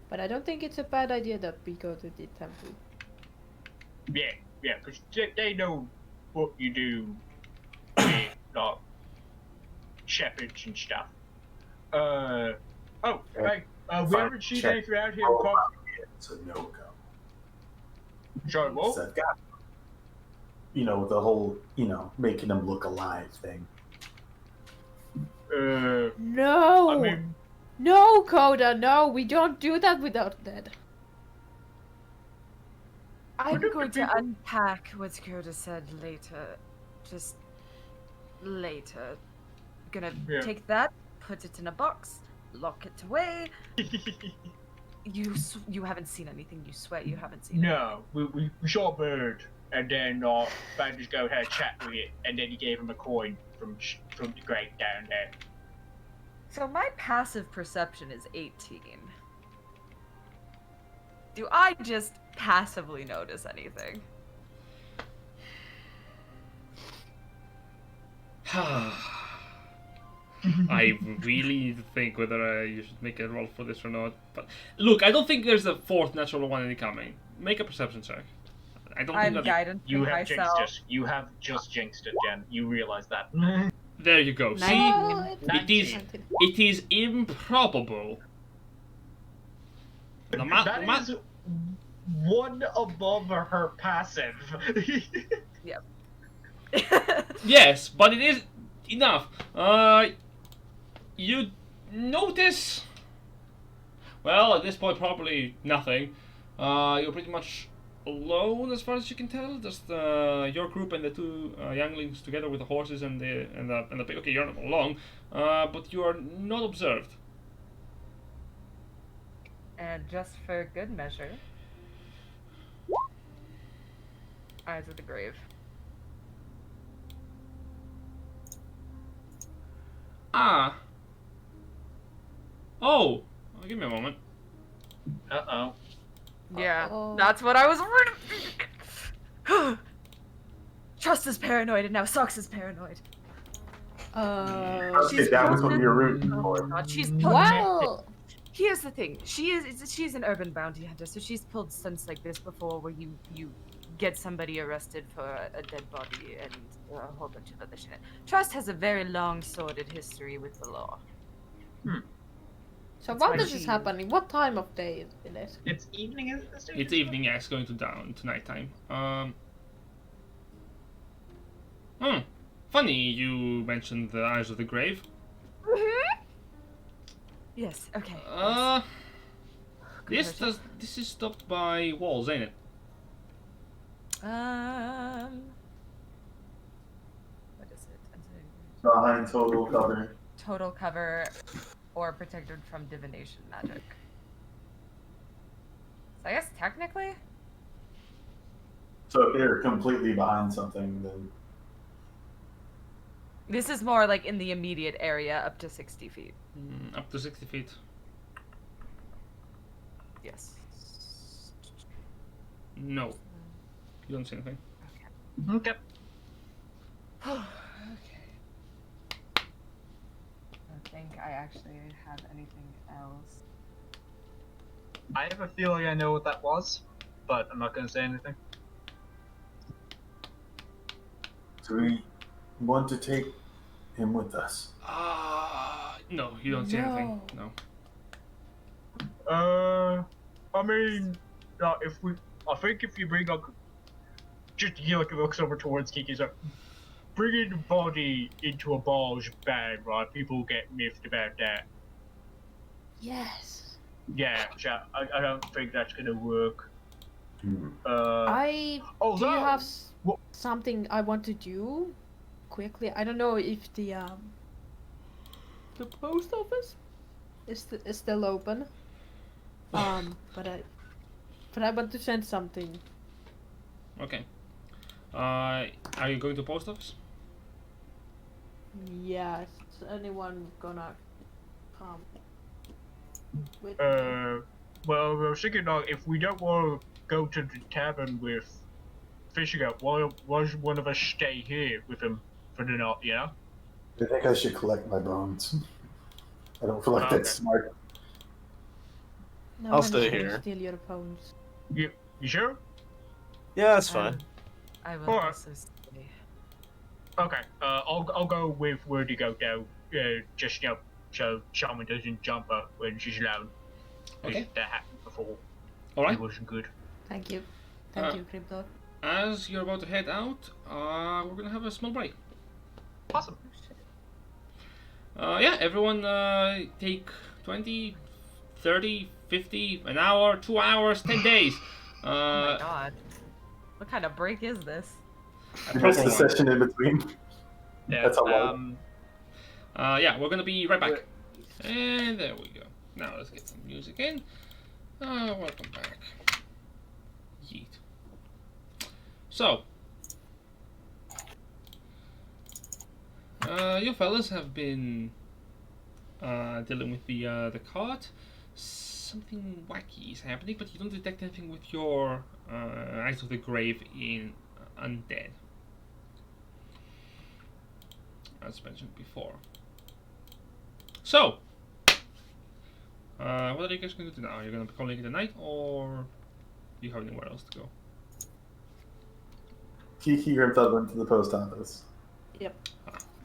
S5: But I don't think it's a bad idea that we go to the temple.
S3: Yeah, because they know what you do with, like, shepherds and stuff. Hey, we haven't seen
S2: check.
S3: anything out here.
S2: It's a no-go.
S3: Sorry, what?
S2: So I've got, the whole, making them look alive thing.
S5: No!
S3: I mean,
S5: No, Koda, no, we don't do that without Ned.
S4: I'm
S3: do
S4: going to
S3: people-
S4: unpack what Koda said later. Just later. Gonna
S3: Yeah.
S4: take that, put it in a box, lock it away. You haven't seen anything. You swear you haven't seen.
S3: no, we saw a bird, and then Bandage Go had a chat with it, and then he gave him a coin from the grate down there.
S4: So my passive perception is 18. Do I just passively notice anything?
S1: I really need to think whether you should make a roll for this or not. But look, I don't think there's a fourth natural one incoming. Make a perception check. I don't think
S4: I'm
S1: that's...
S4: guidance
S3: You have
S4: myself.
S3: jinxed it. You have just jinxed it, Jen. You realize that.
S1: There you go. See,
S5: Oh,
S1: it is improbable.
S3: That is one above her passive.
S1: Yes, but it is enough. You notice... Well, at this point, probably nothing. You're pretty much alone, as far as you can tell. Just your group and the two younglings together with the horses and the pig. Okay, you're not alone, but you are not observed.
S4: And just for good measure, Eyes of the Grave.
S1: Ah. Oh, give me a moment.
S3: Uh-oh.
S4: Yeah,
S5: Uh-oh.
S4: that's what I was. Trust is paranoid, and now Socks is paranoid.
S2: Okay, that was what you're rooting
S4: Oh
S2: for.
S4: my god, she's
S5: Well,
S4: Here's the thing. She's an urban bounty hunter, so she's pulled stunts like this before, where you get somebody arrested for a dead body and a whole bunch of other shit. Trust has a very long, sordid history with the law.
S5: so
S4: That's
S5: what
S4: why
S5: is this
S4: she-
S5: happening? What time of day is it?
S3: It's evening, is it?
S1: It's evening, yeah, it's going to nighttime. Funny you mentioned the Eyes of the Grave.
S4: Yes. Okay.
S1: This is stopped by walls, ain't it?
S4: What is it?
S2: Behind total cover.
S4: Total cover, or protected from divination magic. So I guess technically.
S2: So if they're completely behind something, then
S4: This is more like in the immediate area, up to 60 feet.
S1: Up to 60 feet.
S4: Yes.
S1: No. You don't see anything.
S3: Okay.
S4: Okay. I don't think I actually have anything else.
S3: I have a feeling I know what that was, but I'm not going to say anything.
S2: do we want to take him with us?
S1: No, you don't see anything. No.
S3: I mean, I think if you bring up, just he like looks over towards Kiki, so bringing the body into a bar is bad, right? People get miffed about that.
S5: Yes.
S3: Yeah, so I don't think that's gonna work.
S2: Hmm.
S5: Do you have
S3: What-
S5: something I want to do quickly? I don't know if the post office is still open. But I want to send something.
S1: Okay. Are you going to post office?
S5: Yeah, is anyone gonna come with me?
S3: Well, I was thinking like if we don't want to go to the tavern with fishing out, why one of us stay here with him for the night? You know?
S2: I think I should collect my bones. I don't feel like
S3: Okay.
S2: that's smart.
S5: No
S6: I'll
S5: one is
S6: stay
S5: gonna
S6: here.
S5: steal your phones.
S3: You sure?
S6: Yeah, that's fine.
S4: I will
S3: Alright.
S4: also stay.
S3: Okay. I'll go with where to go now. Just so Shaman doesn't jump her when she's alone. 'Cause
S1: Okay.
S3: that happened before.
S1: Alright.
S3: It wasn't good.
S5: Thank you. Thank you, Grimthod.
S1: As you're about to head out, we're gonna have a small break.
S3: Awesome.
S1: Yeah, everyone take 20, 30, 50, an hour, 2 hours, 10 days.
S4: Oh my god. What kind of break is this?
S2: That's the session in between.
S3: Yeah.
S2: That's a lot.
S1: Yeah, we're gonna be right back. And there we go. Now let's get some music in. Welcome back. Yeet. So, you fellas have been dealing with the cart. Something wacky is happening, but you don't detect anything with your Eyes of the Grave in Undead. as mentioned before. So, what are you guys going to do now? You're going to be calling it a night, or do you have anywhere else to go?
S2: Kiki Grimthod went to the post office.
S5: Yep.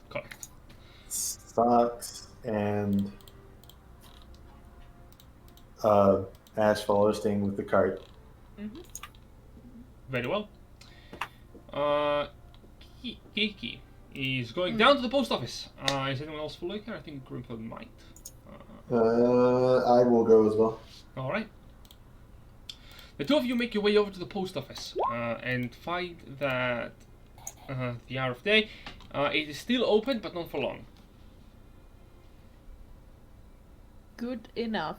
S1: Correct.
S2: Socks and Ashfall are staying with the cart.
S5: Mm-hmm.
S1: Very well. Kiki is going down to the post office. Is anyone else following her? I think Grimthod might.
S2: I will go as well.
S1: Alright. The two of you make your way over to the post office and find that the hour of day, it is still open, but not for long.
S5: Good enough.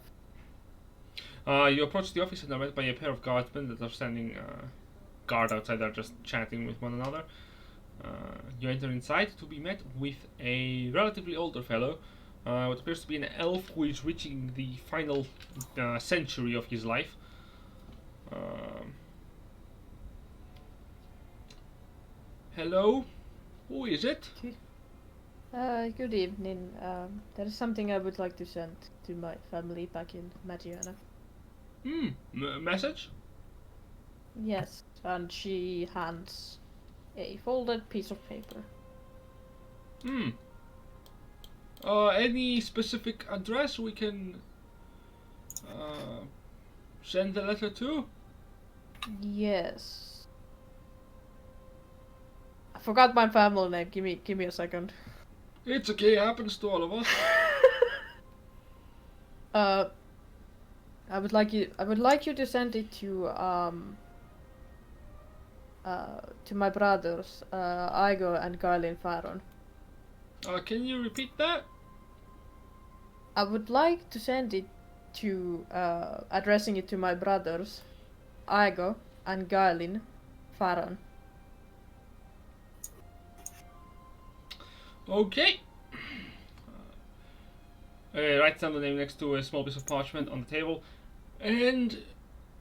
S1: You approach the office and are met by a pair of guardsmen that are standing guard outside. They're just chatting with one another. You enter inside to be met with a relatively older fellow, what appears to be an elf who is reaching the final century of his life. Hello, who is it?
S5: Good evening. There is something I would like to send to my family back in Magiana.
S1: Message?
S5: Yes, and she hands a folded piece of paper.
S1: Any specific address we can send the letter to?
S5: Yes. I forgot my family name. Give me a second.
S1: It's okay, happens to all of us.
S5: I would like you to send it to my brothers, Igo and Kailin Faron.
S1: Can you repeat that?
S5: I would like to send it to addressing it to my brothers, Igo and Kailin Faron.
S1: Okay. Writes down the name next to a small piece of parchment on the table. And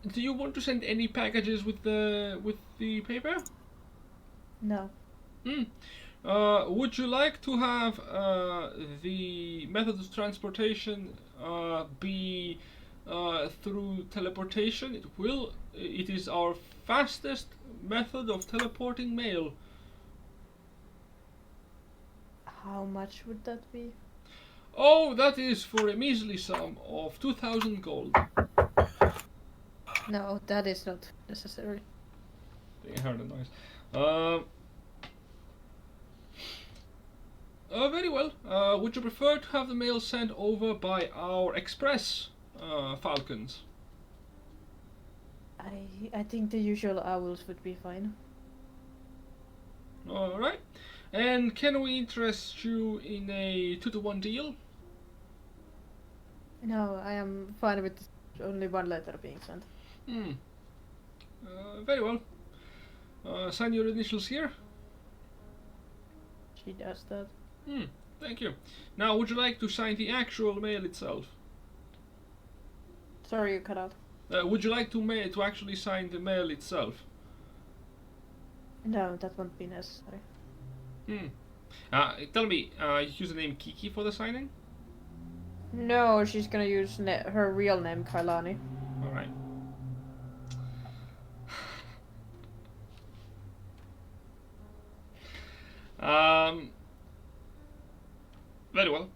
S1: do you want to send any packages with the paper?
S5: No.
S1: Would you like to have the method of transportation be through teleportation? It is our fastest method of teleporting mail.
S5: How much would that be?
S1: Oh, that is for a measly sum of 2,000 gold.
S5: No, that is not necessary.
S1: They heard a noise. Very well. Would you prefer to have the mail sent over by our express falcons?
S5: I think the usual owls would be fine.
S1: Alright. And can we interest you in a 2-to-1 deal?
S5: No, I am fine with only one letter being sent.
S1: Very well. Sign your initials here.
S5: She does that.
S1: Thank you. Now, would you like to sign the actual mail itself?
S5: Sorry, you cut out.
S1: Would you like to actually sign the mail itself?
S5: No, that won't be necessary.
S1: Tell me, you use the name Kiki for the signing?
S5: No, she's gonna use her real name, Kailani.
S1: Alright. Very well.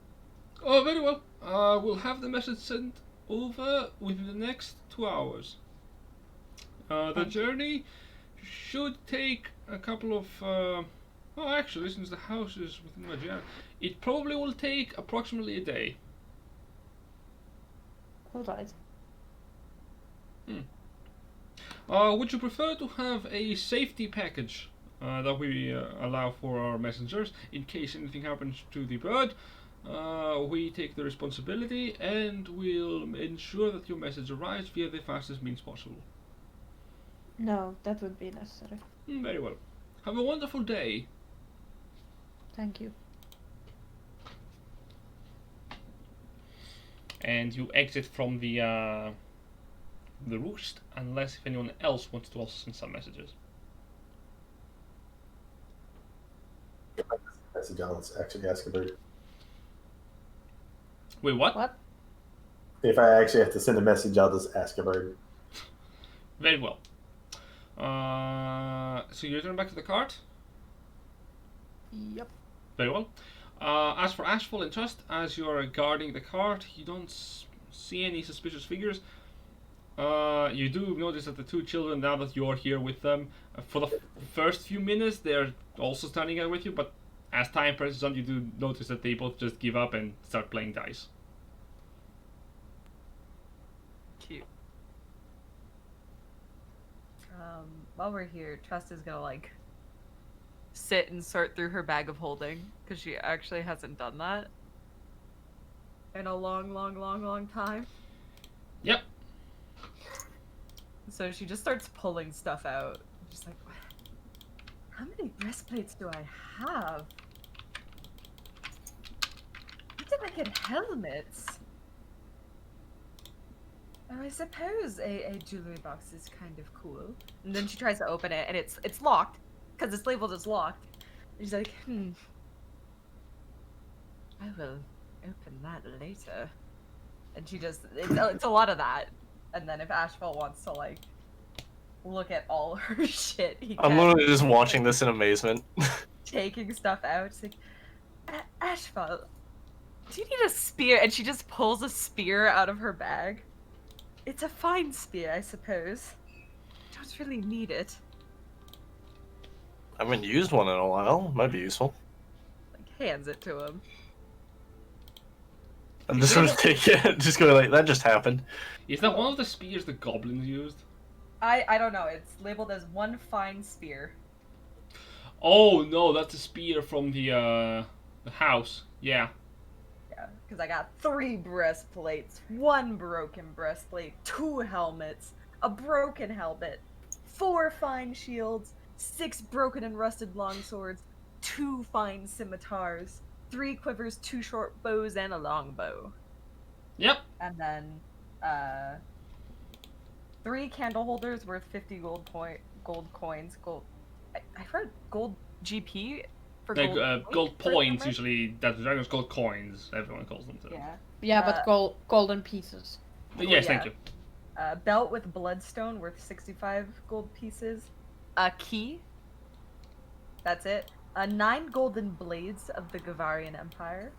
S1: Oh, very well. We'll have the message sent over within the next 2 hours. The journey should take a couple of... oh, actually, since the house is within Magiana, it probably will take approximately a day.
S5: Alright.
S1: Would you prefer to have a safety package that we allow for our messengers in case anything happens to the bird? We take the responsibility and we'll ensure that your message arrives via the fastest means possible.
S5: No, that would be necessary.
S1: Very well. Have a wonderful day.
S5: Thank you.
S1: And you exit from the roost, unless if anyone else wants to also send some messages.
S2: message, I'll actually ask a bird.
S1: Wait, what?
S5: What?
S2: If I actually have to send a message, I'll just ask a bird.
S1: Very well. So you return back to the cart?
S5: Yep.
S1: Very well. As for Ashfall and Trust, as you're guarding the cart, you don't see any suspicious figures. You do notice that the two children, now that you're here with them, for the first few minutes, they're also standing out with you, but as time passes on, you do notice that they both just give up and start playing dice.
S4: Cute. While we're here, Trust is gonna like sit and sort through her bag of holding because she actually hasn't done that in a long time.
S1: Yep.
S4: So she just starts pulling stuff out. Just like, how many breastplates do I have? What did I get helmets? Oh, I suppose a jewelry box is kind of cool. And then she tries to open it, and it's locked, because it's labeled as locked. And she's like, I will open that later. And she just, it's a lot of that. And then if Ashfall wants to, like, look at all her shit, he
S6: I'm
S4: can.
S6: literally just watching this in amazement.
S4: Taking stuff out. It's like, Ashfall, do you need a spear? And she just pulls a spear out of her bag. It's a fine spear, I suppose. Don't really need it.
S6: I haven't used one in a while. Might be useful.
S4: Like, hands it to him.
S6: I'm just sort of taking it, just going like, that just happened.
S1: Is that one of the spears the goblins used?
S4: I don't know. It's labeled as one fine spear.
S1: Oh no, that's a spear from the house. Yeah.
S4: Yeah, because I got 3 breastplates, 1 broken breastplate, 2 helmets, a broken helmet, 4 fine shields, 6 broken and rusted longswords, 2 fine scimitars, 3 quivers, 2 short bows, and a longbow.
S1: Yep.
S4: And then 3 candle holders worth 50 gold coins. I heard gold GP for
S1: gold points usually. That's dragons gold coins. Everyone calls them. So.
S4: Yeah.
S5: Yeah, but golden pieces.
S1: Yes,
S4: yeah.
S1: thank you.
S4: Belt with bloodstone worth 65 gold pieces. A key. That's it. 9 golden blades of the Gavarian Empire.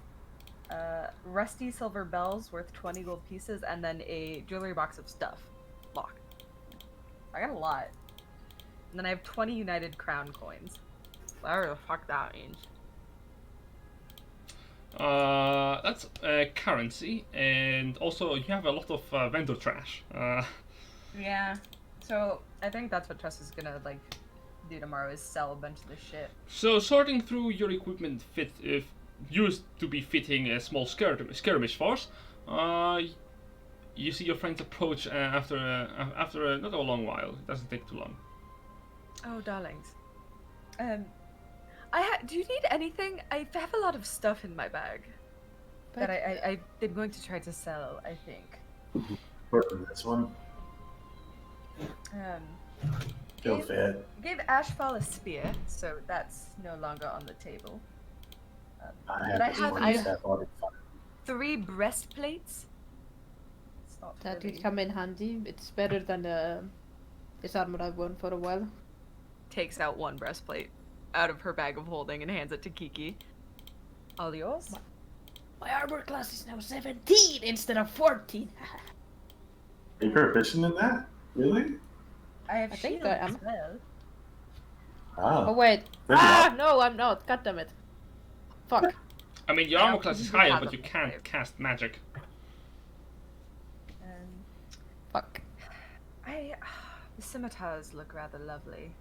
S4: Rusty silver bells worth 20 gold pieces, and then a jewelry box of stuff. Locked. I got a lot. And then I have 20 United Crown coins. Whatever the fuck that means.
S1: That's currency, and also you have a lot of vendor trash.
S4: Yeah. So I think that's what Tress is gonna like do tomorrow, is sell a bunch of this shit.
S1: So sorting through your equipment used to be fitting a small skirmish force. You see your friends approach after not a long while. It doesn't take too long.
S4: Oh, darlings. Do you need anything? I have a lot of stuff in my bag that I've been going to try to sell, I think.
S2: Work on this one. Go fat.
S4: Gave Ashfall a spear, so that's no longer on the table.
S2: I have
S4: 3 breastplates. It's not
S5: That
S4: really-
S5: would come in handy. It's better than this armor I've worn for a while.
S4: Takes out 1 breastplate out of her bag of holding and hands it to Kiki. All yours?
S5: My armor class is now 17 instead of 14.
S2: Are you proficient in that? Really?
S4: I have
S5: I think
S4: shield
S5: I am.
S4: as well.
S2: Ah.
S5: Oh wait.
S2: There's a lot.
S5: No, I'm not. God damn it. Fuck.
S1: I mean, your
S4: Yeah,
S1: armor class is
S4: you
S1: higher,
S4: have
S1: but you
S4: a
S1: can't
S4: five.
S1: cast magic.
S5: Fuck.
S4: The scimitars look rather lovely,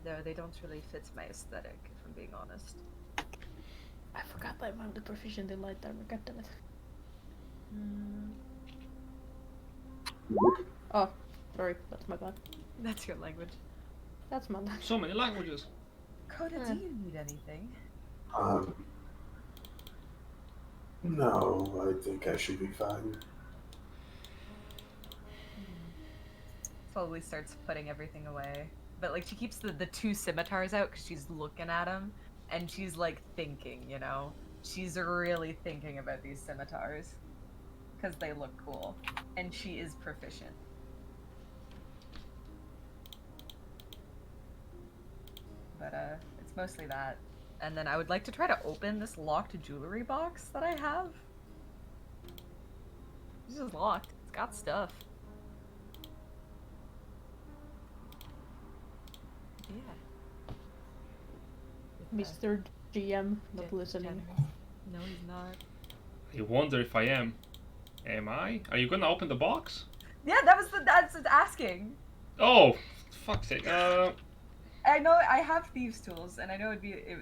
S4: though they don't really fit my aesthetic, if I'm being honest.
S5: I forgot I'm only proficient in light armor. God damn it. Oh, sorry. That's my bad.
S4: That's your language.
S5: That's my bad.
S1: So many languages.
S4: Koda, do you need anything?
S2: No, I think I should be fine.
S4: Slowly starts putting everything away. But like she keeps the 2 scimitars out because she's looking at them. and she's like thinking, you know? She's really thinking about these scimitars. Because they look cool. And she is proficient. But it's mostly that. And then I would like to try to open this locked jewelry box that I have. This is locked. It's got stuff. Yeah.
S5: Mr. GM, not listening.
S4: No, he's not.
S1: I wonder if I am. Am I? Are you gonna open the box?
S4: Yeah, that's asking.
S1: Oh, fuck's sake.
S4: I know I have thieves' tools, and I know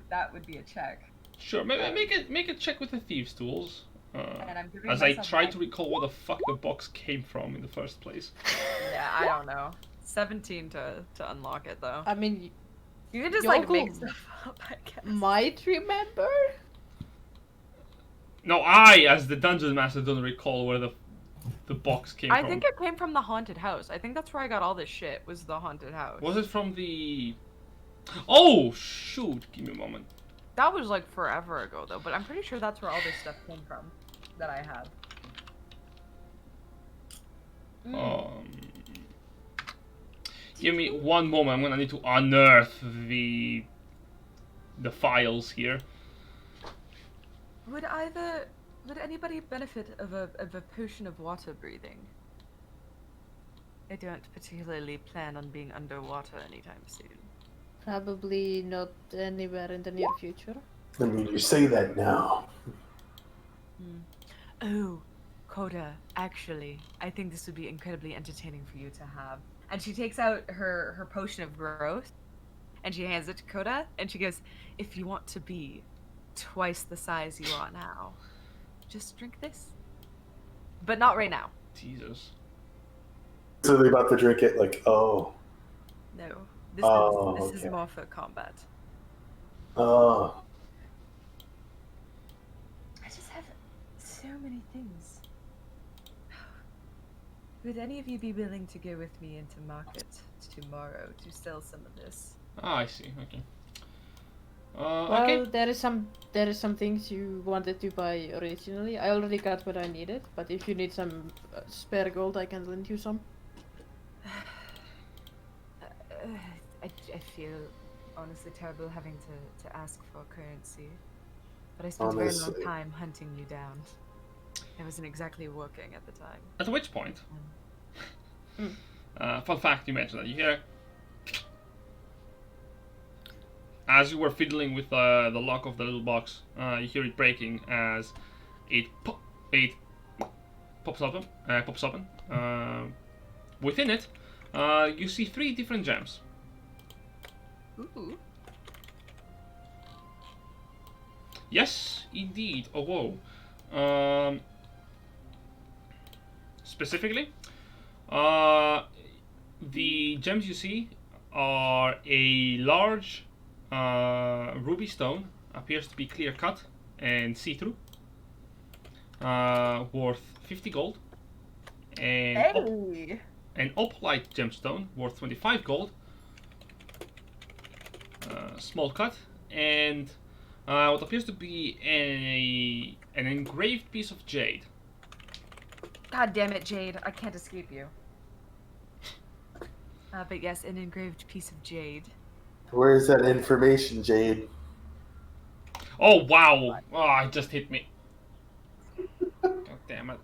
S4: that would be a check.
S1: Sure. Make a check with the thieves' tools.
S4: And I'm giving
S1: As I
S4: myself
S1: try
S4: back-
S1: to recall where the fuck the box came from in the first place.
S4: Yeah, I don't know. 17 to unlock it though.
S5: I mean,
S4: You can just
S5: Your
S4: like
S5: uncle
S4: make stuff up, I guess.
S5: might remember.
S1: No, I, as the dungeon master, don't recall where the box came
S4: I
S1: from.
S4: think it came from the haunted house. I think that's where I got all this shit. Was the haunted house.
S1: Was it from the? Oh shoot! Give me a moment.
S4: That was like forever ago though, but I'm pretty sure that's where all this stuff came from that I have.
S1: Give me one moment. I'm gonna need to unearth the files here.
S4: Would anybody benefit of a potion of water breathing? I don't particularly plan on being underwater anytime soon.
S5: Probably not anywhere in the near future.
S2: I mean, you say that now.
S4: Oh, Koda, actually, I think this would be incredibly entertaining for you to have. And she takes out her potion of growth, and she hands it to Koda, and she goes, if you want to be twice the size you are now, just drink this. But not right now.
S1: Jesus.
S2: So they're about to drink it like, oh.
S4: No. This is
S2: okay.
S4: more for combat.
S2: Oh.
S4: I just have so many things. Would any of you be willing to go with me into market tomorrow to sell some of this?
S1: Ah, I see. Okay.
S5: Well,
S1: Okay.
S5: there is some things you wanted to buy originally. I already got what I needed, but if you need some spare gold, I can lend you some.
S4: I feel honestly terrible having to ask for currency. But I spent a very long
S2: Honestly.
S4: time hunting you down. I wasn't exactly working at the time.
S1: At which point, fun fact, you mentioned that you hear, as you were fiddling with the lock of the little box, you hear it breaking as it pops open. Within it, you see 3 different gems.
S4: Ooh.
S1: Yes, indeed. Oh, whoa. Specifically, the gems you see are a large ruby stone, appears to be clear cut and see-through, worth 50 gold, and
S4: Hey!
S1: an opalite gemstone worth 25 gold, small cut, and what appears to be an engraved piece of jade.
S4: God damn it, Jade. I can't escape you. But yes, an engraved piece of jade.
S2: Where is that information, Jade?
S1: Oh wow! Oh, it just hit me. God damn it.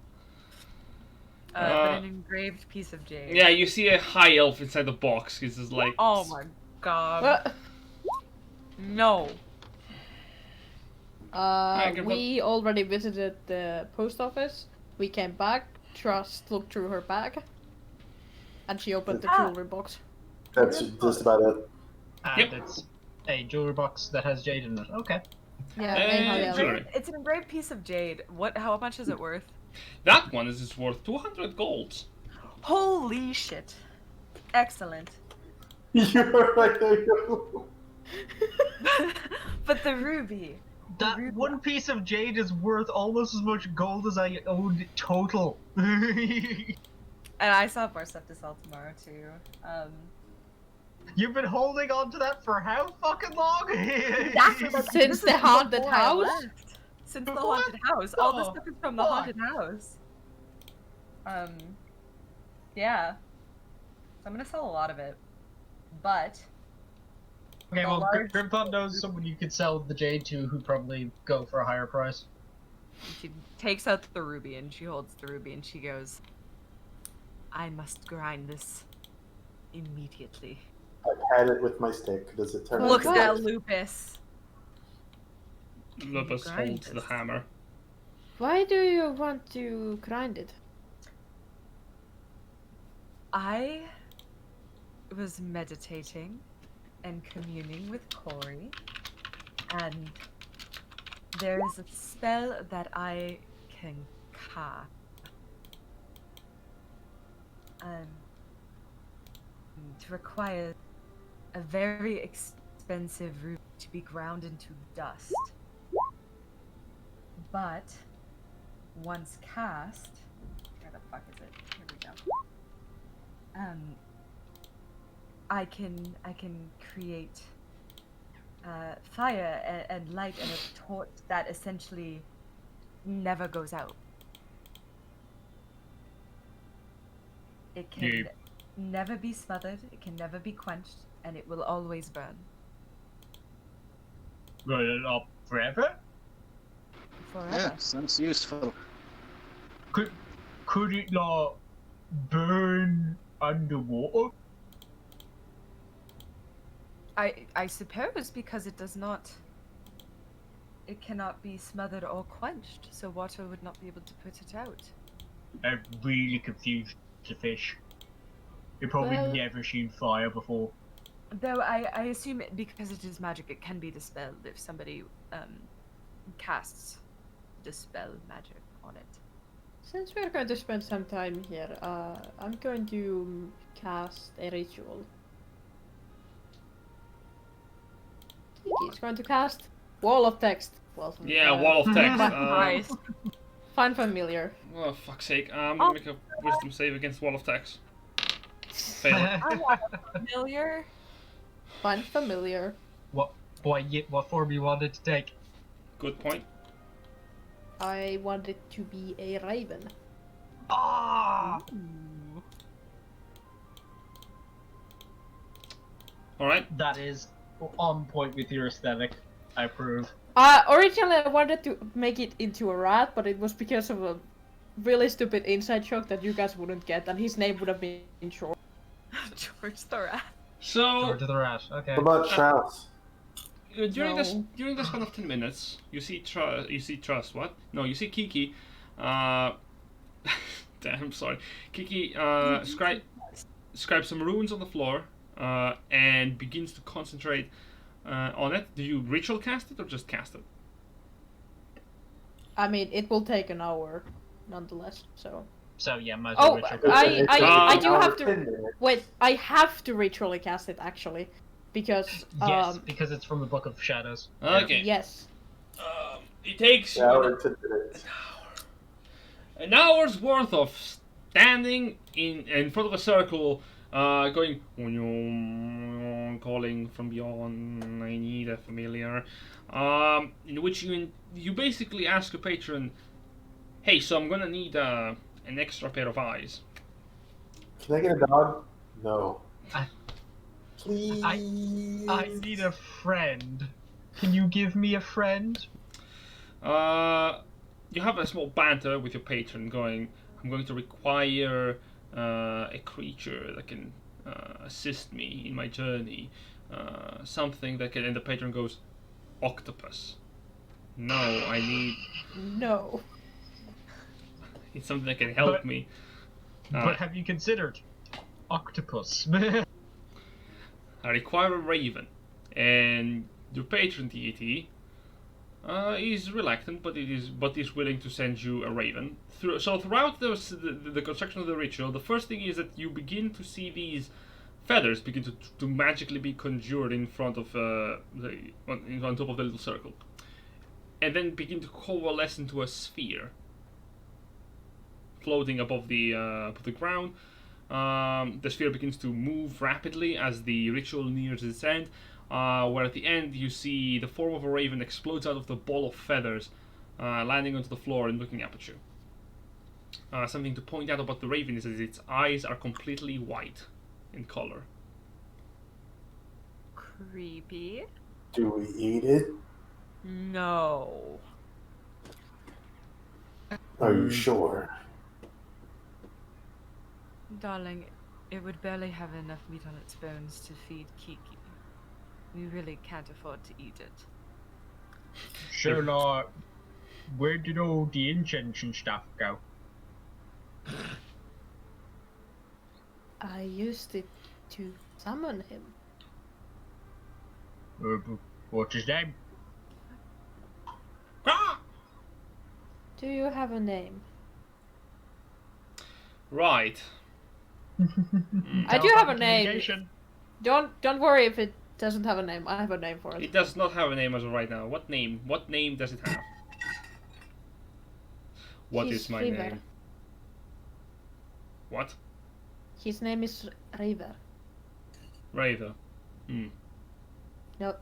S4: But an engraved piece of jade.
S1: Yeah, you see a high elf inside the box. It's just like.
S4: Oh my god. No.
S5: We already visited the post office. We came back. Trust looked through her bag, and she opened the jewelry box.
S2: That's just about it.
S3: And
S1: Yep.
S3: it's a jewelry box that has jade in it. Okay.
S5: Yeah,
S1: Hey,
S5: and high elf.
S1: jewelry.
S4: It's an engraved piece of jade. How much is it worth?
S1: That one is worth 200 golds.
S4: Holy shit. Excellent.
S2: You're like, there you go.
S4: But the ruby.
S3: That one piece of jade is worth almost as much gold as I owed total.
S4: And I still have more stuff to sell tomorrow too.
S3: You've been holding on to that for how fucking long?
S5: Since the haunted house?
S4: Since the haunted house. All this stuff is from the haunted house. Yeah. So I'm gonna sell a lot of it. But
S3: Okay,
S4: the
S3: well,
S4: large-
S3: Grimthod knows someone you could sell the jade to who'd probably go for a higher price.
S4: she takes out the ruby and she holds the ruby and she goes, I must grind this immediately.
S2: I pat it with my stick. Does it turn?
S5: Oh,
S4: Looks
S2: into
S4: at
S2: gold?
S4: Lupus.
S1: Lupus
S4: Grind
S1: holds the
S4: this.
S1: hammer.
S5: Why do you want to grind it?
S4: I was meditating and communing with Corey, and there is a spell that I can cast. It requires a very expensive ruby to be ground into dust. But once cast, where the fuck is it? Here we go. I can create fire and light and a torch that essentially never goes out. It can
S3: Yeah.
S4: never be smothered, it can never be quenched, and it will always burn.
S3: Burn it up forever?
S4: Forever.
S7: Yeah, sounds useful.
S3: Could it not burn underwater?
S4: I suppose because it does not. It cannot be smothered or quenched, so water would not be able to put it out.
S3: I'm really confused the fish. You've probably
S5: Well-
S3: never seen fire before.
S4: Though I assume because it is magic, it can be dispelled if somebody casts dispel magic on it.
S5: Since we're going to spend some time here, I'm going to cast a ritual. He's going to cast Wall of Text. Well,
S1: Yeah, wall of text.
S4: Christ.
S5: Find familiar.
S1: Oh, fuck's sake. I'm gonna make a wisdom save against wall of text. Fail.
S4: I want a familiar.
S5: Find familiar.
S3: What form you wanted to take?
S1: Good point.
S5: I want it to be a raven.
S3: Ah!
S1: Alright.
S3: That is on point with your aesthetic. I approve.
S5: Originally I wanted to make it into a rat, but it was because of a really stupid inside joke that you guys wouldn't get, and his name would have been short.
S4: George the Rat.
S1: So,
S3: George of the Rat. Okay.
S2: What about Strauss?
S1: during this
S5: No.
S1: during this kind of 10 minutes, you see Trust, what? No, you see Kiki, damn, sorry. Kiki, scribes some runes on the floor, and begins to concentrate on it. Do you ritual cast it or just cast it?
S5: I mean, it will take an hour, nonetheless, so...
S3: So yeah, might as well
S5: Oh,
S3: ritual
S5: I
S1: I
S5: do
S2: Hour,
S5: have to...
S2: 10 minutes.
S5: Wait, I have to ritually cast it, actually. Because,
S3: Yes, because it's from the Book of Shadows.
S1: Okay.
S5: yes.
S1: It takes
S2: Hour, 10 minutes.
S1: an hour's worth of standing in front of a circle, going calling from beyond. I need a familiar. In which you basically ask your patron, "Hey, so I'm gonna need an extra pair of eyes."
S2: Can I get a dog? No.
S3: I-
S2: Please.
S3: I need a friend. Can you give me a friend?
S1: You have a small banter with your patron, going, "I'm going to require a creature that can assist me in my journey. Something that can." And the patron goes, "Octopus. No, I need.
S5: No.
S1: It's something that can help
S3: But-
S1: me."
S3: But have you considered octopus?
S1: I require a raven, and your patron deity is reluctant, but is willing to send you a raven. So throughout the construction of the ritual, the first thing is that you begin to see these feathers begin to magically be conjured in front of on top of the little circle, and then begin to coalesce into a sphere, floating above the ground. The sphere begins to move rapidly as the ritual nears its end, where at the end you see the form of a raven explodes out of the ball of feathers, landing onto the floor and looking up at you. Something to point out about the raven is that its eyes are completely white in color.
S4: Creepy.
S2: Do we eat it?
S4: No.
S2: Are you sure?
S8: Darling, it would barely have enough meat on its bones to feed Kiki. We really can't afford to eat it.
S3: So, like, where did all the incense and stuff go?
S5: I used it to summon him.
S3: What's his name?
S5: Do you have a name?
S1: Right.
S5: I do have a name. Don't worry if it doesn't have a name. I have a name for it.
S1: It does not have a name as of right now. What name? What name does it have? What
S5: He's
S1: is my
S5: River.
S1: name? What?
S5: His name is River.
S1: Raver. Hmm.
S5: No.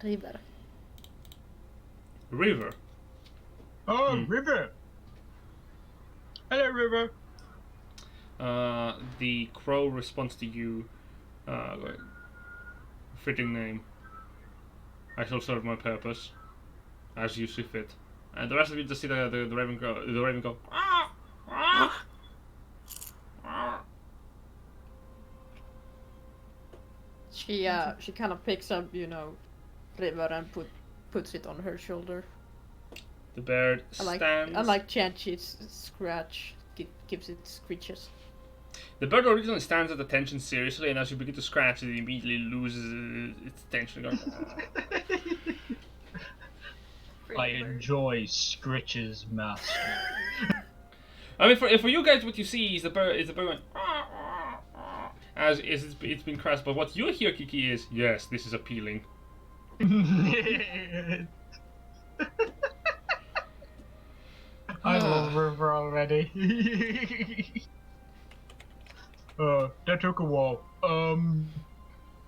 S5: River.
S1: River.
S3: Oh, River. Hello, River.
S1: The crow responds to you. Like, fitting name. I shall serve my purpose, as you see fit. And the rest of you just see the raven go. The raven go. "Ah! Ah! Ah."
S5: She kind of picks up, River and puts it on her shoulder.
S1: The bird stands.
S5: Unlike Chanchi's scratch, gives it screeches.
S1: The bird originally stands at attention seriously, and as you begin to scratch, it immediately loses its attention. Going,
S3: I enjoy Scritch's master.
S1: I mean, for you guys, what you see is the bird going as it's been crushed. But what you hear, Kiki, is yes, this is appealing.
S3: I love River already. That took a while.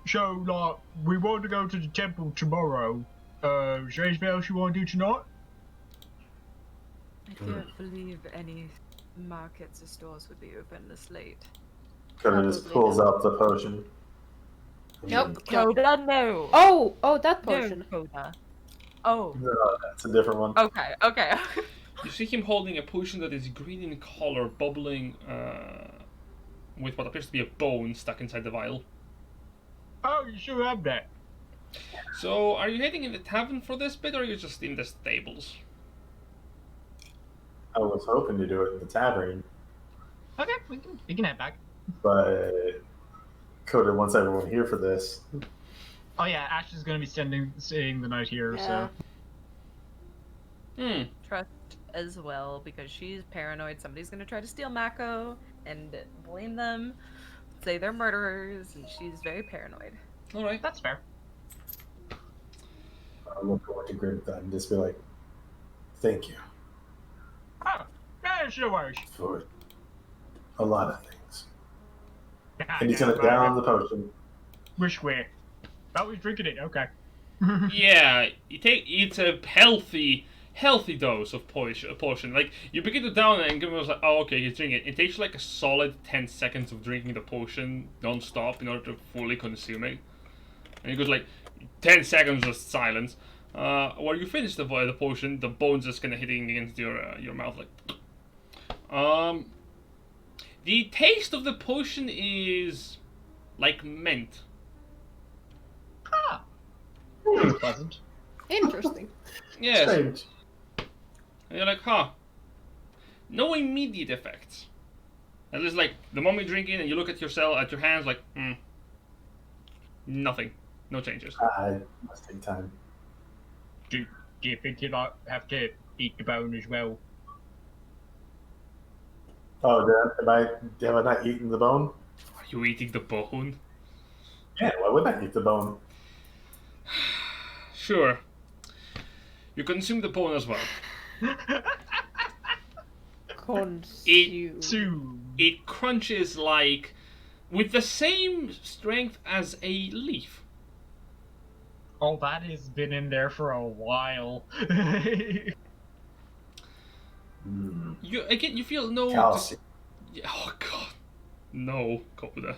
S3: So, like, we want to go to the temple tomorrow. Is there anything else you want to do tonight?
S8: I don't believe any markets or stores would be open this late.
S2: Koda just pulls out the potion.
S5: Nope.
S4: Koda, no.
S5: Oh, that potion.
S4: No, Koda. Oh.
S2: No, that's a different one.
S4: Okay.
S1: You see him holding a potion that is green in color, bubbling with what appears to be a bone stuck inside the vial.
S3: Oh, you sure have that.
S1: So, are you heading in the tavern for this bit, or are you just in the stables?
S2: I was hoping to do it in the tavern,
S3: Okay, we can head back.
S2: but Koda wants everyone here for this.
S3: Oh yeah, Ash is going to be staying the night here,
S5: Yeah.
S1: Hmm.
S4: Trust as well, because she's paranoid somebody's gonna try to steal Mako and blame them, say they're murderers, and she's very paranoid.
S1: Alright.
S3: That's fair.
S2: I will go into Grimthod and just be like, thank you
S3: Oh, yeah, no worries.
S2: for a lot of things. And he's gonna down the potion.
S3: Wish we're. Oh, he's drinking it. Okay.
S1: Yeah, it's a healthy dose of potion. Like, you begin to down it and Grimthod was like, oh, okay, he's drinking it. It takes like a solid 10 seconds of drinking the potion non-stop in order to fully consume it. And it goes like 10 seconds of silence. While you finish the potion, the bone's just kind of hitting against your mouth like. The taste of the potion is like mint.
S3: Ah. Pleasant.
S5: Interesting.
S1: Yes.
S2: Strange.
S1: And you're like, huh. No immediate effects. At least, like, the moment you drink it and you look at yourself, at your hands, like, nothing. No changes.
S2: I must take time.
S3: Do you think you like have to eat the bone as well?
S2: Oh, have I not eaten the bone?
S1: Are you eating the bone?
S2: Yeah, why wouldn't I eat the bone?
S1: Sure. You consume the bone as well.
S5: Consume.
S1: It crunches like with the same strength as a leaf.
S3: Oh, that has been in there for a while.
S1: You feel no.
S2: Calcium.
S1: Oh god, no, Koda.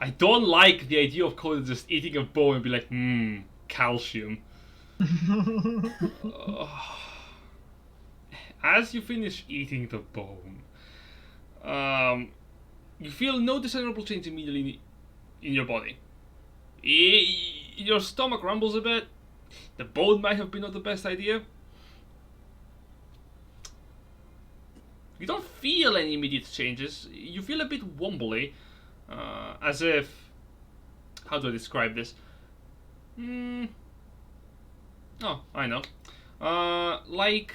S1: I don't like the idea of Koda just eating a bone and be like, calcium. As you finish eating the bone, you feel no discernible change immediately in your body. Your stomach rumbles a bit. The bone might have been not the best idea. You don't feel any immediate changes. You feel a bit wobbly, as if... How do I describe this? Oh, I know. Like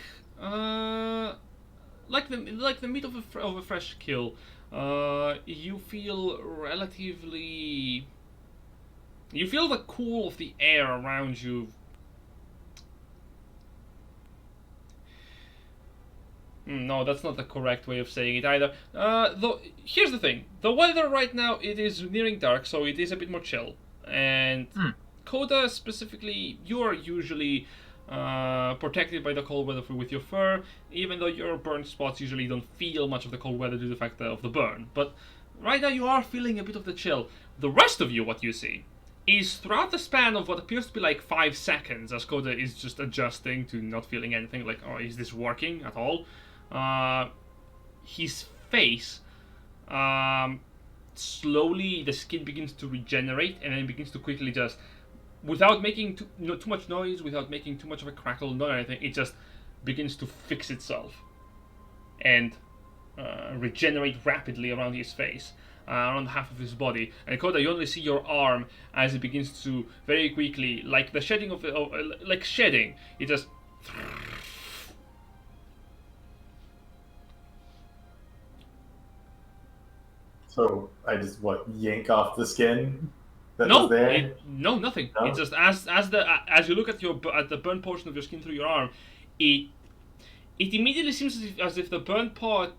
S1: the meat of a fresh kill. You feel relatively. You feel the cool of the air around you. No, that's not the correct way of saying it either. Though, here's the thing: the weather right now, it is nearing dark, so it is a bit more chill. And Koda specifically, you are usually protected by the cold weather with your fur, even though your burn spots usually don't feel much of the cold weather due to the fact of the burn. But right now you are feeling a bit of the chill. The rest of you, what you see, is throughout the span of what appears to be like 5 seconds, as Koda is just adjusting to not feeling anything, like, oh, is this working at all? His face, slowly the skin begins to regenerate and then begins to quickly just, without making too much noise, without making too much of a crackle, not anything, it just begins to fix itself and regenerate rapidly around his face, around half of his body. And Koda, you only see your arm as it begins to very quickly, like the shedding like shedding, it just.
S2: So I just yank off the skin.
S1: No,
S2: was there?
S1: Nothing.
S2: No?
S1: It's just as you look at the burnt portion of your skin through your arm, it immediately seems as if the burnt part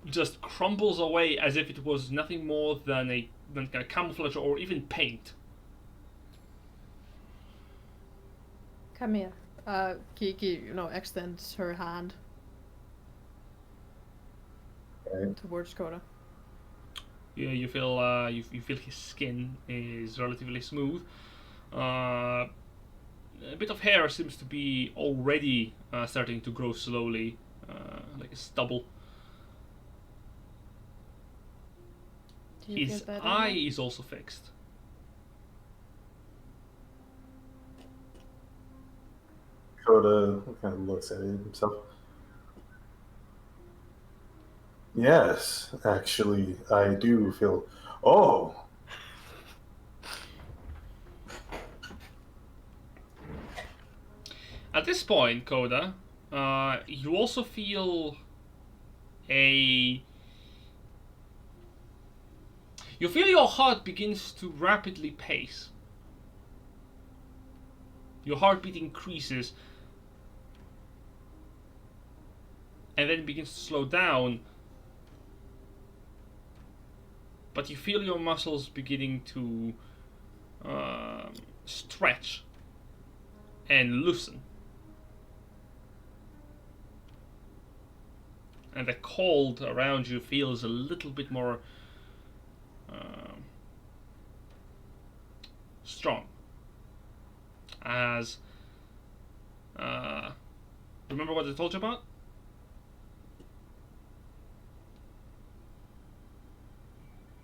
S1: just crumbles away as if it was nothing more than a camouflage or even paint.
S5: Come here. Kiki, extends her hand towards Koda.
S1: Yeah, you feel you feel his skin is relatively smooth. A bit of hair seems to be already starting to grow slowly, like a stubble. His eye is also fixed.
S2: Koda kind of looks at it himself. Yes, actually, I do feel. Oh!
S1: At this point, Koda, you also feel a. You feel your heart begins to rapidly pace. Your heartbeat increases and then begins to slow down. But you feel your muscles beginning to stretch and loosen. And the cold around you feels a little bit more strong. As remember what I told you about?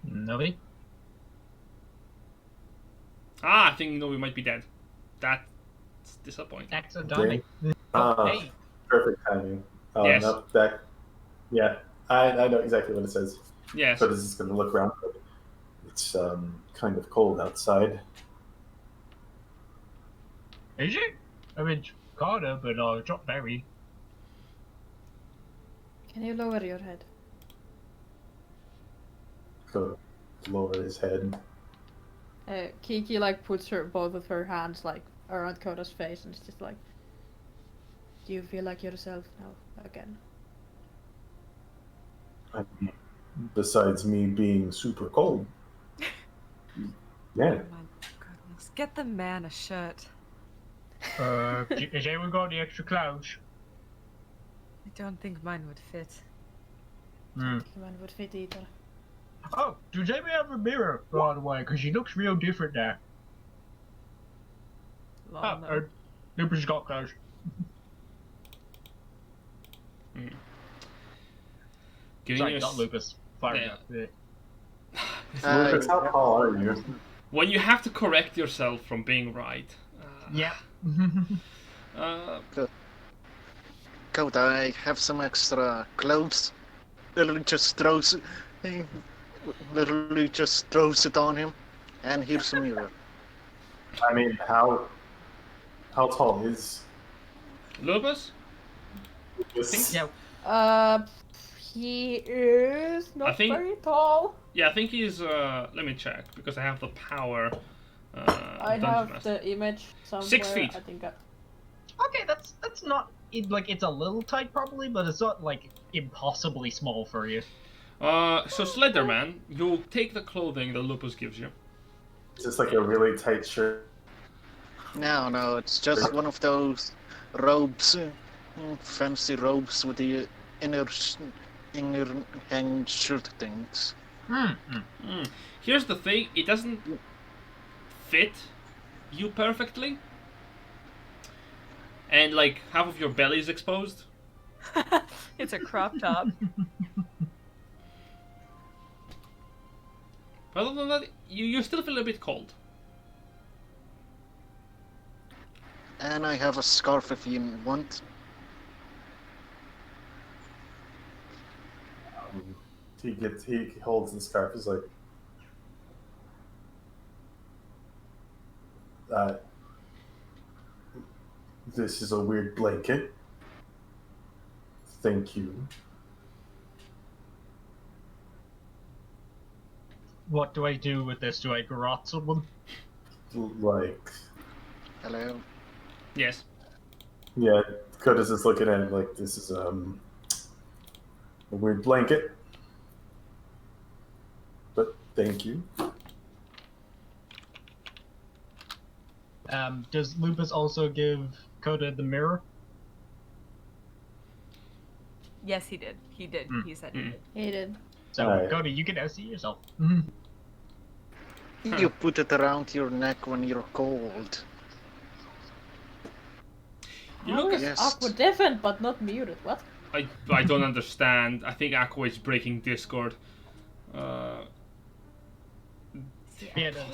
S3: Nobody?
S1: I think Novi might be dead. That's disappointing.
S3: Accidentally.
S2: Hey. Perfect timing.
S1: Yes.
S2: No, yeah, I know exactly what it says.
S1: Yes.
S2: So this is going to look around. It's kind of cold outside.
S3: Is it? I mean, Koda, but it's not very.
S5: Can you lower your head?
S2: So lower his head.
S5: Kiki puts both of her hands around Koda's face and it's just like, do you feel like yourself now again?
S2: I mean, besides me being super cold. Yeah.
S8: Oh my goodness. Get the man a shirt.
S3: Has anyone got any extra clothes?
S8: I don't think mine would fit.
S3: Hmm.
S5: Mine would fit either.
S3: Oh, does anyone have a mirror, by the way? Because she looks real different there.
S8: Lol, no.
S3: Lupus got clothes.
S1: Giving
S3: Sorry,
S1: you
S3: not Lupus. Fire
S1: Yeah.
S3: yeah.
S2: Lucas, how tall are you?
S1: when you have to correct yourself from being right.
S3: Yeah.
S7: Koda, I have some extra clothes. Literally just throws it on him. And here's a mirror.
S2: I mean, how tall is
S1: Lupus?
S2: Lucas?
S3: Yeah.
S5: He is
S1: I
S5: not
S1: think-
S5: very tall.
S1: Yeah, I think he's. Let me check because I have the power.
S5: I
S1: Dungeon
S5: have
S1: Master.
S5: the image somewhere.
S1: 6 feet.
S5: I think.
S3: Okay, that's not like it's a little tight probably, but it's not like impossibly small for you.
S1: So Slenderman, you take the clothing that Lupus gives you.
S2: It's just like a really tight shirt.
S7: No, it's just one of those robes, fancy robes with the inner hang shirt things.
S1: Here's the thing: it doesn't fit you perfectly, and like half of your belly is exposed.
S8: It's a crop top.
S1: Other than that, you still feel a bit cold.
S7: And I have a scarf if you want.
S2: He holds the scarf. He's like, this is a weird blanket. Thank you.
S3: What do I do with this? Do I garrote someone?
S2: Like,
S7: Hello.
S1: Yes.
S2: yeah, Koda's just looking at him like, this is a weird blanket. But thank you.
S3: Does Lupus also give Koda the mirror?
S8: Yes, he did. He did.
S3: Mm.
S8: He said he did.
S5: He did.
S3: So,
S2: Alright.
S3: Koda, you can now see yourself.
S7: You put it around your neck when you're cold.
S1: You look
S5: How
S1: at.
S5: is
S7: Yes.
S5: Aqua different but not muted? What?
S1: I don't understand. I think Aqua is breaking Discord.
S3: Yeah, no,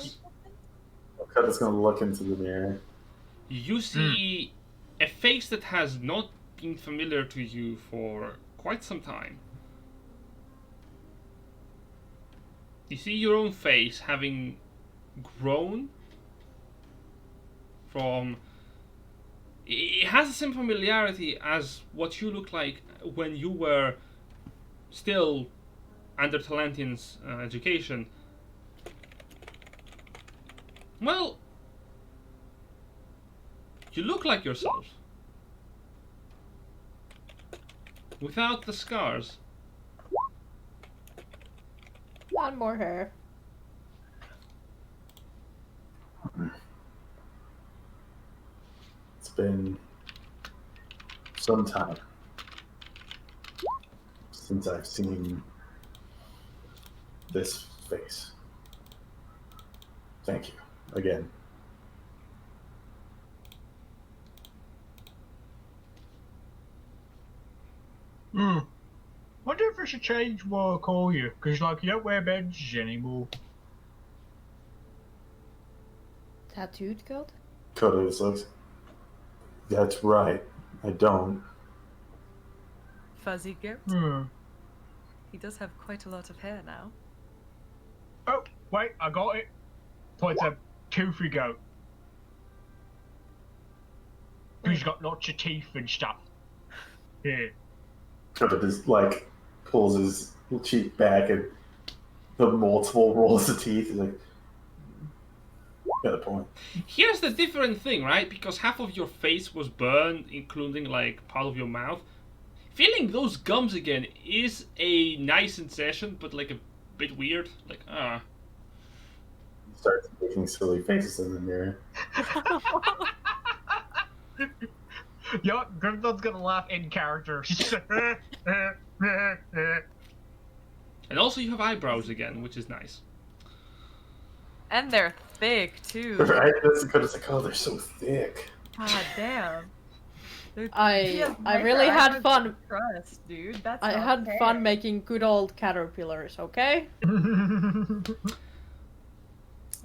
S2: Koda's gonna look into the mirror.
S1: You see a face that has not been familiar to you for quite some time. You see your own face having grown from. It has the same familiarity as what you look like when you were still under Talantian's education. Well, you look like yourself. Without the scars.
S5: One more hair.
S2: It's been some time since I've seen this face. Thank you again.
S3: Wonder if I should change what I call you, because like you don't wear badges anymore.
S5: Tattooed goat?
S2: Koda just looks. That's right. I don't.
S8: Fuzzy goat.
S3: Hmm.
S8: He does have quite a lot of hair now.
S3: Oh, wait, I got it. Points a toothy goat. Who's got lots of teeth and stuff. Here.
S2: Koda just like pulls his cheek back and the multiple rolls of teeth. He's like, got a point.
S1: Here's the different thing, right? Because half of your face was burned, including like part of your mouth. Feeling those gums again is a nice sensation, but like a bit weird. Like,
S2: He starts making silly faces in the mirror.
S3: Yo, Grimthod's gonna laugh in character.
S1: And also you have eyebrows again, which is nice.
S4: And they're thick too.
S2: Right? That's good. It's like, oh, they're so thick.
S4: God damn.
S5: I really had fun.
S4: Trust, dude. That's
S5: I
S4: not
S5: had
S4: fair.
S5: fun making good old caterpillars. Okay.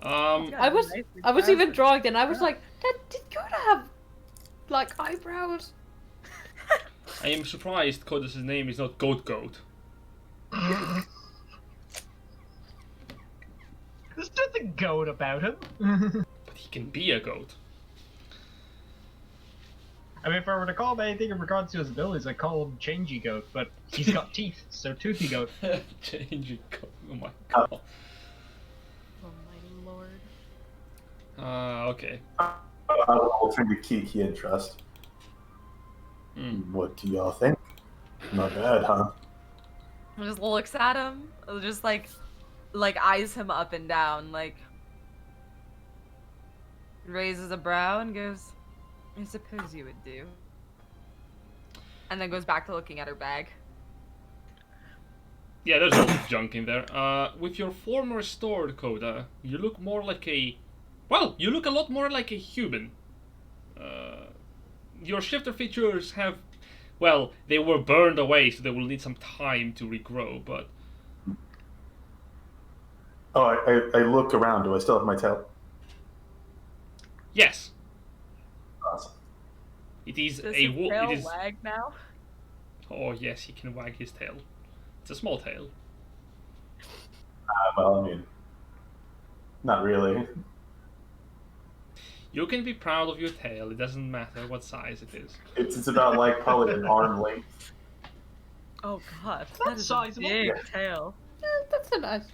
S5: I was even drawing, and I was like, did Koda have like eyebrows?
S1: I am surprised Koda's name is not Goat.
S3: There's nothing goat about him.
S1: But he can be a goat.
S3: I mean, if I were to call him anything in regards to his abilities, I'd call him Changey Goat, but he's got teeth, so Toothy Goat.
S1: Changing goat. Oh my god.
S4: Oh my lord.
S1: Okay.
S2: I will turn to Kiki and Trust. What do y'all think? Not bad, huh?
S4: Just looks at him, just like eyes him up and down, like raises a brow and goes, I suppose you would do. And then goes back to looking at her bag.
S1: Yeah, there's a lot of junk in there. With your form restored, Koda, you look more like a... Well, you look a lot more like a human. Your shifter features have... Well, they were burned away, so they will need some time to regrow, but...
S2: Oh, I look around. Do I still have my tail?
S1: Yes.
S2: Awesome.
S1: It is
S4: Does
S1: a
S4: his
S1: wolf.
S4: tail
S1: It is...
S4: wag now?
S1: Oh yes, he can wag his tail. It's a small tail.
S2: Well, I mean, not really.
S1: You can be proud of your tail. It doesn't matter what size it is.
S2: It's about like probably an arm length.
S4: Oh god,
S3: That's
S4: that is
S3: sizable.
S4: a big
S2: Yeah.
S4: tail.
S5: That's a nice.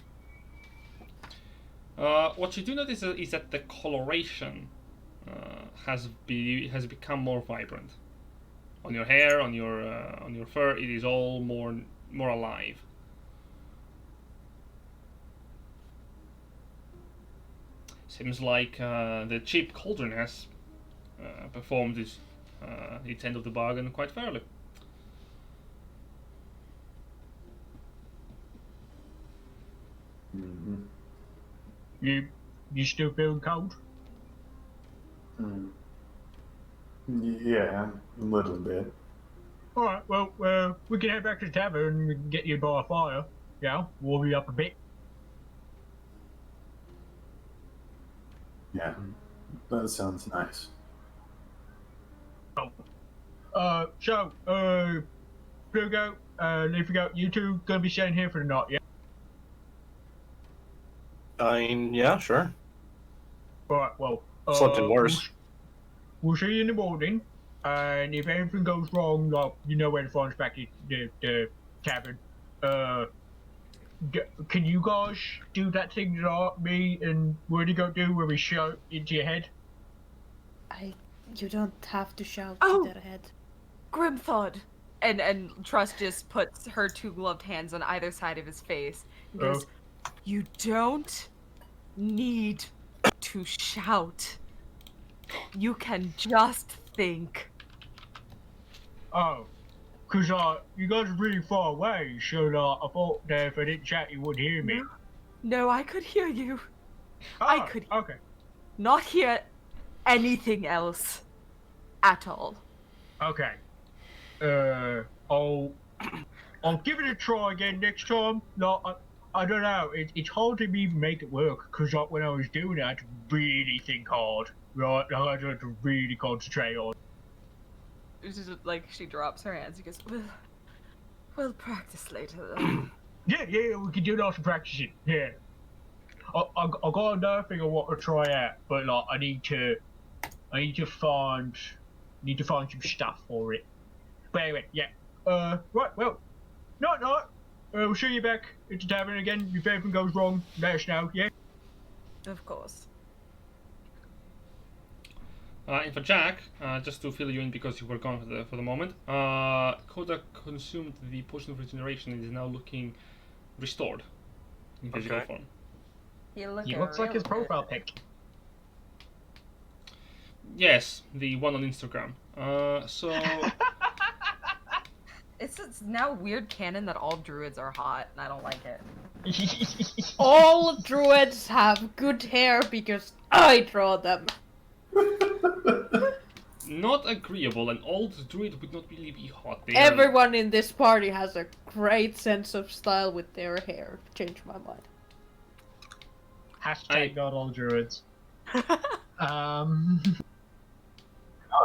S1: What you do notice is that the coloration has become more vibrant. On your hair, on your fur, it is all more alive. Seems like the Cheap Cauldron has performed its end of the bargain quite fairly.
S2: Mm-hmm.
S3: You still feeling cold?
S2: Yeah, a little bit.
S3: Alright, well, we can head back to the tavern and we can get you by a fire. Yeah, warm you up a bit.
S2: Yeah, that sounds nice.
S3: Flugo, Leafy, you two gonna be staying here for the night, yeah?
S6: Yeah, sure.
S3: Alright, well,
S6: Slept in worse.
S3: We'll see you in the morning, and if anything goes wrong, you know where to find us back at the tavern. Can you guys do that thing that me and Wordy go do where we shout into your head?
S5: You don't have to shout
S4: Oh.
S5: to their head.
S4: Grimthod! And Trust just puts her two gloved hands on either side of his face and goes, you don't need to shout. You can just think.
S3: Oh, cause you guys are really far away, so I thought that if I didn't shout, you would hear me.
S4: No, I could hear you.
S3: Oh,
S4: I could
S3: Okay.
S4: not hear anything else at all.
S3: Okay. I'll give it a try again next time. No, I don't know. It's hard to even make it work because when I was doing it, I had to really think hard. Right, I had to really concentrate on.
S4: It's just like she drops her hands and goes, we'll practice later then.
S3: Yeah, we can do lots of practicing. Yeah. I got another thing I want to try out, but like I need to find some stuff for it. But anyway, yeah. Right, well, night. We'll see you back at the tavern again. If anything goes wrong, let us know, yeah?
S4: Of course.
S1: And for Jack, just to fill you in because you were gone for the moment, Koda consumed the potion of regeneration and is now looking restored in physical form.
S3: He looks like his profile pic.
S1: Yes, the one on Instagram. So
S4: It's now weird canon that all druids are hot, and I don't like it.
S5: All druids have good hair because I draw them.
S1: not agreeable. An old druid would not really be hot. They
S5: Everyone in this party has a great sense of style with their hair. Change my mind.
S3: Hashtag not all druids.
S2: What are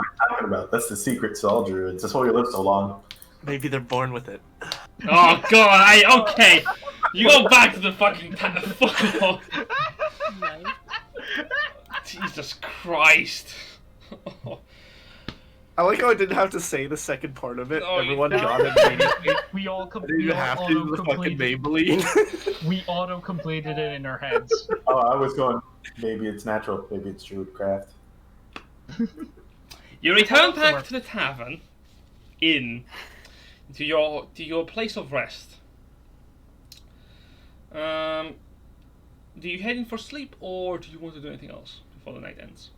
S2: you talking about? That's the secret to all druids. That's why we live so long.
S6: Maybe they're born with it.
S1: Oh god, okay. You go back to the fucking fuck off.
S5: Nice.
S1: Jesus Christ.
S6: I like how I didn't have to say the second part of it.
S1: Oh,
S6: Everyone
S1: you-
S6: got it immediately.
S3: We all
S6: I didn't even have to do the fucking Maybelline.
S3: We auto completed it in our heads.
S2: Oh, I was going, maybe it's natural, maybe it's druidcraft.
S1: You return back to the tavern, to your place of rest. Do you head in for sleep, or do you want to do anything else before the night ends?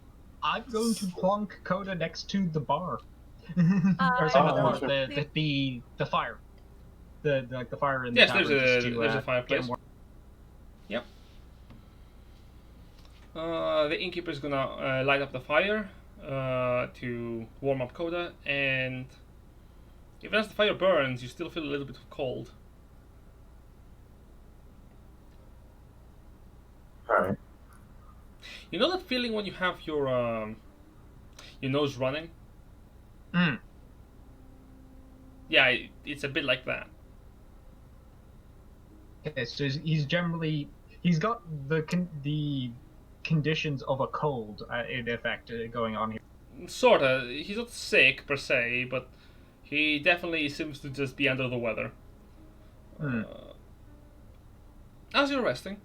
S3: I'm going to plonk Koda next to the bar. Or sorry, not the bar, the fire. The fire in the
S1: Yes,
S3: tavern.
S1: there's a fireplace. Yep. The innkeeper is gonna light up the fire to warm up Koda, and even as the fire burns, you still feel a little bit of cold.
S2: Alright.
S1: You know that feeling when you have your nose running?
S3: Mm.
S1: Yeah, it's a bit like that.
S3: Okay, so he's got the conditions of a cold in effect going on here.
S1: Sorta. He's not sick per se, but he definitely seems to just be under the weather. As you're resting,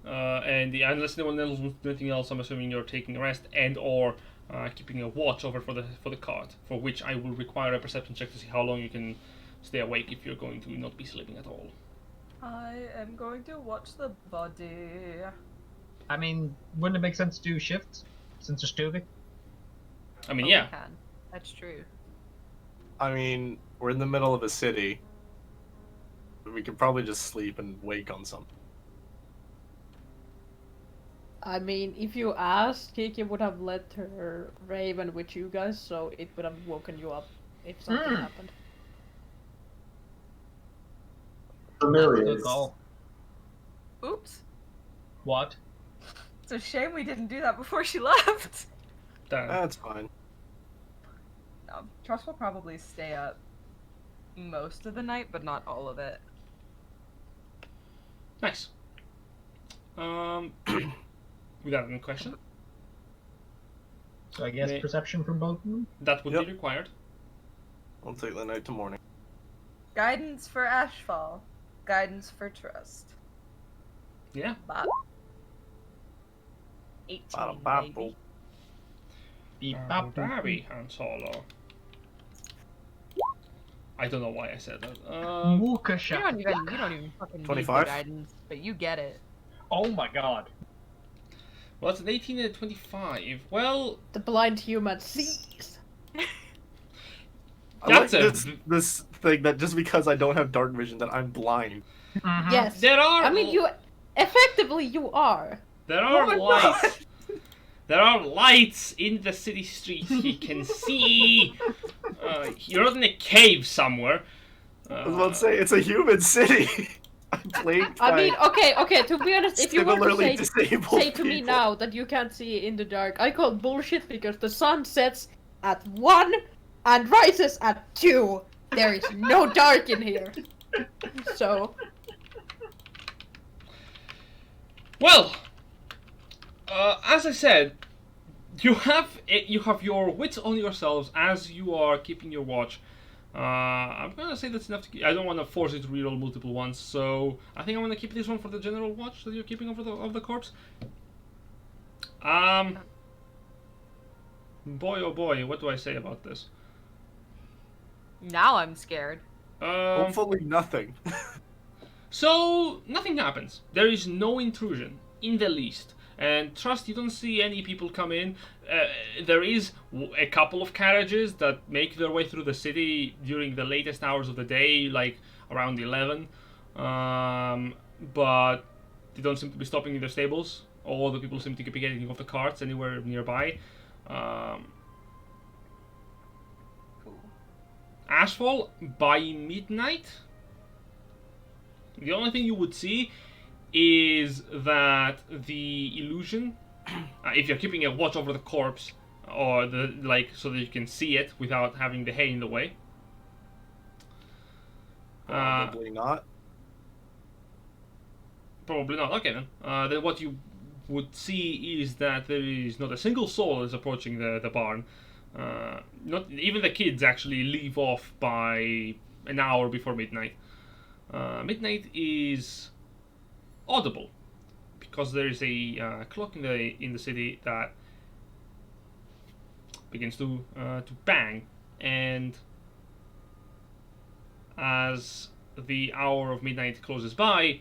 S1: and unless anyone else wants to do anything else, I'm assuming you're taking a rest and/or keeping a watch over for the cart, for which I will require a perception check to see how long you can stay awake if you're going to not be sleeping at all.
S4: I am going to watch the body.
S3: I mean, wouldn't it make sense to do shifts since there's two of it?
S1: I mean,
S4: Oh,
S1: yeah.
S4: we can. That's true.
S6: I mean, we're in the middle of a city. We could probably just sleep and wake on something.
S5: I mean, if you asked, Kiki would have let her raven with you guys, so it would have woken you up if something happened.
S2: Familiar.
S3: Good call.
S4: Oops.
S3: What?
S4: It's a shame we didn't do that before she left.
S1: Damn.
S6: That's fine.
S4: No, Trust will probably stay up most of the night, but not all of it.
S1: Nice. Without any question,
S3: So I guess
S1: Me-
S3: perception from both of them?
S1: that would
S6: Yep.
S1: be required.
S6: I'll take the night to morning.
S4: Guidance for Ashfall. Guidance for Trust.
S1: Yeah.
S4: Bop. 18,
S6: Bada
S4: baby.
S6: boop.
S3: Beep, bop, boop,
S1: Barry Han Solo. I don't know why I said that.
S3: Wukasha.
S4: You don't even fucking need
S6: 25?
S4: the guidance, but you get it.
S3: Oh my god.
S1: Well, it's an 18 and a 25. Well,
S5: The blind human sees.
S6: I like
S1: That's
S6: this thing that just because I don't have dark vision that I'm blind.
S3: Mhm.
S5: Yes.
S1: there are.
S5: I mean, you effectively you are.
S1: There are
S6: No, I'm
S1: lights. There are lights in the city streets. He can see. You're not in a cave somewhere.
S6: I was about to say it's a human city. I'm playing.
S5: I mean, okay. To be honest, if you were to
S6: similarly
S5: say
S6: disabled
S5: to me
S6: people.
S5: now that you can't see in the dark, I call bullshit because the sun sets at 1 and rises at 2. There is no dark in here. So,
S1: Well, as I said, you have your wits on yourselves as you are keeping your watch. I'm gonna say that's enough to. I don't want to force you to reroll multiple ones, so I think I'm gonna keep this one for the general watch that you're keeping of the corpse. Boy, oh boy, what do I say about this?
S8: Now I'm scared.
S6: Hopefully nothing.
S1: So, nothing happens. There is no intrusion, in the least. And trust, you don't see any people come in. There is a couple of carriages that make their way through the city during the latest hours of the day, like around 11. But they don't seem to be stopping in their stables. All the people seem to be getting off the carts anywhere nearby.
S8: Cool.
S1: Ashfall, by midnight, the only thing you would see is that the illusion, if you're keeping a watch over the corpse, or so that you can see it without having the hay in the way.
S6: Probably not.
S1: Probably not. Okay then. Then what you would see is that there is not a single soul is approaching the barn. Not even the kids actually leave off by an hour before midnight. Midnight is audible because there is a clock in the city that begins to bang, and as the hour of midnight closes by,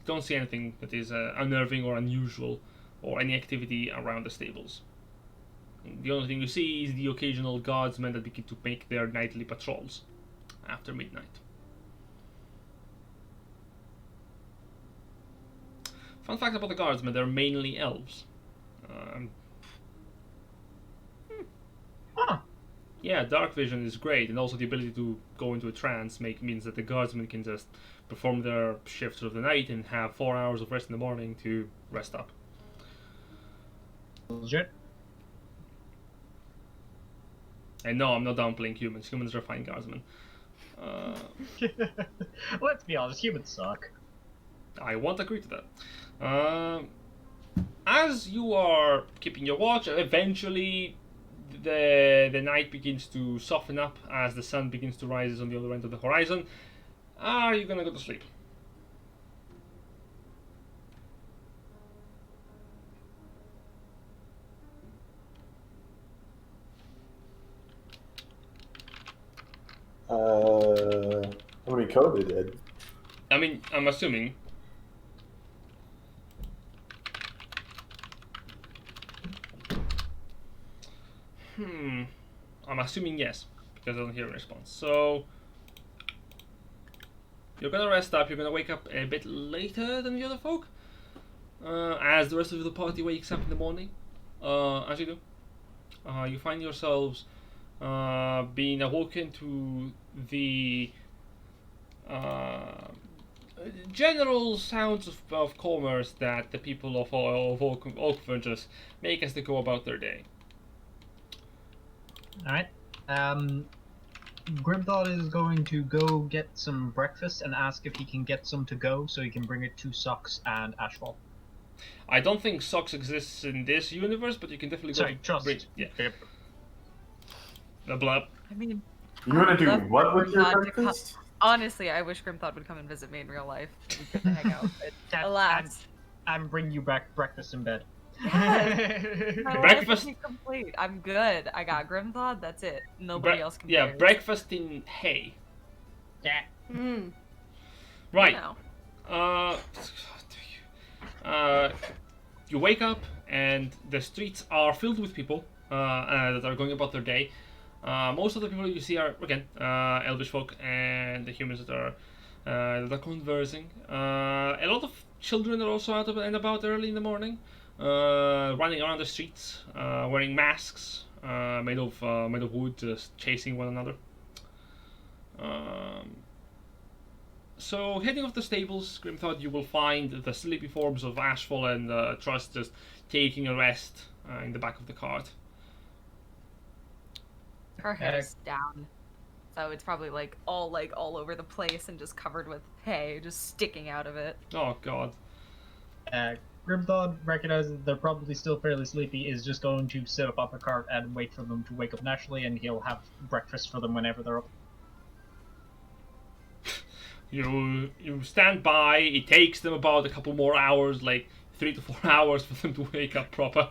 S1: don't see anything that is unnerving or unusual or any activity around the stables. The only thing you see is the occasional guardsmen that begin to make their nightly patrols after midnight. Fun fact about the guardsmen, they're mainly elves. Yeah, dark vision is great, and also the ability to go into a trance means that the guardsmen can just perform their shifts of the night and have 4 hours of rest in the morning to rest up.
S3: Legit.
S1: And no, I'm not downplaying humans. Humans are fine guardsmen.
S3: Let's be honest, humans suck.
S1: I won't agree to that. As you are keeping your watch, eventually the night begins to soften up as the sun begins to rise on the other end of the horizon. Are you gonna go to sleep?
S2: How many Koda did?
S1: I mean, I'm assuming. I'm assuming yes, because I don't hear a response. So you're gonna rest up. You're gonna wake up a bit later than the other folk, as the rest of the party wakes up in the morning. As you do, you find yourselves being awoken to the general sounds of commerce that the people of Oakvern just make as they go about their day.
S3: Alright. Grimthod is going to go get some breakfast and ask if he can get some to go so he can bring it to Socks and Ashfall.
S1: I don't think Socks exists in this universe, but you can definitely go to
S3: Trust.
S1: Yeah. The blub.
S8: I mean,
S2: You want to do
S8: love
S2: what with your
S8: Grimthod to
S2: breakfast?
S8: honestly, I wish Grimthod would come and visit me in real life. We could hang out, but alas.
S3: And bring you back breakfast in bed.
S8: Yes. My
S1: Breakfast-
S8: life is complete. I'm good. I got Grimthod. That's it. Nobody else can.
S1: Yeah, breakfast in hay.
S3: Yeah.
S1: Right.
S8: No.
S1: You wake up and the streets are filled with people that are going about their day. Most of the people you see are again elvish folk and the humans that are conversing. A lot of children are also out and about early in the morning, running around the streets, wearing masks made of wood, just chasing one another. So heading off the stables, Grimthod, you will find the sleepy forms of Ashfall and Trust just taking a rest in the back of the cart.
S8: Her hair's down, so it's probably like all over the place and just covered with hay, just sticking out of it.
S1: Oh God.
S3: Grimthod recognizes they're probably still fairly sleepy, is just going to sit up on the cart and wait for them to wake up naturally, and he'll have breakfast for them whenever they're up.
S1: You stand by. It takes them about a couple more hours, like 3 to 4 hours, for them to wake up proper.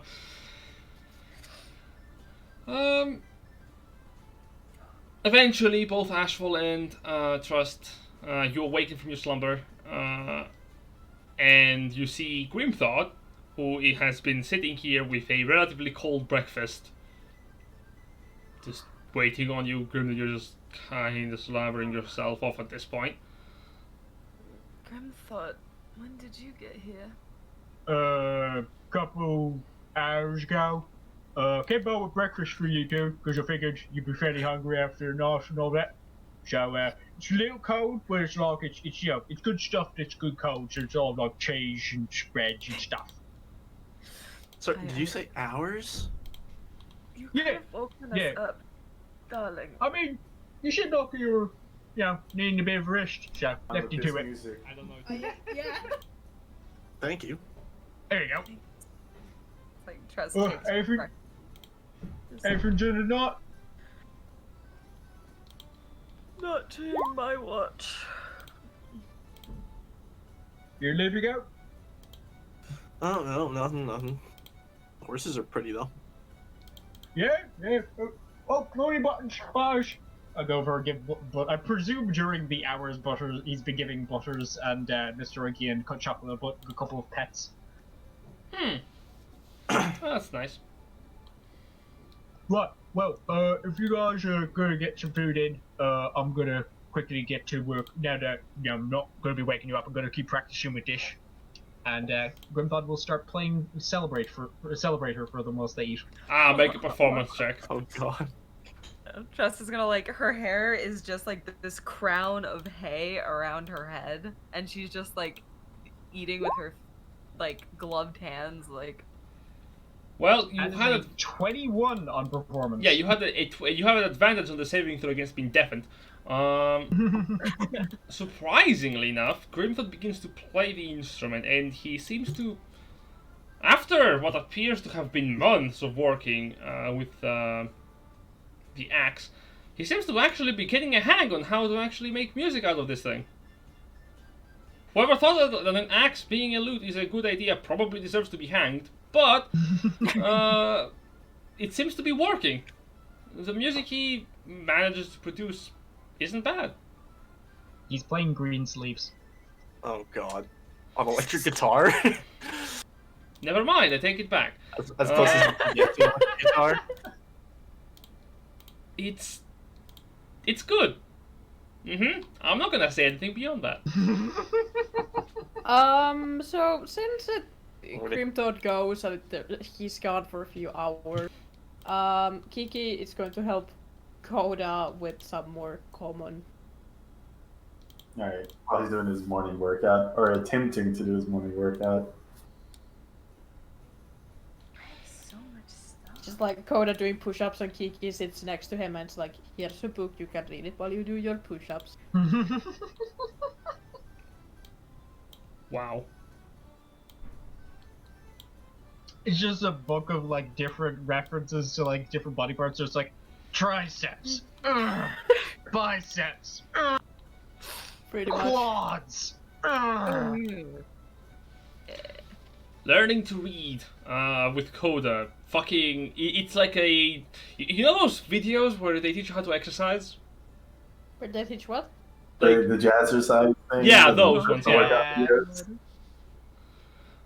S1: Eventually, both Ashfall and Trust, you awaken from your slumber, and you see Grimthod, who has been sitting here with a relatively cold breakfast, just waiting on you. Grimthod, you're just kind of slumbering yourself off at this point.
S8: Grimthod, when did you get here?
S3: Couple hours ago. Came out with breakfast for you two, because I figured you'd be fairly hungry after the night and all that. So, it's a little cold, but it's like, it's you know, it's good stuff that's good cold, so it's all like cheese and spreads and stuff.
S6: So, did you say hours?
S8: You
S3: Yeah,
S8: could have woken us
S3: yeah.
S8: up, darling.
S3: I mean, you should know you were, you know, needing a bit of rest, so left you to it.
S2: Music.
S1: I don't know.
S5: Yeah.
S6: Thank you.
S3: There you go.
S4: It's like Trust
S3: Oh,
S4: takes
S3: every-
S4: breakfast.
S3: Everything's in the knot.
S8: Not to my watch.
S3: You're living out?
S6: Oh, no, nothing. Horses are pretty, though.
S3: Yeah. Oh, glory buttons, Butters. I'll go over and give, but I presume during the hours Butters, he's been giving Butters and Mr. Inky and Chocolate a couple of pets.
S1: That's nice.
S3: Right, well, if you guys are gonna get some food in, I'm gonna quickly get to work. Now that I'm not gonna be waking you up, I'm gonna keep practicing with this. And Grimthod will start playing Celebrate her for them whilst they eat.
S1: Make a performance check.
S6: Oh, God.
S4: Trust is gonna like, her hair is just like this crown of hay around her head, and she's just like eating with her like gloved hands, like.
S1: Well, you
S3: And
S1: had
S3: a 21 on performance.
S1: you had you have an advantage on the saving throw against being deafened. Surprisingly enough, Grimthod begins to play the instrument, and he seems to, after what appears to have been months of working with the axe, he seems to actually be getting a hang on how to actually make music out of this thing. Whoever thought that an axe being a lute is a good idea probably deserves to be hanged, but it seems to be working. The music he manages to produce isn't bad.
S3: He's playing Green Sleeves.
S6: Oh, God. On electric guitar?
S1: Never mind, I take it back.
S6: As close as you can get to electric guitar?
S1: It's good. I'm not gonna say anything beyond that.
S5: So since Grimthod goes and he's gone for a few hours, Kiki is going to help Koda with some more common.
S2: Alright, while he's doing his morning workout, or attempting to do his morning workout.
S4: So much stuff.
S5: Just like Koda doing push-ups and Kiki sits next to him and it's like, here's a book, you can read it while you do your push-ups.
S1: Wow.
S3: It's just a book of like different references to like different body parts. So it's like triceps, biceps,
S5: Pretty much.
S3: quads.
S1: Learning to read with Koda. Fucking, it's like a, you know those videos where they teach you how to exercise?
S5: Where they teach what?
S2: The jazzercise thing.
S1: Yeah,
S2: the-
S1: those ones,
S2: the workout
S3: yeah.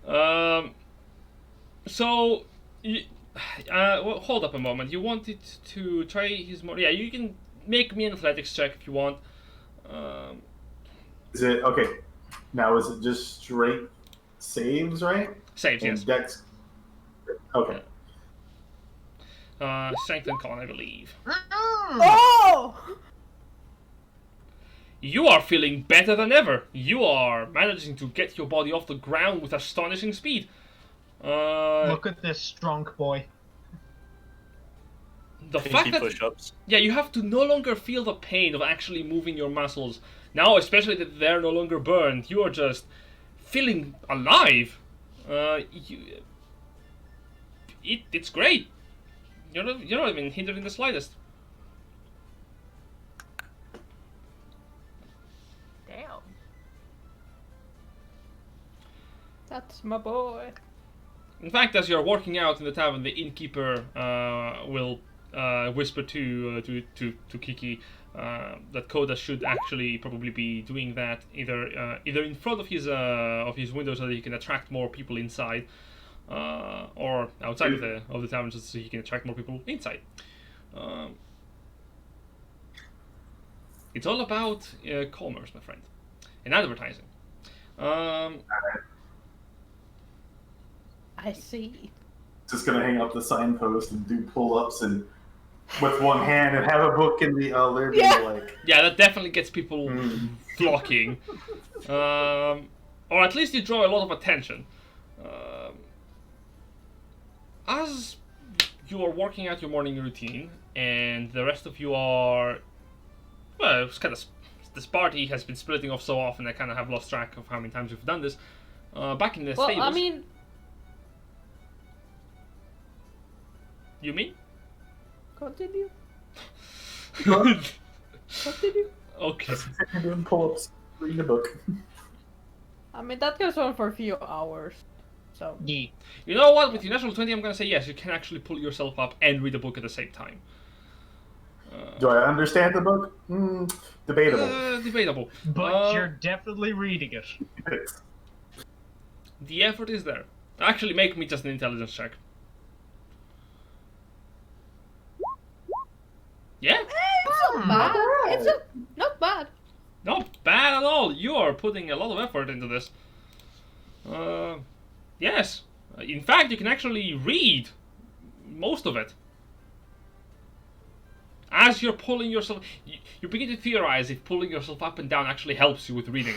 S2: videos.
S1: So, well, hold up a moment. You wanted to try his more? Yeah, you can make me an athletics check if you want.
S2: Is it okay? Now is it just straight saves, right?
S1: Saves,
S2: And
S1: yes.
S2: dex. Okay.
S1: Strength and con, I believe.
S5: Oh!
S1: You are feeling better than ever. You are managing to get your body off the ground with astonishing speed.
S3: Look at this strong boy.
S1: The fact that
S6: push-ups.
S1: yeah, you have to no longer feel the pain of actually moving your muscles. Now, especially that they're no longer burned, you are just feeling alive. It's great. You're not even hindered in the slightest.
S4: Damn.
S5: That's my boy.
S1: In fact, as you're working out in the tavern, the innkeeper will whisper to Kiki that Koda should actually probably be doing that either in front of his window so that he can attract more people inside, or outside of the tavern so he can attract more people inside. It's all about commerce, my friend, and advertising.
S5: I see.
S2: Just gonna hang up the signpost and do pull-ups and with one hand and have a book in the other.
S1: Yeah, that definitely gets people flocking. Or at least you draw a lot of attention. As you are working out your morning routine, and the rest of you are, well, it's kind of, this party has been splitting off so often I kind of have lost track of how many times we've done this. Back in the stables.
S5: I mean,
S1: you mean?
S5: Continue.
S2: Continue.
S1: Okay.
S2: You're doing pull-ups, reading a book.
S5: I mean, that goes on for a few hours. So.
S3: Yeah.
S1: You know what? With your natural 20, I'm gonna say yes. You can actually pull yourself up and read a book at the same time.
S2: Do I understand the book? Debatable.
S1: Debatable.
S3: But you're definitely reading it.
S1: The effort is there. Actually, make me just an intelligence check. Yeah?
S5: Not bad. It's not bad.
S1: Not bad at all. You are putting a lot of effort into this. Yes. In fact, you can actually read most of it. As you're pulling yourself... You begin to theorize if pulling yourself up and down actually helps you with reading.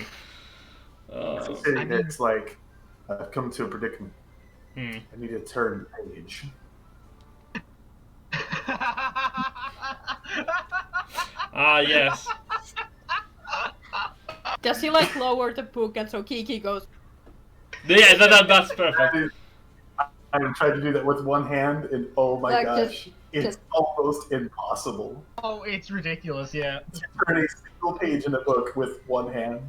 S2: It's like, I've come to a predicament. I need to turn the page.
S1: Yes.
S5: Does he like lower the book and so Kiki goes?
S1: Yeah, that's perfect.
S2: I'm trying to do that with one hand, and oh my
S5: Like,
S2: gosh, it's almost impossible.
S3: Oh, it's ridiculous, yeah.
S2: To turn a single page in a book with one hand.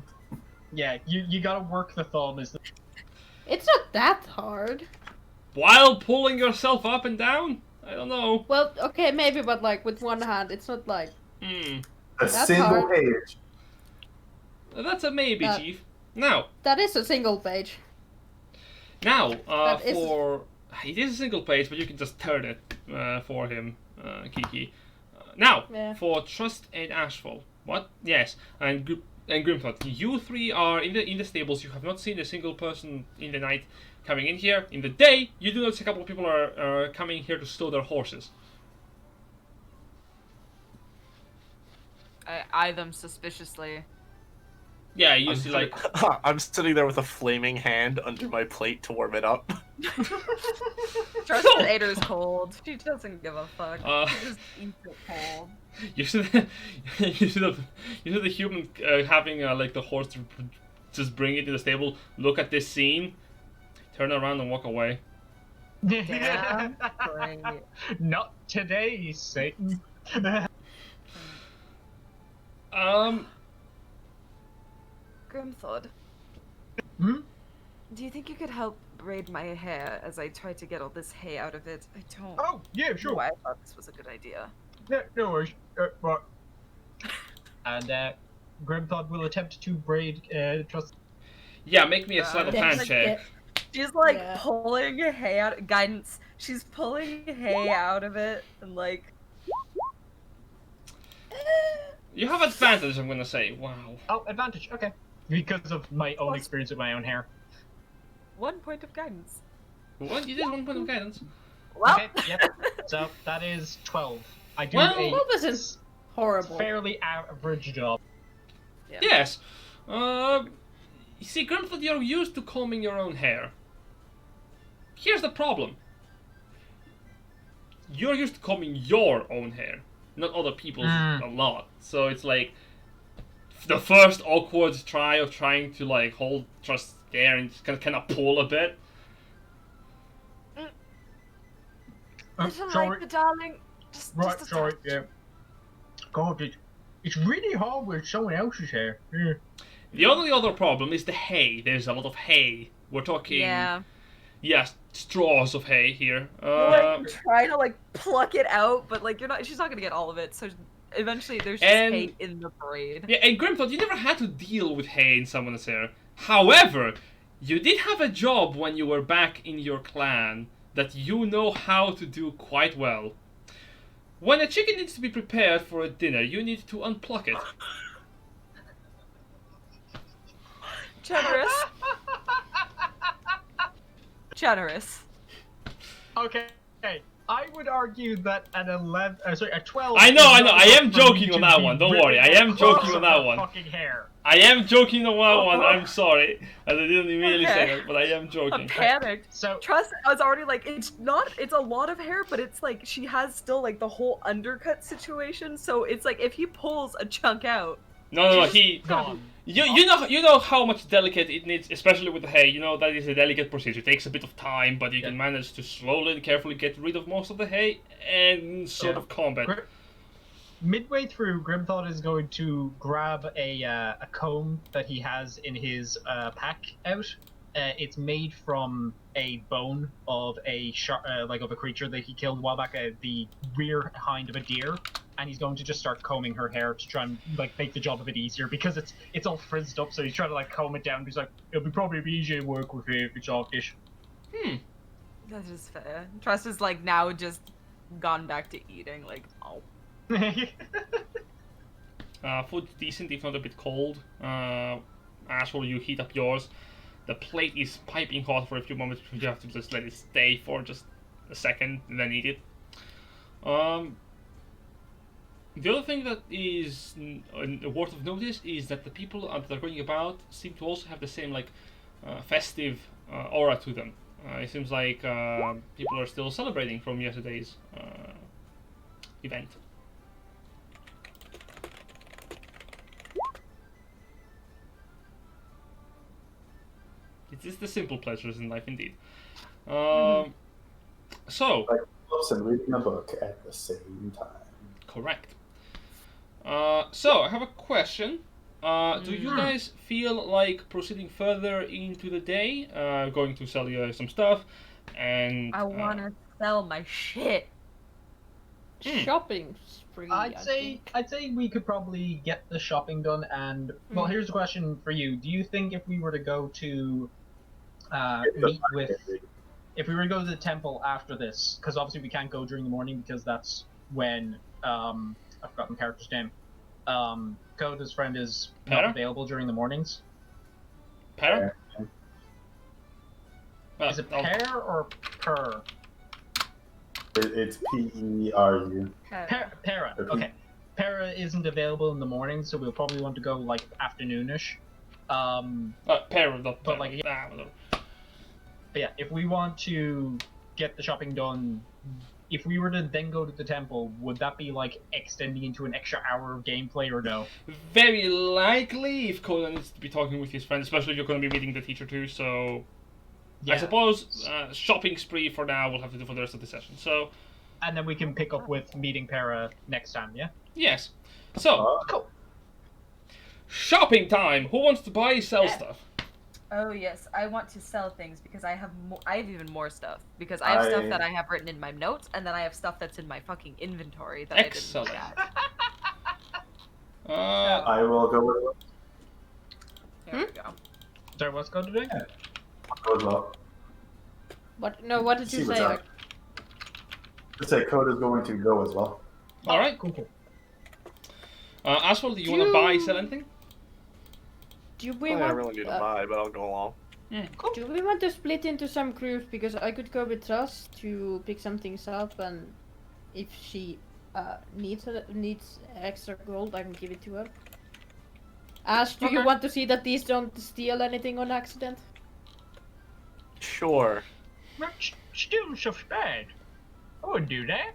S3: Yeah, you gotta work the thumb.
S5: It's not that hard.
S1: While pulling yourself up and down? I don't know.
S5: Well, okay, maybe, but like with one hand, it's not like.
S2: A
S5: That's
S2: single
S5: hard.
S2: page.
S1: That's a maybe, Chief. Now.
S5: That is a single page.
S1: Now,
S5: It
S1: is a single page, but you can just turn it for him, Kiki. Now, for Trust and Ashfall. What? Yes, and Grimthod. You three are in the stables. You have not seen a single person in the night coming in here. In the day, you do notice a couple of people are coming here to stow their horses.
S8: I eye them suspiciously.
S1: Yeah, you see like...
S6: I'm sitting there with a flaming hand under my plate to warm it up.
S4: Trust Ader's cold. She doesn't give a fuck. She just eats it cold.
S1: You see the human having like the horse just bring it to the stable, look at this scene, turn around and walk away.
S4: Yeah, great.
S3: Not today, Satan.
S4: Grimthod.
S3: Hmm?
S4: Do you think you could help braid my hair as I try to get all this hay out of it? I don't.
S3: Oh, yeah, sure.
S4: know why I thought this was a good idea.
S3: Yeah, no worries. Right. And Grimthod will attempt to braid Trust.
S1: Yeah, make me a sleight of hand check.
S4: She's like pulling hay out. Guidance. She's pulling hay out of it and like.
S1: You have advantage, I'm gonna say. Wow.
S3: Oh, advantage. Okay. Because of my own experience with my own hair.
S4: 1 point of guidance.
S1: What? You did 1 point of guidance.
S4: Well.
S3: Okay. Yep. So that is 12. I do
S1: Well,
S3: a
S5: wasn't horrible.
S3: fairly average job.
S4: Yeah.
S1: Yes. You see, Grimthod, you're used to combing your own hair. Here's the problem. You're used to combing your own hair, not other people's a lot. So it's like the first awkward try of trying to like hold Trust's hair and just kind of pull a bit.
S4: Little
S3: Sorry.
S4: like the darling.
S3: Right,
S4: just a
S3: sorry,
S4: touch.
S3: yeah. God, it's really hard with someone else's hair. Yeah.
S1: The only other problem is the hay. There's a lot of hay. We're talking.
S4: Yeah.
S1: yes, straws of hay here.
S4: Like, try to like pluck it out, but like she's not gonna get all of it. So eventually, there's just hay in the parade.
S1: Yeah, and Grimthod, you never had to deal with hay in Summoner's Hair. However, you did have a job when you were back in your clan that you know how to do quite well. When a chicken needs to be prepared for a dinner, you need to unpluck it.
S4: Generous. Generous.
S3: Okay. I would argue that an 12.
S1: I know. I am joking on that one. Don't worry. I am joking on that one.
S3: Fucking hair.
S1: I am joking on that one. I'm sorry. I didn't immediately say that, but I am joking.
S4: I'm panicked.
S3: So
S4: Trust, I was already like, it's a lot of hair, but it's like she has still like the whole undercut situation. So it's like if he pulls a chunk out.
S1: No, he.
S3: Gone.
S1: You know how much delicate it needs, especially with the hay. You know that is a delicate procedure. It takes a bit of time, but you can manage to slowly and carefully get rid of most of the hay and sort of combat.
S3: Midway through, Grimthod is going to grab a comb that he has in his pack out. It's made from a bone of a of a creature that he killed a while back, the rear hind of a deer, and he's going to just start combing her hair to try and like make the job a bit easier because it's all frizzed up. So he's trying to like comb it down. He's like, it'll probably be easier to work with it if it's all this.
S4: That is fair. Trust is like now just gone back to eating. Like, oh.
S1: Food's decent, if not a bit cold. Ashfall, you heat up yours. The plate is piping hot for a few moments. You have to just let it stay for just a second and then eat it. The other thing that is worth of notice is that the people that are going about seem to also have the same like festive aura to them. It seems like people are still celebrating from yesterday's event. It is the simple pleasures in life, indeed. So,
S2: like books and reading a book at the same time.
S1: Correct. So I have a question. Do you guys feel like proceeding further into the day, going to sell you some stuff, and
S4: I wanna sell my shit.
S5: Shopping spree.
S3: I'd say we could probably get the shopping done. And well, here's a question for you: do you think if we were to go to if we were to go to the temple after this, because obviously we can't go during the morning because that's when I've forgotten the character's name. Koda's friend is not available during the mornings.
S1: Para?
S3: Is it pear or per?
S2: It's P-E-R-U.
S3: Para. Okay. Para isn't available in the morning, so we'll probably want to go like afternoonish.
S1: Para, not
S3: but like, but yeah, if we want to get the shopping done, if we were to then go to the temple, would that be like extending into an extra hour of gameplay or no? Very
S1: likely, if Koda needs to be talking with his friends, especially if you're going to be meeting the teacher too. So, yeah. I suppose shopping spree for now we'll have to do for the rest of the session. So,
S3: and then we can pick up with meeting Para next time. Yeah.
S1: Yes. So,
S3: cool.
S1: Shopping time. Who wants to buy, sell stuff?
S4: Oh yes, I want to sell things because I have even more stuff because I have stuff that I have written in my notes, and then I have stuff that's in my fucking inventory that
S1: Excellent.
S4: I didn't look at.
S2: I will go with it.
S4: There we go.
S3: Sorry, what's Koda doing?
S2: I'll go as well.
S5: What? No, what did you say?
S2: I say Koda's going to go as well.
S1: Alright.
S3: Cool.
S1: Ashfall, do you want to buy, sell anything?
S5: Do we
S6: I
S5: want,
S6: really need to buy, but I'll go along.
S1: Cool.
S5: Do we want to split into some groups? Because I could go with Trust to pick some things up, and if she needs extra gold, I can give it to her. Ash, do you want to see that these don't steal anything on accident?
S6: Sure.
S3: Stealing stuff's bad. I wouldn't do that.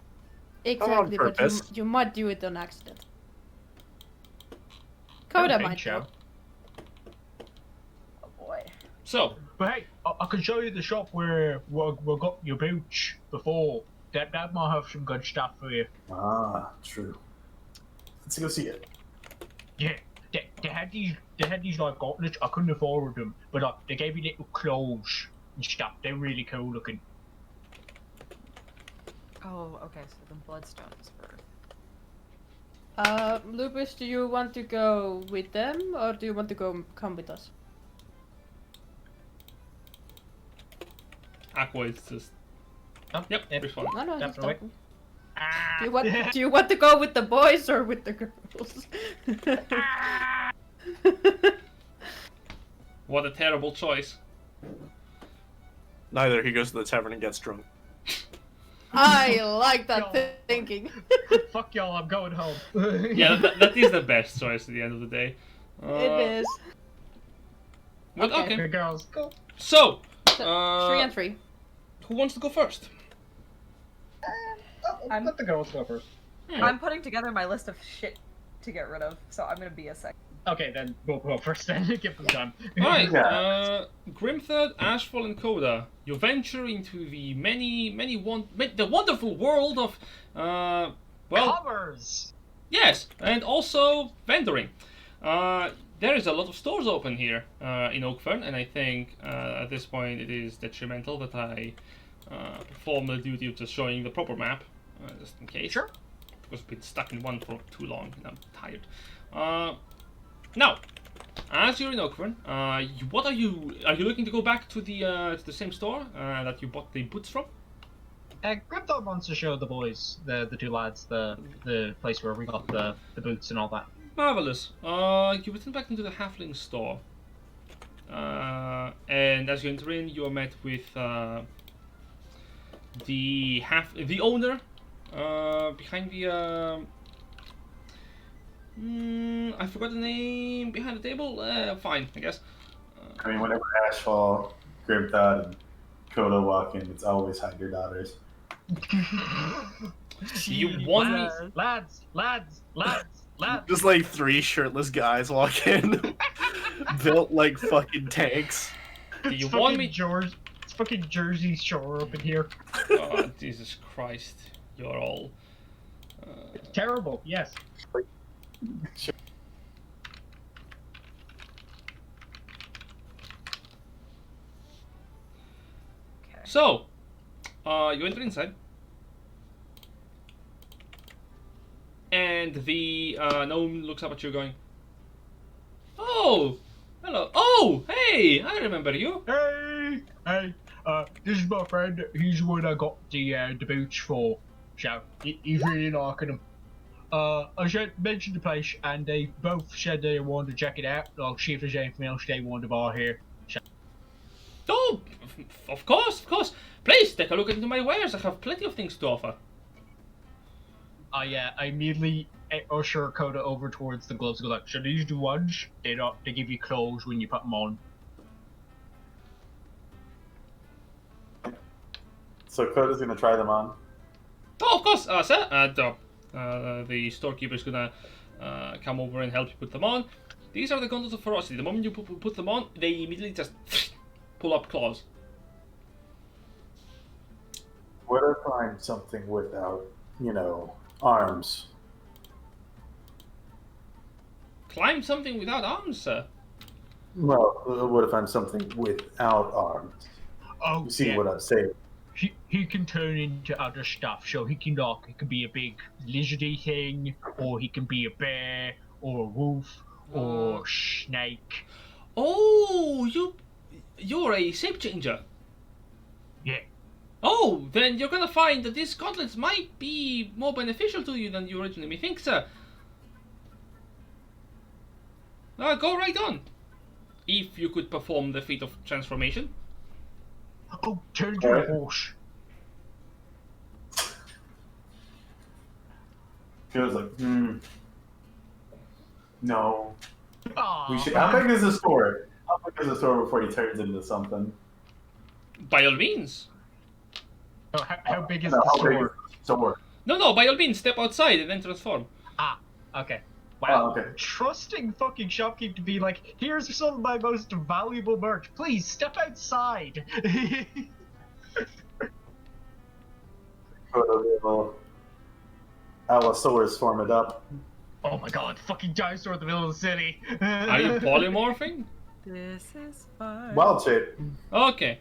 S5: Exactly, but you might do it on accident. Koda might
S3: so.
S4: Oh boy.
S1: So.
S3: But hey, I can show you the shop where we got your boots before. That might have some good stuff for you.
S2: Ah, true. Let's go see it.
S3: Yeah, they had these like gauntlets. I couldn't afford them, but they gave me little clothes. stuff. They're really cool looking.
S8: Oh, okay, so the bloodstones were.
S5: Lupus, do you want to go with them, or do you want to come with us?
S1: Aqua is just.
S3: Oh,
S1: Yep, respond.
S5: No, he's
S3: Definitely.
S5: talking.
S3: Ah,
S5: Do you want to go with the boys or with the girls?
S1: What a terrible choice.
S6: Neither. He goes to the tavern and gets drunk.
S5: I like that thinking.
S3: Fuck y'all, I'm going home.
S1: Yeah, that is the best choice at the end of the day.
S5: It is.
S1: But
S5: Okay.
S1: okay.
S3: Good girls, go.
S1: So,
S5: 3 and 3.
S1: who wants to go first?
S3: Let the girls go first.
S4: I'm putting together my list of shit to get rid of, so I'm gonna be a second.
S3: Okay, then we'll go first then. Give them time.
S1: Alright,
S2: Yeah.
S1: Grimthod, Ashfall, and Koda. You venture into the the wonderful world of,
S3: Commerce!
S1: yes, and also vendoring. There is a lot of stores open here in Oakvern, and I think at this point it is detrimental that I perform the duty of just showing the proper map, just in case.
S3: Sure.
S1: Because I've been stuck in one for too long and I'm tired. Now, as you're in Oakvern, what are you looking to go back to the same store that you bought the boots from?
S3: Grimthod wants to show the boys, the two lads, the place where we got the boots and all that.
S1: Marvelous. You return back into the halfling store, and as you enter in, you are met with the owner behind the. I forgot the name behind the table. Fine, I guess.
S2: I mean, whenever Ashfall, Grimthod, and Koda walk in, it's always hide your daughters.
S1: You want me?
S3: Lads!
S6: Just like 3 shirtless guys walk in, built like fucking tanks.
S1: Do you
S3: It's
S1: want me?
S3: It's fucking Jersey Shore up in here.
S1: Oh, Jesus Christ! You're all.
S3: It's terrible, yes.
S1: So, you enter inside, and the gnome looks up at you, going, "Oh, hello! Oh, hey! I remember you."
S3: Hey! This is my friend. He's the one I got the boots for. So, he's really liking them. I mentioned the place, and they both said they wanted to check it out. I'll see if there's anything else they want to buy here. So,
S1: Oh, of course. Please take a look into my wares. I have plenty of things to offer.
S3: I immediately usher Koda over towards the gloves and go like, so these the ones? They give you clothes when you put them on.
S2: So Koda's gonna try them on.
S1: Oh, of course, sir. The storekeeper is gonna come over and help you put them on. These are the Gondols of Ferocity. The moment you put them on, they immediately just pull up claws.
S2: What if I'm something without, arms?
S1: Climb something without arms, sir.
S2: Well, what if I'm something without arms?
S3: Oh,
S2: You see
S3: yeah.
S2: what I'm saying?
S3: He can turn into other stuff. So he can be a big lizardy thing, or he can be a bear, or a wolf, or snake.
S1: Oh, you're a shape changer.
S3: Yeah.
S1: Oh, then you're gonna find that these gauntlets might be more beneficial to you than you originally may think, sir. Go right on. If you could perform the feat of transformation.
S3: Oh, turn into a horse.
S2: Feels like, no.
S3: Aw.
S2: We should. How big is the store? How big is the store before he turns into something?
S1: By all means.
S3: Oh, how big is
S2: No,
S3: the
S2: how big
S3: store?
S2: is the store?
S1: No, by all means, step outside and then transform.
S3: Okay. Wow.
S2: Oh, okay.
S3: Trusting fucking shopkeep to be like, here's some of my most valuable merch. Please step outside.
S2: Koda will Allosaurus form it up.
S3: Oh my god, fucking dinosaur in the middle of the city.
S1: Are you polymorphing?
S8: This is fine.
S2: Wild shape.
S1: Okay.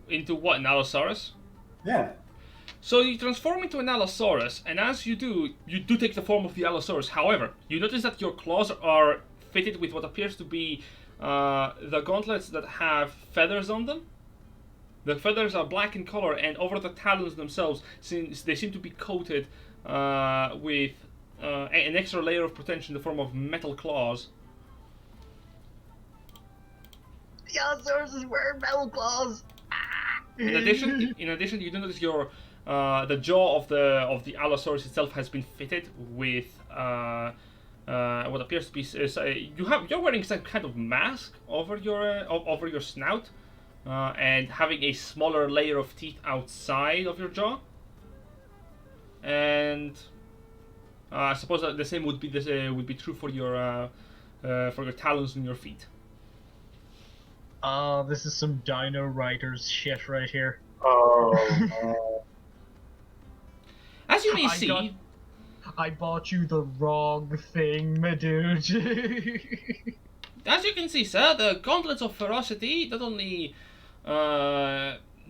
S1: Into what, an Allosaurus?
S2: Yeah.
S1: So you transform into an Allosaurus, and as you do take the form of the Allosaurus. However, you notice that your claws are fitted with what appears to be the gauntlets that have feathers on them. The feathers are black in color, and over the talons themselves, since they seem to be coated with an extra layer of protection in the form of metal claws.
S3: The Allosaurus is wearing metal claws.
S1: In addition, you do notice your the jaw of the Allosaurus itself has been fitted with what appears to be you're wearing some kind of mask over your snout, and having a smaller layer of teeth outside of your jaw. And I suppose that the same would be true for your talons and your feet.
S3: Oh, this is some Dino Riders shit right here.
S2: Oh.
S1: As you may see,
S3: I bought you the wrong thing, my dude.
S1: as you can see, sir, the gauntlets of ferocity not only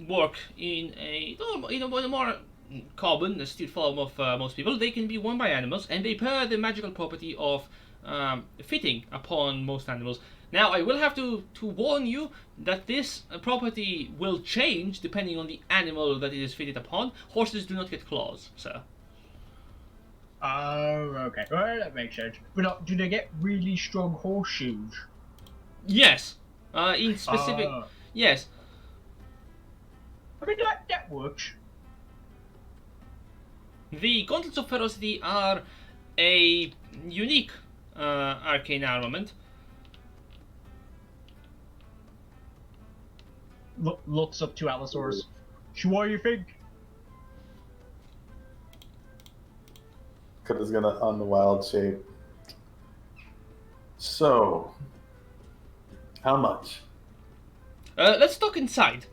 S1: work in a more common, still form of most people. They can be worn by animals, and they bear the magical property of fitting upon most animals. Now, I will have to warn you that this property will change depending on the animal that it is fitted upon. Horses do not get claws, sir.
S3: Oh, okay. Well, that makes sense. But do they get really strong horseshoes?
S1: Yes. In specific... Yes.
S3: I mean, that works.
S1: The Gauntlets of Ferocity are a unique arcane armament.
S3: Looks up to Allosaurus. So what do you think?
S2: Koda's gonna on the wild shape. So, how much?
S1: Let's talk inside.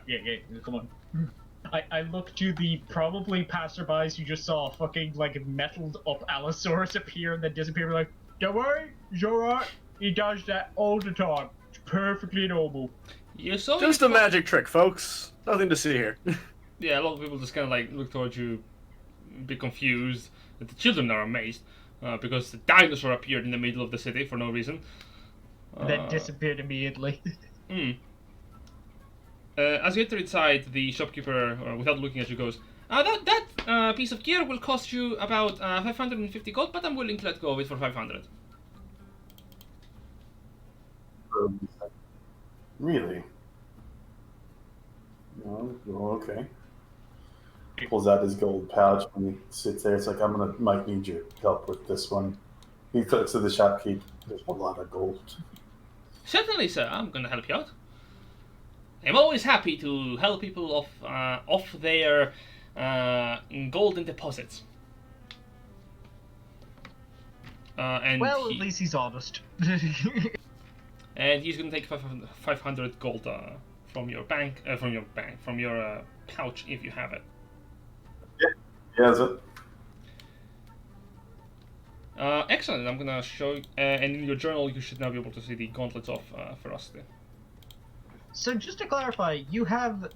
S3: Yeah, come on. I look to the probably passerbys who just saw a fucking, like, metalled up Allosaurus appear and then disappear. Like, don't worry, he's alright. He does that all the time. It's perfectly normal.
S6: Just a magic trick, folks. Nothing to see here.
S1: Yeah, a lot of people just kind of like look towards you, be confused. The children are amazed because the dinosaur appeared in the middle of the city for no reason.
S3: Then disappeared immediately.
S1: As you enter inside, the shopkeeper, without looking at you, goes, that piece of gear will cost you about 550 gold, but I'm willing to let go of it for 500.
S2: Really? Oh, okay. He pulls out his gold pouch and he sits there. It's like, might need your help with this one. He looks at the shopkeep. There's a lot of gold.
S1: Certainly, sir. I'm going to help you out. I'm always happy to help people off their golden deposits.
S3: At least he's honest.
S1: And he's going to take 500 gold from your pouch if you have it.
S2: Yeah, he has it.
S1: Excellent. I'm going to show you, and in your journal you should now be able to see the gauntlets of ferocity.
S3: So just to clarify, you have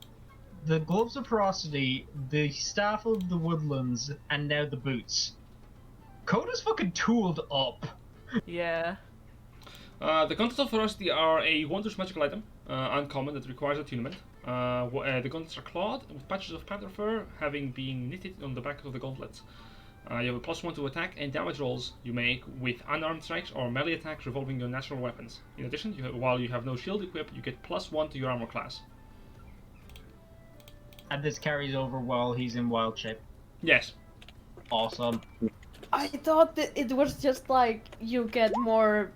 S3: the gloves of ferocity, the staff of the woodlands, and now the boots. Koda's fucking tooled up.
S8: Yeah.
S1: The gauntlets of ferocity are a wondrous magical item, uncommon, that requires attunement. The gauntlets are clawed with patches of panther fur, having been knitted on the back of the gauntlets. You have a +1 to attack and damage rolls you make with unarmed strikes or melee attacks revolving your natural weapons. In addition, while you have no shield equipped, you get +1 to your armor class.
S3: And this carries over while he's in wild shape.
S1: Yes.
S3: Awesome.
S5: I thought that it was just like you get more,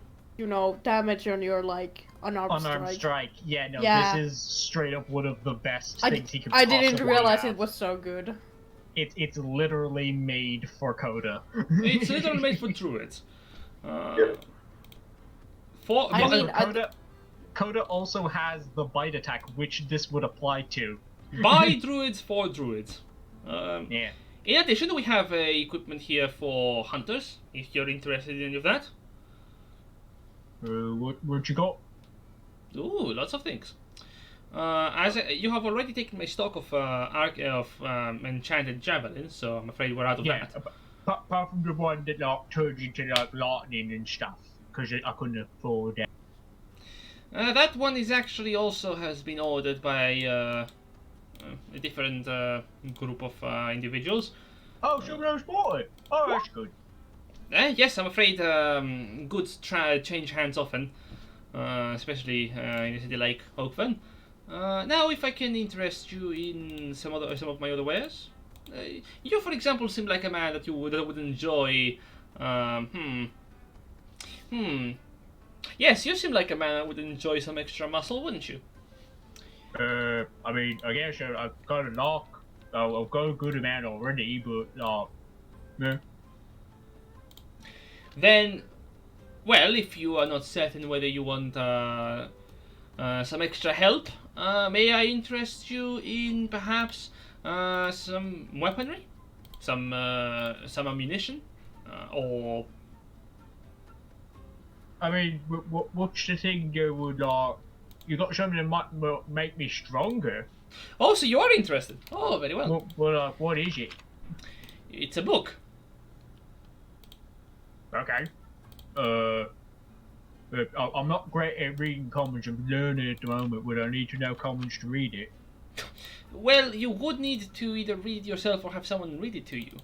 S5: damage on your unarmed
S3: strike. Yeah, no,
S5: Yeah.
S3: This is straight up one of the best things he could
S5: I
S3: possibly
S5: didn't realize
S3: have.
S5: it was so good.
S3: It's literally made for Koda.
S1: It's literally made for druids.
S2: Yep.
S3: Koda also has the bite attack, which this would apply to.
S1: By druids for druids.
S3: Yeah.
S1: In addition, we have equipment here for hunters, if you're interested in any of that.
S3: What you got?
S1: Ooh, lots of things. You have already taken my stock of enchanted javelins, so I'm afraid we're out of
S3: Yeah,
S1: that.
S3: apart from the one that like turns into like lightning and stuff, because I couldn't afford it.
S1: That one is actually also has been ordered by a different group of individuals.
S3: Oh, someone else bought it. Oh, that's good.
S1: Yes, I'm afraid goods change hands often, especially in a city like Oakvern. Now, if I can interest you in some of my other wares, you, for example, seem like a man that would enjoy. Yes, you seem like a man that would enjoy some extra muscle, wouldn't you?
S3: I mean, I guess I've got a lock. I've got a good amount already, but yeah.
S1: Then, well, if you are not certain whether you want some extra help, may I interest you in perhaps some weaponry, some ammunition, or
S3: I mean, what's the thing you would like? You got something that might make me stronger.
S1: Oh, so you are interested? Oh, very well.
S3: What is it?
S1: It's a book.
S3: Okay. I'm not great at reading commons. I'm learning at the moment. Would I need to know commons to read it?
S1: Well, you would need to either read it yourself or have someone read it to you.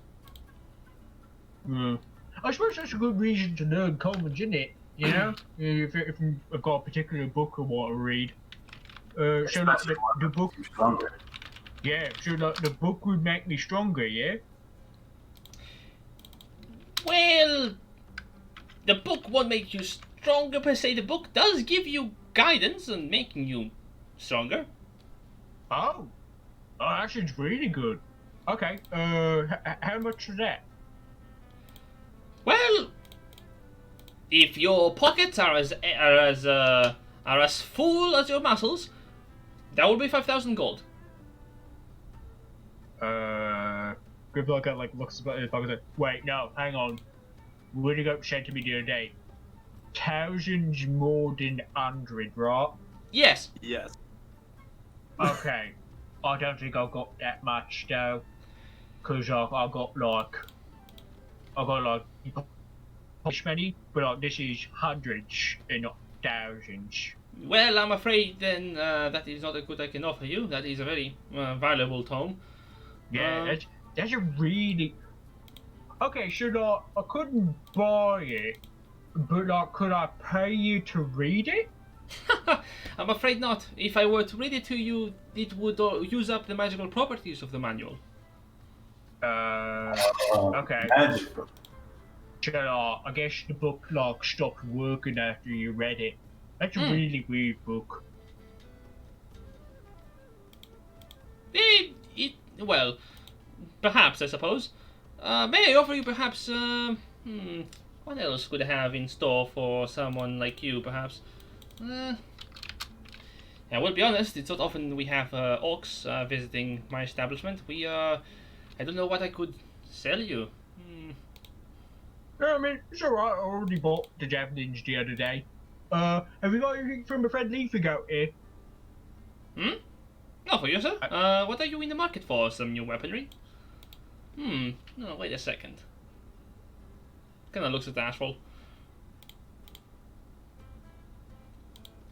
S3: I suppose that's a good reason to learn commons, isn't it? You know, if I've got a particular book I want to read. So like the book.
S2: Stronger.
S3: Yeah, so like the book would make me stronger, yeah?
S1: Well, the book won't make you stronger per se. The book does give you guidance and making you stronger.
S3: Oh, that sounds really good. Okay, how much is that?
S1: Well, if your pockets are as full as your muscles, that will be 5,000 gold.
S3: Grimthod like looks at his pocket. Wait, no, hang on. What did you said to me the other day? Thousands more than 100, right?
S1: Yes.
S6: Yes.
S3: Okay, I don't think I've got that much though, cause I got like this many, but like this is hundreds and not thousands.
S1: Well, I'm afraid then that is not a good I can offer you. That is a very valuable tome.
S3: Yeah, that's a really. Okay, so like I couldn't buy it, but like could I pay you to read it?
S1: I'm afraid not. If I were to read it to you, it would use up the magical properties of the manual.
S3: Okay.
S2: Magical.
S3: So I guess the book like stopped working after you read it. That's a really weird book.
S1: Well, perhaps I suppose. May I offer you perhaps? What else could I have in store for someone like you? Perhaps. I will be honest. It's not often we have orcs visiting my establishment. I don't know what I could sell you.
S3: I mean, it's alright. I already bought the javelins the other day. Have you got anything from a friend Leafing out here?
S1: No, for you, sir. What are you in the market for? Some new weaponry? No, wait a second. Kinda looks at Ashfall.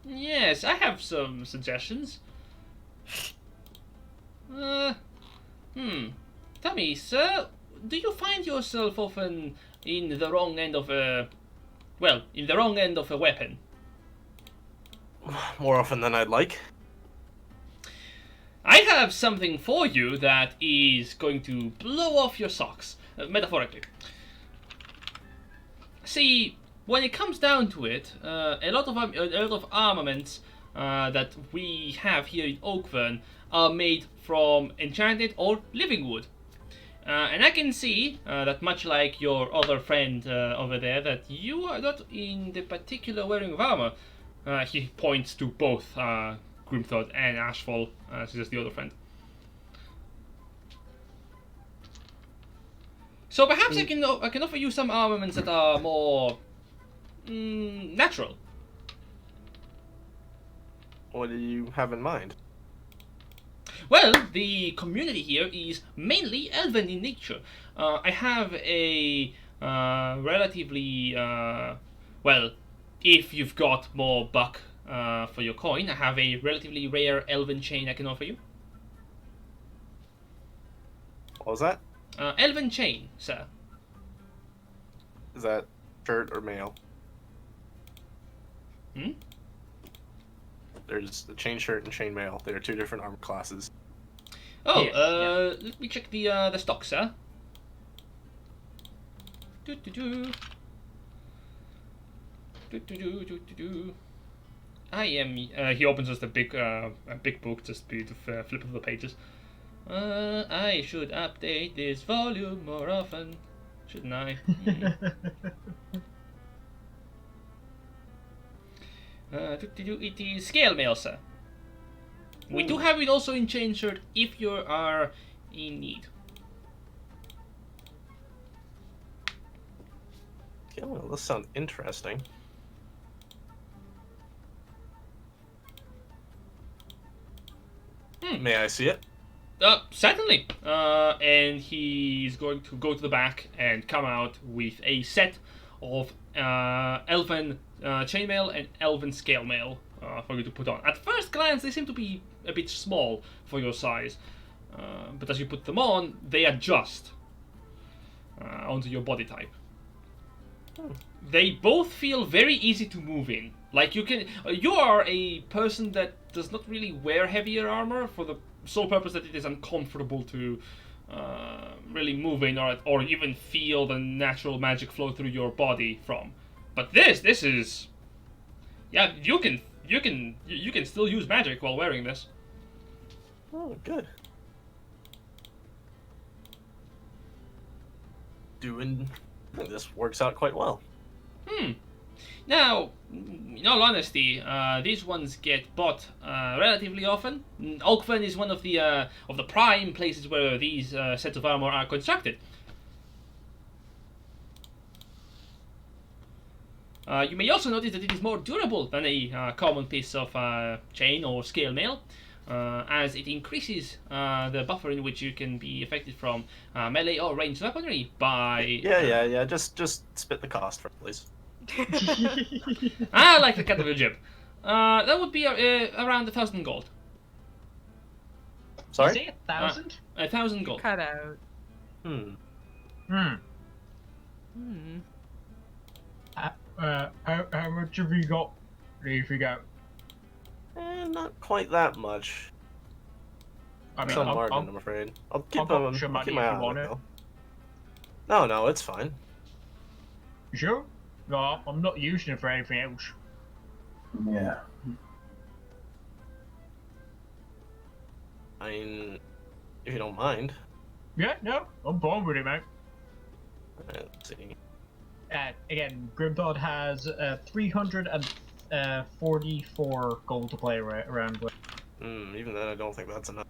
S1: Yes, I have some suggestions. Tell me, sir, do you find yourself often in the wrong end of a... Well, in the wrong end of a weapon?
S6: More often than I'd like.
S1: I have something for you that is going to blow off your socks, metaphorically. See, when it comes down to it, a lot of armaments that we have here in Oakvern are made from enchanted or living wood. And I can see that much like your other friend over there, that you are not in the particular wearing of armor. He points to both Grimthod and Ashfall, as is the other friend. So perhaps I can offer you some armaments that are more natural.
S6: What do you have in mind?
S1: Well, the community here is mainly elven in nature. I have a relatively well, if you've got more buck for your coin, I have a relatively rare elven chain I can offer you.
S6: What was that?
S1: Elven chain, sir.
S6: Is that shirt or mail?
S1: Hmm?
S6: There's the chain shirt and chain mail. They are two different armor classes.
S1: Oh,
S3: Yes,
S1: let me check the stock, sir. I am. He opens just a big book, just to flip through the pages. I should update this volume more often, shouldn't I? It is scale mail, sir. We do have it also in chain shirt if you are in need.
S6: Yeah, well, this sounds interesting. May I see it?
S1: Certainly. And he's going to go to the back and come out with a set of elven chainmail and elven scale mail for you to put on. At first glance, they seem to be a bit small for your size, but as you put them on, they adjust onto your body type. They both feel very easy to move in. Like you are a person that does not really wear heavier armor for the sole purpose that it is uncomfortable to really move in or even feel the natural magic flow through your body from. But this is, yeah, you can still use magic while wearing this.
S6: Oh, good. This works out quite well.
S1: Now, in all honesty, these ones get bought relatively often. Oakvern is one of the prime places where these sets of armor are constructed. You may also notice that it is more durable than a common piece of chain or scale mail, as it increases the buffer in which you can be affected from melee or ranged weaponry by...
S6: Yeah. Just spit the cost for it, please.
S1: I like the cut of your jib. That would be around 1,000 gold.
S6: Sorry?
S3: Say 1,000?
S1: 1,000 gold.
S8: Cut out.
S3: How much have you got? If you go,
S6: Not quite that much.
S3: I mean,
S6: Some
S3: I'll,
S6: margin,
S3: I'll,
S6: I'm afraid. I'll keep
S3: I'll got
S6: them.
S3: some
S6: I'll keep
S3: money
S6: my
S3: if
S6: eye
S3: you
S6: on
S3: want
S6: it.
S3: it.
S6: though. No, it's fine.
S3: You sure? No, I'm not using it for anything else.
S2: Yeah.
S6: I mean, if you don't mind.
S3: Yeah, no, I'm fine with it, mate.
S6: Let's see.
S3: Again, Grimthod has 344 gold to play around with.
S6: Even then, I don't think that's enough.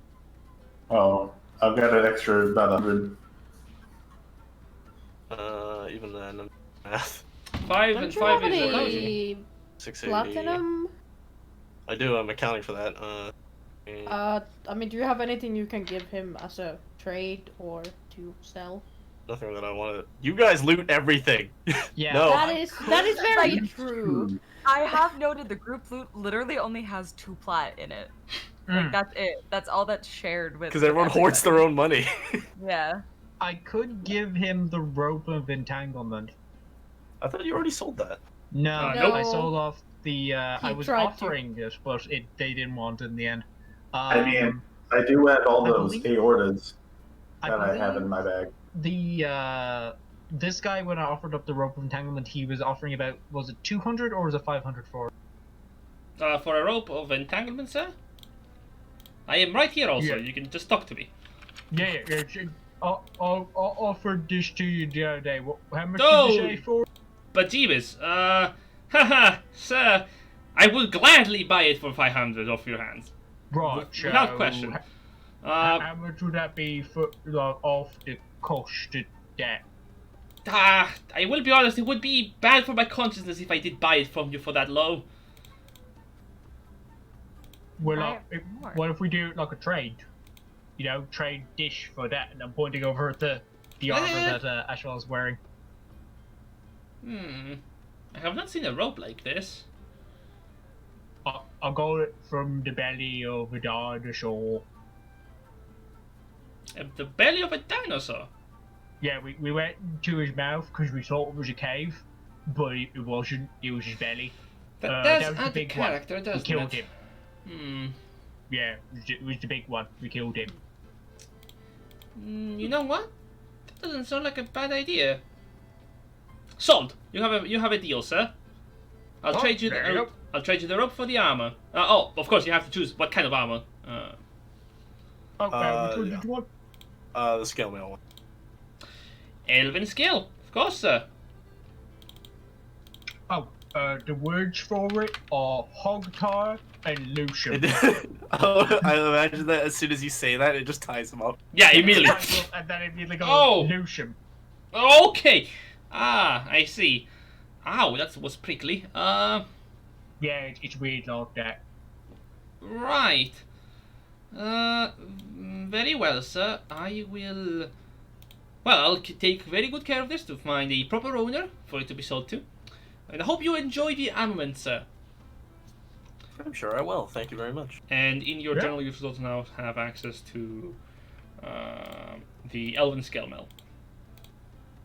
S2: Oh, I've got an extra about 100.
S6: Even then, math.
S1: 5
S5: Don't
S1: and
S5: you
S1: 5
S5: have
S1: is
S5: any
S6: 680.
S5: platinum?
S6: I do. I'm accounting for that.
S5: I mean, do you have anything you can give him as a trade or to sell?
S6: Nothing that I want to. You guys loot everything.
S3: Yeah.
S6: No.
S5: That is very
S4: Like,
S5: true.
S4: I have noted the group loot literally only has 2 plat in it. Like, that's it. That's all that's shared with.
S6: Because everyone hoards their own money.
S4: Yeah.
S3: I could give him the rope of entanglement.
S6: I thought you already sold that.
S3: No,
S1: Nope.
S3: I sold off the. I was
S5: tried to.
S3: offering it, but they didn't want it in the end.
S2: I mean, I do have all
S3: I
S2: those
S3: believe-
S2: aortas
S3: I
S2: that I have in
S3: believe
S2: my bag.
S3: the this guy, when I offered up the rope of entanglement, he was offering about, was it 200 or was it 500 for it?
S1: for a rope of entanglement, sir? I am right here also.
S3: Yeah.
S1: You can just talk to me.
S3: Yeah. I offered this to you the other day. How much
S1: No.
S3: did you say for?
S1: But Jeebus, haha, sir, I will gladly buy it for 500 off your hands.
S3: Right,
S1: Without
S3: so
S1: question.
S3: how much would that be for off the cost of that?
S1: I will be honest, it would be bad for my consciousness if I did buy it from you for that low.
S3: Well,
S8: Buy it for more.
S3: what if we do it like a trade? trade dish for that, and I'm pointing over at the armor that Ashfall is wearing.
S1: I have not seen a rope like this.
S3: I got it from the belly of a dinosaur.
S1: The belly of a dinosaur?
S3: Yeah, we went into his mouth because we thought it was a cave, but it wasn't. It was his belly.
S1: That
S3: that
S1: does
S3: was the
S1: add
S3: big
S1: character,
S3: one.
S1: doesn't
S3: We killed
S1: it?
S3: him. Yeah, it was the big one. We killed him.
S1: You know what? That doesn't sound like a bad idea. Sold. You have a deal, sir. I'll trade you the rope for the armor. Of course you have to choose what kind of armor.
S3: Which one did you want?
S6: The scale mail one.
S1: Elven skill, of course, sir.
S3: The words for it are hogtie and Lucian.
S6: I imagine that as soon as you say that, it just ties them up.
S1: Yeah, immediately.
S3: And then immediately goes Lucian.
S1: Okay. I see. Ow, that was prickly.
S3: Yeah, it's weird like that.
S1: Right. Very well, sir. I will... Well, I'll take very good care of this to find a proper owner for it to be sold to. And I hope you enjoy the armament, sir.
S6: I'm sure I will. Thank you very much.
S1: And in your journal, you also now have access to the Elven Scale Mill.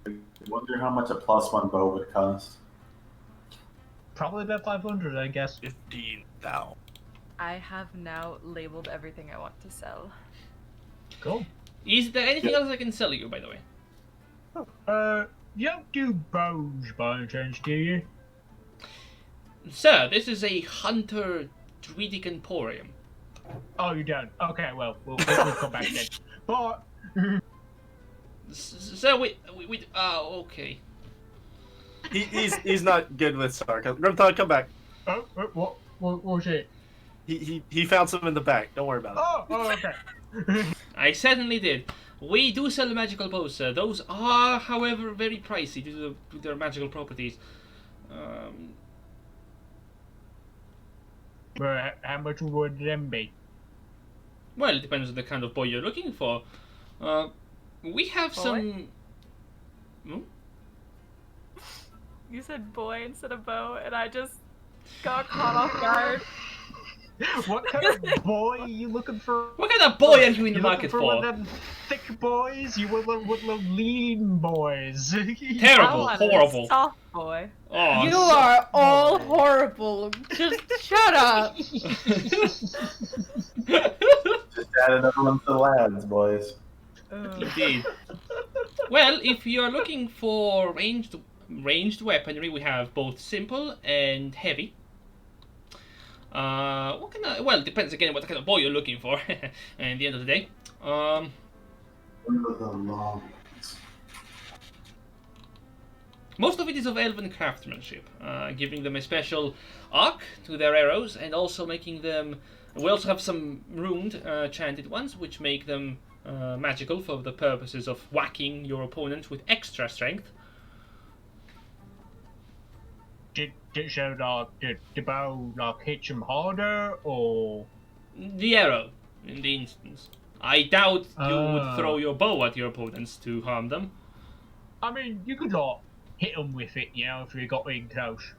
S2: I wonder how much a +1 bow would cost.
S3: Probably about 500, I guess.
S6: 15,000.
S8: I have now labeled everything I want to sell.
S3: Cool.
S1: Is there anything else I can sell you, by the way?
S3: You don't do bows by any chance, do you?
S1: Sir, this is a hunter druidic emporium.
S3: Oh, you don't? Okay, well, we'll come back then. But...
S1: Sir, okay.
S6: He's not good with sarcasm. Grimthod, come back.
S3: Oh, what was it?
S6: He found some in the back. Don't worry about it.
S3: Oh, okay.
S1: I certainly did. We do sell magical bows, sir. Those are, however, very pricey due to their magical properties.
S3: Well, how much would them be?
S1: Well, it depends on the kind of bow you're looking for. We have some... Hmm?
S8: You said boy instead of bow, and I just got caught off guard.
S3: What kind of boy are you looking for?
S1: What kind of boy are you in the market
S3: for?
S1: for?
S3: One of them thick boys? You want lean boys?
S1: Terrible, horrible.
S8: Soft boy.
S1: Oh,
S5: You are all horrible. Just shut up.
S2: Just add another one to the lads, boys.
S1: Indeed. Well, if you're looking for ranged weaponry, we have both simple and heavy. What kind of... Well, it depends again what kind of bow you're looking for. At the end of the day. Most of it is of elven craftsmanship, giving them a special arc to their arrows, and also making them... We also have some runed, chanted ones, which make them magical for the purposes of whacking your opponent with extra strength.
S3: Did the bow hit him harder, or
S1: The arrow, in the instance. I doubt you would throw your bow at your opponents to harm them.
S3: I mean, you could hit them with it, if you got in close.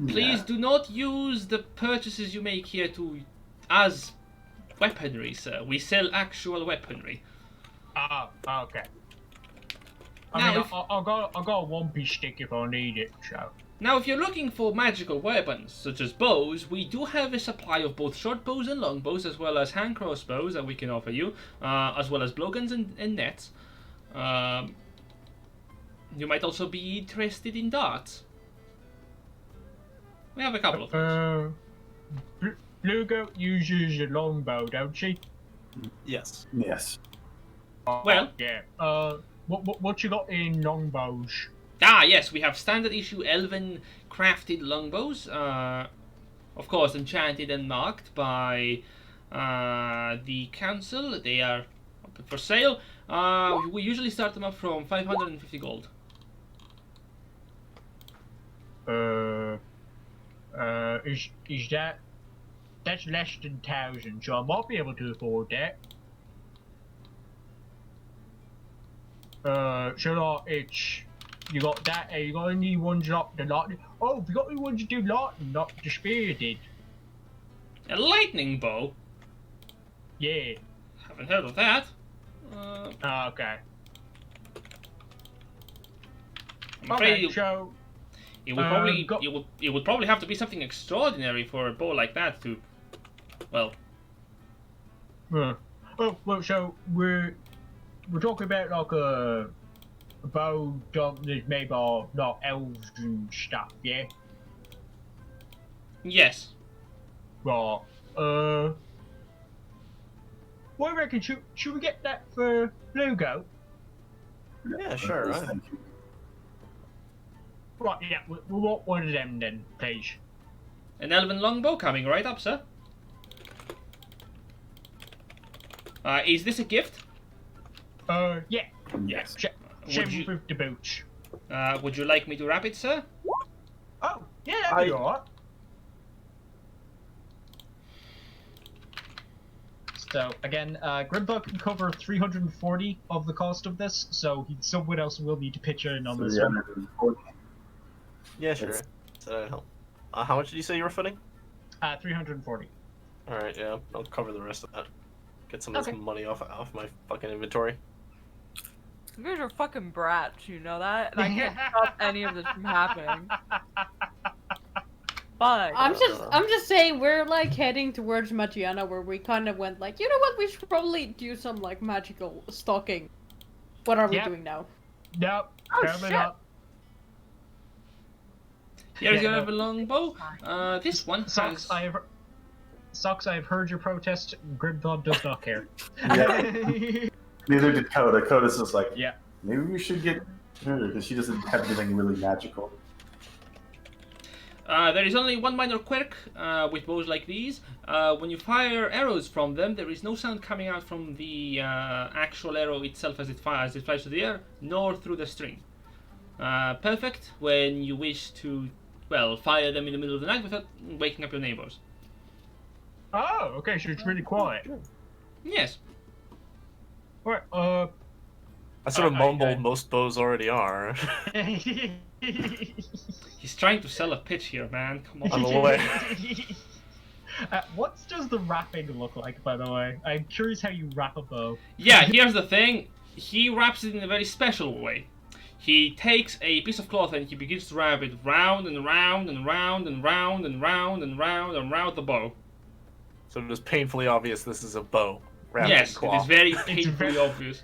S1: Please do not use the purchases you make here as weaponry, sir. We sell actual weaponry.
S3: Okay.
S1: Now,
S3: I'll go a one-piece stick if I need it. So.
S1: Now, if you're looking for magical weapons, such as bows, we do have a supply of both short bows and long bows, as well as hand crossbows that we can offer you, as well as blowguns and nets. You might also be interested in darts. We have a couple of those.
S3: Blue Goat uses a longbow, don't she?
S6: Yes.
S2: Yes.
S1: Well,
S3: yeah. What you got in longbows?
S1: Yes, we have standard issue elven crafted longbows, of course enchanted and marked by the council. They are up for sale. We usually start them up from 550 gold.
S3: Is that's less than 1,000, so I might be able to afford that. It's you got that. You got any ones up the lightning? Oh, have you got any ones to do lightning, not the spear did?
S1: A lightning bow?
S3: Yeah.
S1: Haven't heard of that.
S3: Okay.
S1: I'm afraid
S3: So
S1: it would probably have to be something extraordinary for a bow like that to, well.
S3: Oh well, so we're talking about like a bow that's made by like elves and stuff, yeah.
S1: Yes.
S3: Right. What do you reckon? Should we get that for Blue Goat?
S6: Yeah, sure. Right.
S2: Thank you.
S3: Right. Yeah. We want one of them then, please.
S1: An elven longbow coming right up, sir. Is this a gift?
S3: Yeah.
S2: Yes.
S3: Same with the boots.
S1: Would you like me to wrap it, sir?
S3: Oh, yeah, that'd be alright. So again, Grimthod can cover 340 of the cost of this, so someone else will need to pitch in on this one.
S2: 340.
S6: Yeah, sure. How much did you say you were footing?
S3: 340.
S6: Alright, yeah, I'll cover the rest of that. Get some of this money off my fucking inventory.
S8: You guys are fucking brats, you know that? And I can't stop any of this from happening. Fuck.
S5: I'm just saying we're like heading towards Magiana where we kind of went like, you know what, we should probably do some like magical stalking. What are we doing now?
S3: Nope.
S8: Shit.
S3: Up.
S1: Here's your elven longbow. This one
S3: Socks,
S1: has...
S3: Socks, I have heard your protest. Grimthod does not care.
S2: Yeah. Neither did Koda. Koda's just like,
S3: yeah.
S2: Maybe we should get her because she doesn't have anything really magical.
S1: There is only one minor quirk with bows like these. When you fire arrows from them, there is no sound coming out from the actual arrow itself as it flies through the air, nor through the string. Perfect when you wish to, well, fire them in the middle of the night without waking up your neighbors.
S3: Oh, okay, so it's really quiet.
S1: Yes.
S3: Alright,
S6: I sort of mumbled most bows already are.
S1: He's trying to sell a pitch here, man. Come on.
S6: I'm aware.
S3: What does the wrapping look like, by the way? I'm curious how you wrap a bow.
S1: Yeah, here's the thing. He wraps it in a very special way. He takes a piece of cloth and he begins to wrap it round and round and round and round and round and round and round the bow.
S6: So it is painfully obvious this is a bow.
S1: Yes,
S6: cloth.
S1: it is very painfully obvious.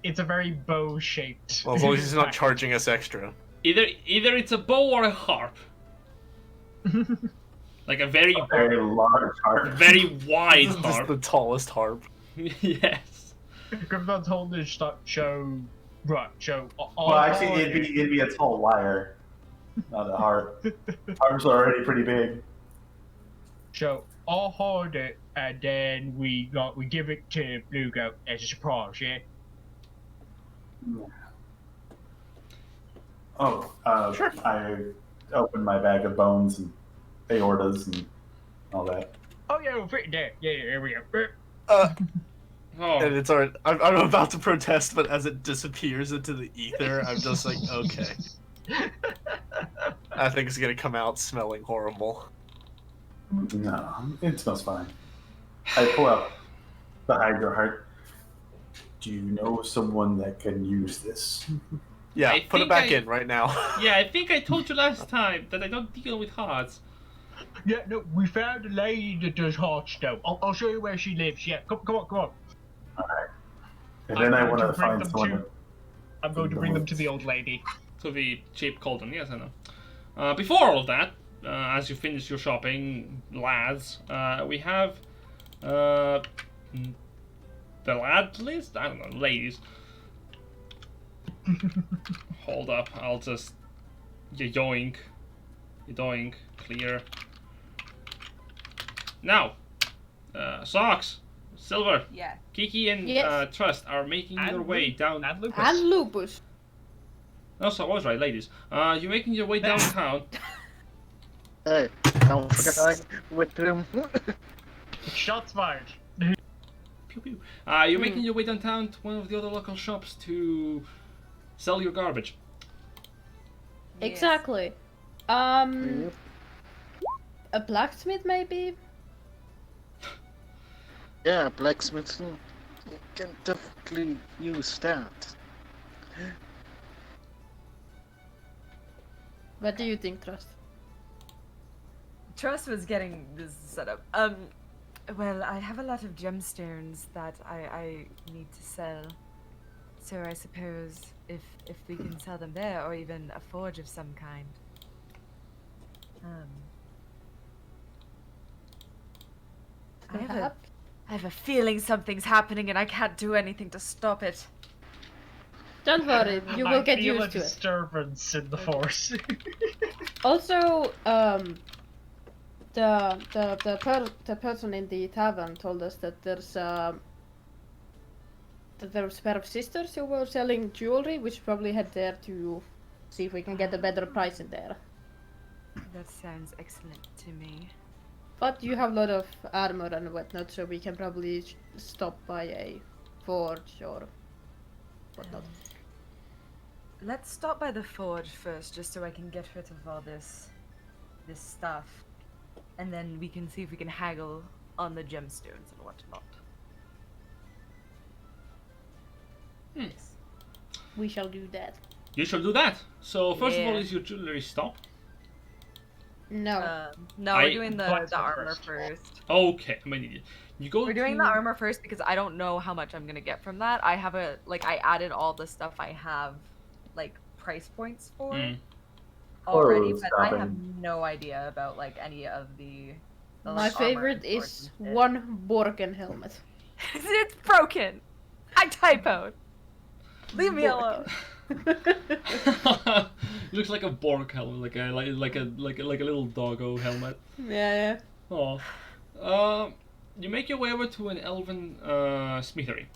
S3: It's a very bow-shaped.
S6: Well, as long as he's not charging us extra.
S1: Either it's a bow or a harp. Like a very
S2: large harp.
S1: Very wide harp.
S6: This is the tallest harp.
S1: Yes.
S3: Grimthod's holding his show. Right, show.
S2: Well, actually, it'd be a tall lyre, not a harp. Harps are already pretty big.
S3: So I'll hold it, and then we give it to Blue Goat as a surprise, yeah.
S2: Oh,
S3: sure.
S2: I opened my bag of bones and aortas and all that.
S3: Oh yeah, we'll fit it there. Yeah, here we go.
S6: And it's alright. I'm about to protest, but as it disappears into the ether, I'm just like, okay. I think it's gonna come out smelling horrible.
S2: No, it smells fine. I pull out the Hydra heart. Do you know someone that can use this?
S6: Yeah, put it back in right now.
S1: Yeah, I think I told you last time that I don't deal with hearts.
S3: Yeah, no, we found a lady that does hearts though. I'll show you where she lives. Yeah, come on.
S2: Alright. And then I want to find someone.
S3: I'm going to bring them to the old lady.
S1: To the Cheap Cauldron, yes, I know. Before all of that, as you finish your shopping, lads, we have the lad list? I don't know, ladies. Hold up, I'll just yoink, clear. Now, Socks, Silver,
S8: Yeah.
S1: Kiki, and
S5: Yes.
S1: Trust are making their way down.
S3: And Lupus.
S5: And Lupus.
S1: No, so I was right, ladies. You're making your way downtown.
S7: Hey, don't forget I with him.
S3: Shots fired.
S1: Pew pew. You're making your way downtown to one of the other local shops to sell your garbage.
S5: Exactly.
S7: Yep.
S5: A blacksmith maybe?
S7: Yeah, blacksmith. You can definitely use that.
S5: What do you think, Trust?
S4: Trust was getting this set up.
S8: Well, I have a lot of gemstones that I need to sell. So I suppose if we can sell them there, or even a forge of some kind. I have a feeling something's happening and I can't do anything to stop it.
S5: Don't worry, you will get
S3: feel
S5: used to
S3: a
S5: it.
S3: disturbance in the force.
S5: Also, the person in the tavern told us that there's a pair of sisters who were selling jewelry. We should probably head there to see if we can get a better price in there.
S8: That sounds excellent to me.
S5: But you have a lot of armor and whatnot, so we can probably stop by a forge or whatnot.
S8: Let's stop by the forge first, just so I can get rid of all this stuff. And then we can see if we can haggle on the gemstones and whatnot.
S5: We shall do that.
S1: You shall do that. So first of all, is your jewelry stop?
S5: No.
S4: No, we're doing the armor first.
S1: Okay, I'm an idiot. You go.
S4: We're doing the armor first because I don't know how much I'm gonna get from that. I have I added all the stuff I have, like, price points for already, but I have no idea about, like, any of the
S5: My favorite is one Borken helmet.
S4: It's broken. I typoed. Leave me alone.
S1: Looks like a Borg helmet, like a little doggo helmet.
S5: Yeah.
S1: Oh. You make your way over to an elven smithery.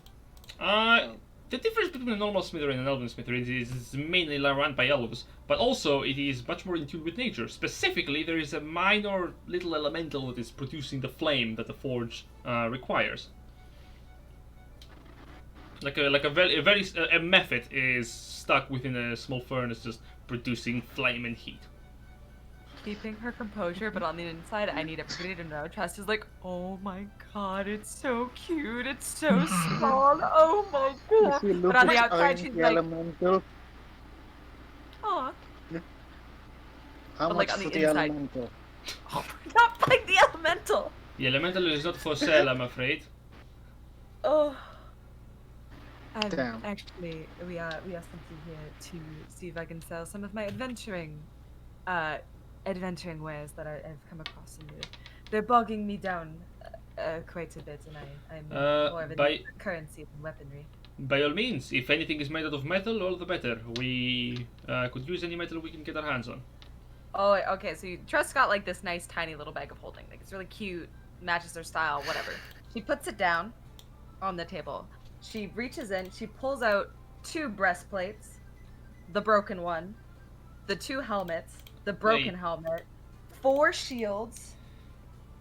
S1: The difference between a normal smithery and an elven smithery is it's mainly run by elves, but also it is much more in tune with nature. Specifically, there is a minor little elemental that is producing the flame that the forge requires. A method is stuck within a small furnace, just producing flame and heat.
S4: Keeping her composure, but on the inside, I need everybody to know. Trust is like, oh my god, it's so cute, it's so small, oh my god. But on the outside, she's like,
S7: elemental.
S4: aw.
S7: How
S4: But,
S7: much
S4: like, on
S7: for
S4: the
S7: the
S4: inside.
S7: elemental?
S4: Oh, we're not buying the elemental.
S1: The elemental is not for sale, I'm afraid.
S4: Oh.
S7: Damn.
S8: Actually, we are simply here to see if I can sell some of my adventuring wares that I've come across in the. They're bogging me down quite a bit, and I'm more of a currency than weaponry.
S1: By all means, if anything is made out of metal, all the better. We could use any metal we can get our hands on.
S4: Oh, okay. So Trust got like this nice tiny little bag of holding. Like, it's really cute, matches their style, whatever. She puts it down on the table. She reaches in, she pulls out 2 breastplates, the broken one, the 2 helmets, the broken helmet, 4 shields,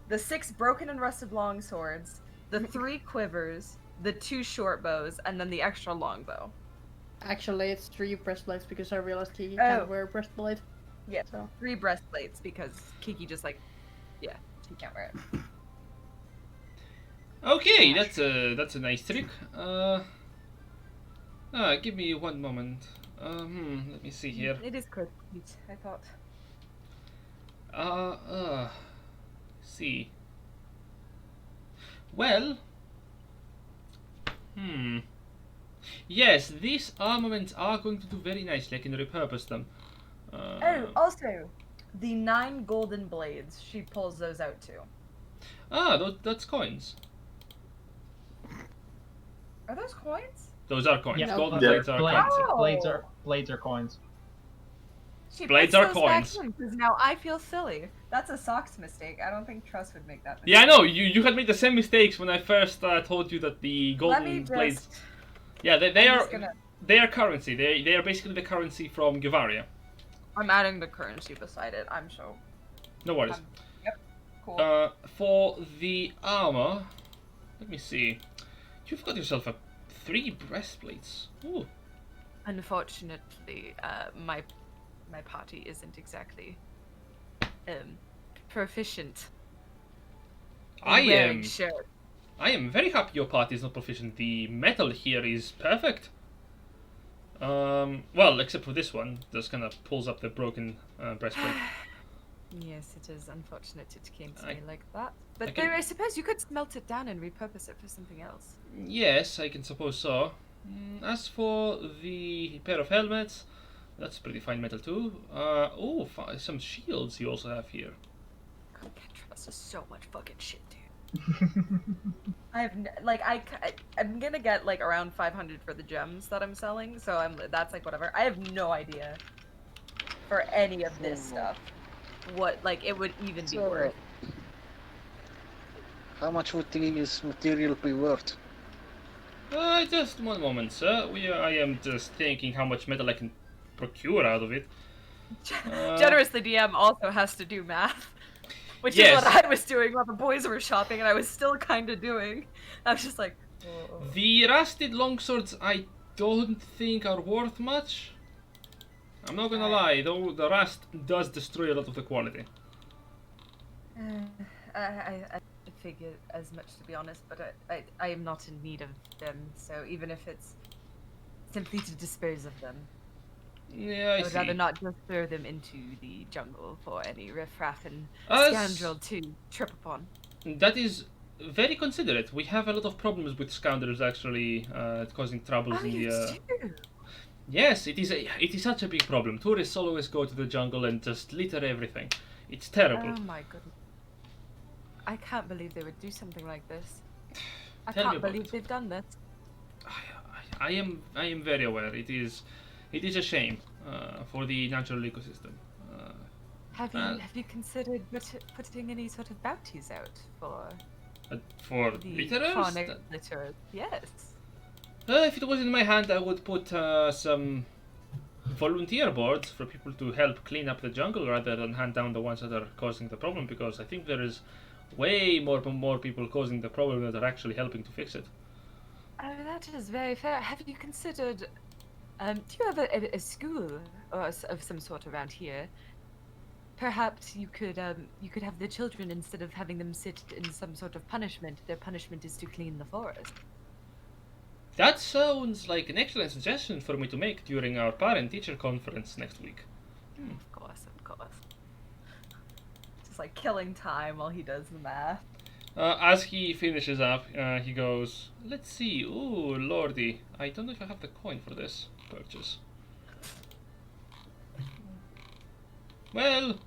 S4: the 6 broken and rusted longswords, the 3 quivers, the 2 short bows, and then the extra long bow.
S5: Actually, it's 3 breastplates because I realized Kiki can't wear a breastplate.
S4: Yeah,
S5: so
S4: 3 breastplates because Kiki just she can't wear it.
S1: Okay, that's a nice trick. Give me one moment. Let me see here.
S4: It is quite cute, I thought.
S1: See. Well. Yes, these armaments are going to do very nicely. I can repurpose them.
S4: Also, the 9 golden blades, she pulls those out too.
S1: That's coins.
S4: Are those coins?
S1: Those are coins.
S3: Yeah,
S1: Golden blades are coins.
S4: Oh.
S3: Blades are coins.
S4: She
S1: Blades
S4: puts
S1: are
S4: those
S1: coins.
S4: back in, 'cause now I feel silly. That's a socks mistake. I don't think Trust would make that mistake.
S1: Yeah, I know. You had made the same mistakes when I first told you that the golden blades. Yeah, they are currency. They are basically the currency from Guvaria.
S4: I'm adding the currency beside it. I'm so.
S1: No worries.
S4: Yep. Cool.
S1: For the armor, let me see. You've got yourself 3 breastplates. Ooh.
S8: Unfortunately, my party isn't exactly proficient in wearing shirts.
S1: I am very happy your party is not proficient. The metal here is perfect. Well, except for this one, just kind of pulls up the broken breastplate.
S8: Yes, it is unfortunate it came to me like that. But I suppose you could smelt it down and repurpose it for something else.
S1: Yes, I can suppose so. As for the pair of helmets, that's pretty fine metal too. Some shields you also have here.
S8: God, Kentrust is so much fucking shit, dude. I'm gonna get like around 500 for the gems that I'm selling, so that's like whatever. I have no idea for any of this stuff what like it would even be worth.
S7: How much would this material be worth?
S1: Just one moment, sir. I am just thinking how much metal I can procure out of it.
S8: Generously, DM also has to do math. Which
S1: yes.
S8: is what I was doing while the boys were shopping, and I was still kind of doing. I was just like, whoa.
S1: The rusted longswords I don't think are worth much. I'm not gonna lie, though the rust does destroy a lot of the quality.
S8: I figured as much, to be honest, but I am not in need of them, so even if it's simply to dispose of them.
S1: Yeah,
S8: I would rather not just throw them into the jungle for any riffraff and scoundrel to trip upon.
S1: That is very considerate. We have a lot of problems with scoundrels actually causing troubles in the.
S8: Do?
S1: Yes, it is such a big problem. Tourists always go to the jungle and just litter everything. It's terrible.
S8: Oh my goodness! I can't believe they would do something like this. I
S1: Tell me
S8: can't
S1: about
S8: believe
S1: it.
S8: they've done this.
S1: I am very aware. It is a shame for the natural ecosystem.
S8: Have you considered putting any sort of bounties out for the
S1: litterers?
S8: chronic litterers? Yes.
S1: If it was in my hand, I would put some volunteer boards for people to help clean up the jungle rather than hand down the ones that are causing the problem, because I think there is way more people causing the problem that are actually helping to fix it.
S8: Oh, that is very fair. Have you considered? Do you have a school or of some sort around here? Perhaps you could have the children, instead of having them sit in some sort of punishment, their punishment is to clean the forest.
S1: That sounds like an excellent suggestion for me to make during our parent-teacher conference next week.
S8: Of course. Just like killing time while he does the math.
S1: As he finishes up, he goes, let's see, ooh, lordy, I don't know if I have the coin for this purchase. Well.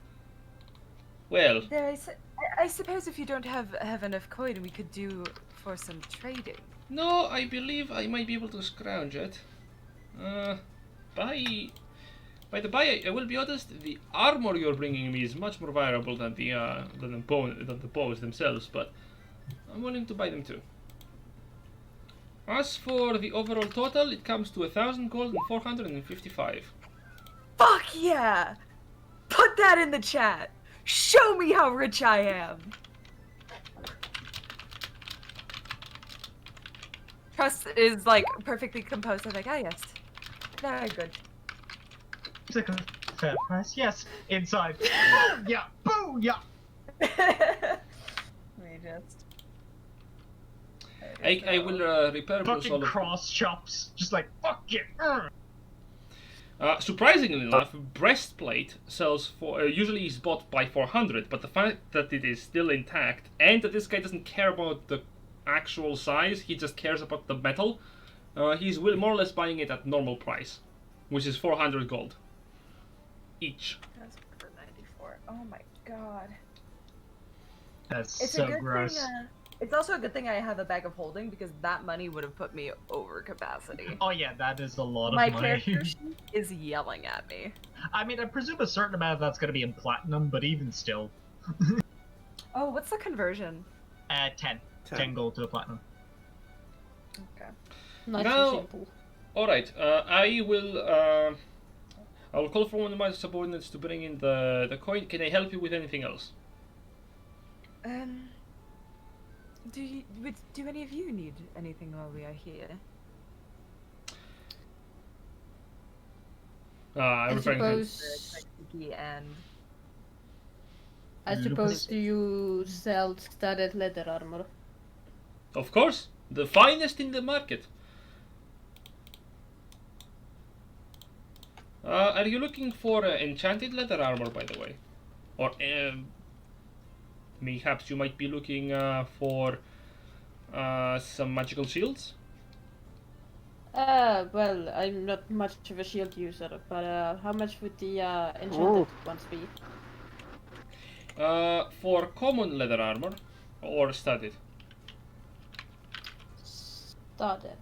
S8: I suppose if you don't have enough coin, we could do for some trading.
S1: No, I believe I might be able to scrounge it. By the by, I will be honest, the armor you're bringing me is much more valuable than the bows themselves, but I'm willing to buy them too. As for the overall total, it comes to 1,000 gold and 455.
S8: Fuck yeah! Put that in the chat! Show me how rich I am! Trust is like perfectly composed. I'm like, ah, yes. Very good.
S3: It's like a fair price, yes. Inside. Yeah, boo, yeah.
S8: We just.
S1: I will repurpose
S3: Fucking
S1: all of.
S3: cross chops, just like fuck it.
S1: Surprisingly enough, breastplate sells for usually is bought by 400, but the fact that it is still intact and that this guy doesn't care about the actual size, he just cares about the metal. He's more or less buying it at normal price, which is 400 gold each.
S8: That's for 94. Oh my god.
S3: That's
S8: It's
S3: so
S8: a good
S3: gross.
S8: thing. It's also a good thing I have a bag of holding, because that money would have put me over capacity.
S3: Oh yeah, that is a lot
S8: My
S3: of money.
S8: character sheet is yelling at me.
S3: I mean, I presume a certain amount of that's going to be in platinum, but even still.
S8: Oh, what's the conversion?
S3: 10. 10 gold to a platinum.
S8: Okay.
S5: Nice
S1: Now-
S5: and simple.
S1: Alright, I will call for one of my subordinates to bring in the coin. Can I help you with anything else?
S8: do any of you need anything while we are here?
S1: I'm
S5: I
S1: referring to...
S5: suppose.
S8: And
S5: I suppose do you sell studded leather armor?
S1: Of course, the finest in the market. Are you looking for enchanted leather armor, by the way? Or perhaps you might be looking for some magical shields?
S5: Well, I'm not much of a shield user, but how much would the enchanted ones be?
S1: For common leather armor or studded?
S5: Studded.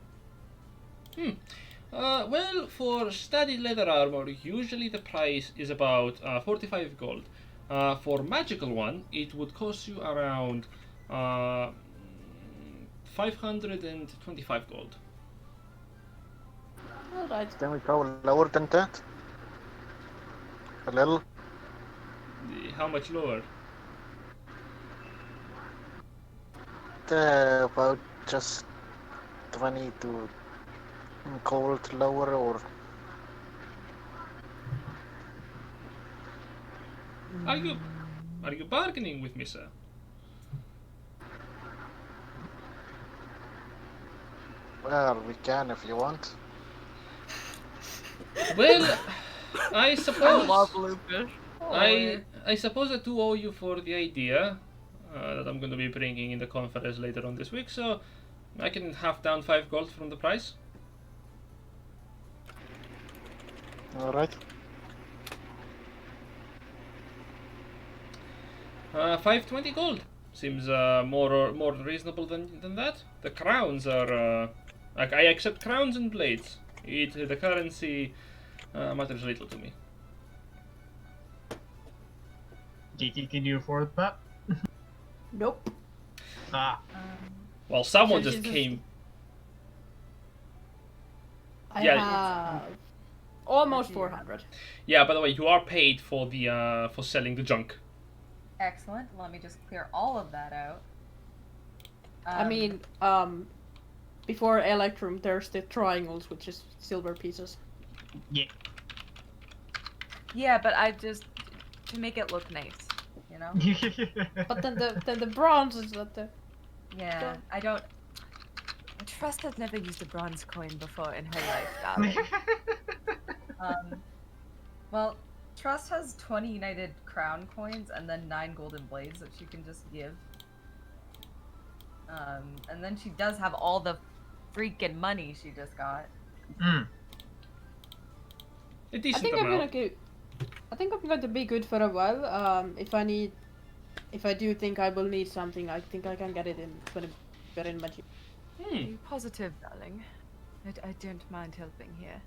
S1: Well, for studded leather armor, usually the price is about 45 gold. For magical one, it would cost you around 525 gold.
S5: Alright.
S7: Can we go lower than that? A little?
S1: How much lower?
S7: About just 20 to gold lower, or
S1: Are you bargaining with me, sir?
S7: well, we can if you want.
S1: Well, I suppose
S4: Lupus.
S1: I suppose I do owe you for the idea that I'm going to be bringing in the conference later on this week, so I can half down 5 gold from the price.
S7: Alright.
S1: 520 gold seems more reasonable than that. The crowns are I accept crowns and blades. The currency matters little to me.
S3: Geeky, can you afford that?
S5: Nope.
S1: Well, someone
S5: So
S1: just
S5: she's
S1: came.
S5: I
S1: Yeah.
S5: have almost 400.
S1: Yeah. By the way, you are paid for the for selling the junk.
S4: Excellent. Let me just clear all of that out.
S5: I mean, before Electrum, there's the triangles, which is silver pieces.
S3: Yeah.
S4: Yeah, but I just to make it look nice, you know.
S5: But then the bronze is at the.
S4: Yeah, I don't.
S8: Trust has never used a bronze coin before in her life, darling.
S4: Well, Trust has 20 United Crown coins and then 9 golden blades that she can just give. And then she does have all the freaking money she just got.
S1: A
S5: I
S1: decent
S5: think I'm
S1: amount.
S5: going to be good for a while. If I do think I will need something, I think I can get it in 20 very much.
S8: Are you positive, darling? I don't mind helping here.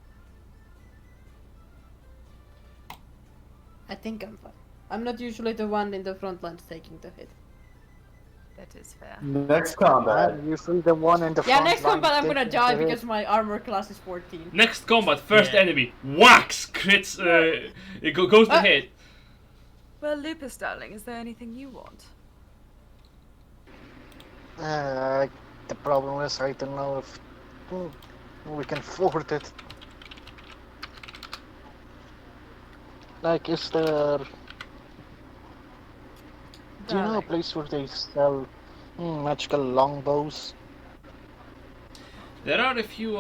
S5: I think I'm fine. I'm not usually the one in the front lines taking the hit.
S8: That is fair.
S2: Next combat.
S7: Usually the one in the
S5: Yeah,
S7: front
S5: next
S7: line
S5: combat I'm gonna
S7: taking
S5: die
S7: the hit.
S5: because my armor class is 14.
S1: Next combat, first enemy, whacks, crits, it goes to hit.
S8: Well, Lupus, darling, is there anything you want?
S7: The problem is I don't know if we can afford it. Like, is there... Do you know a place where they sell magical longbows?
S1: There are a few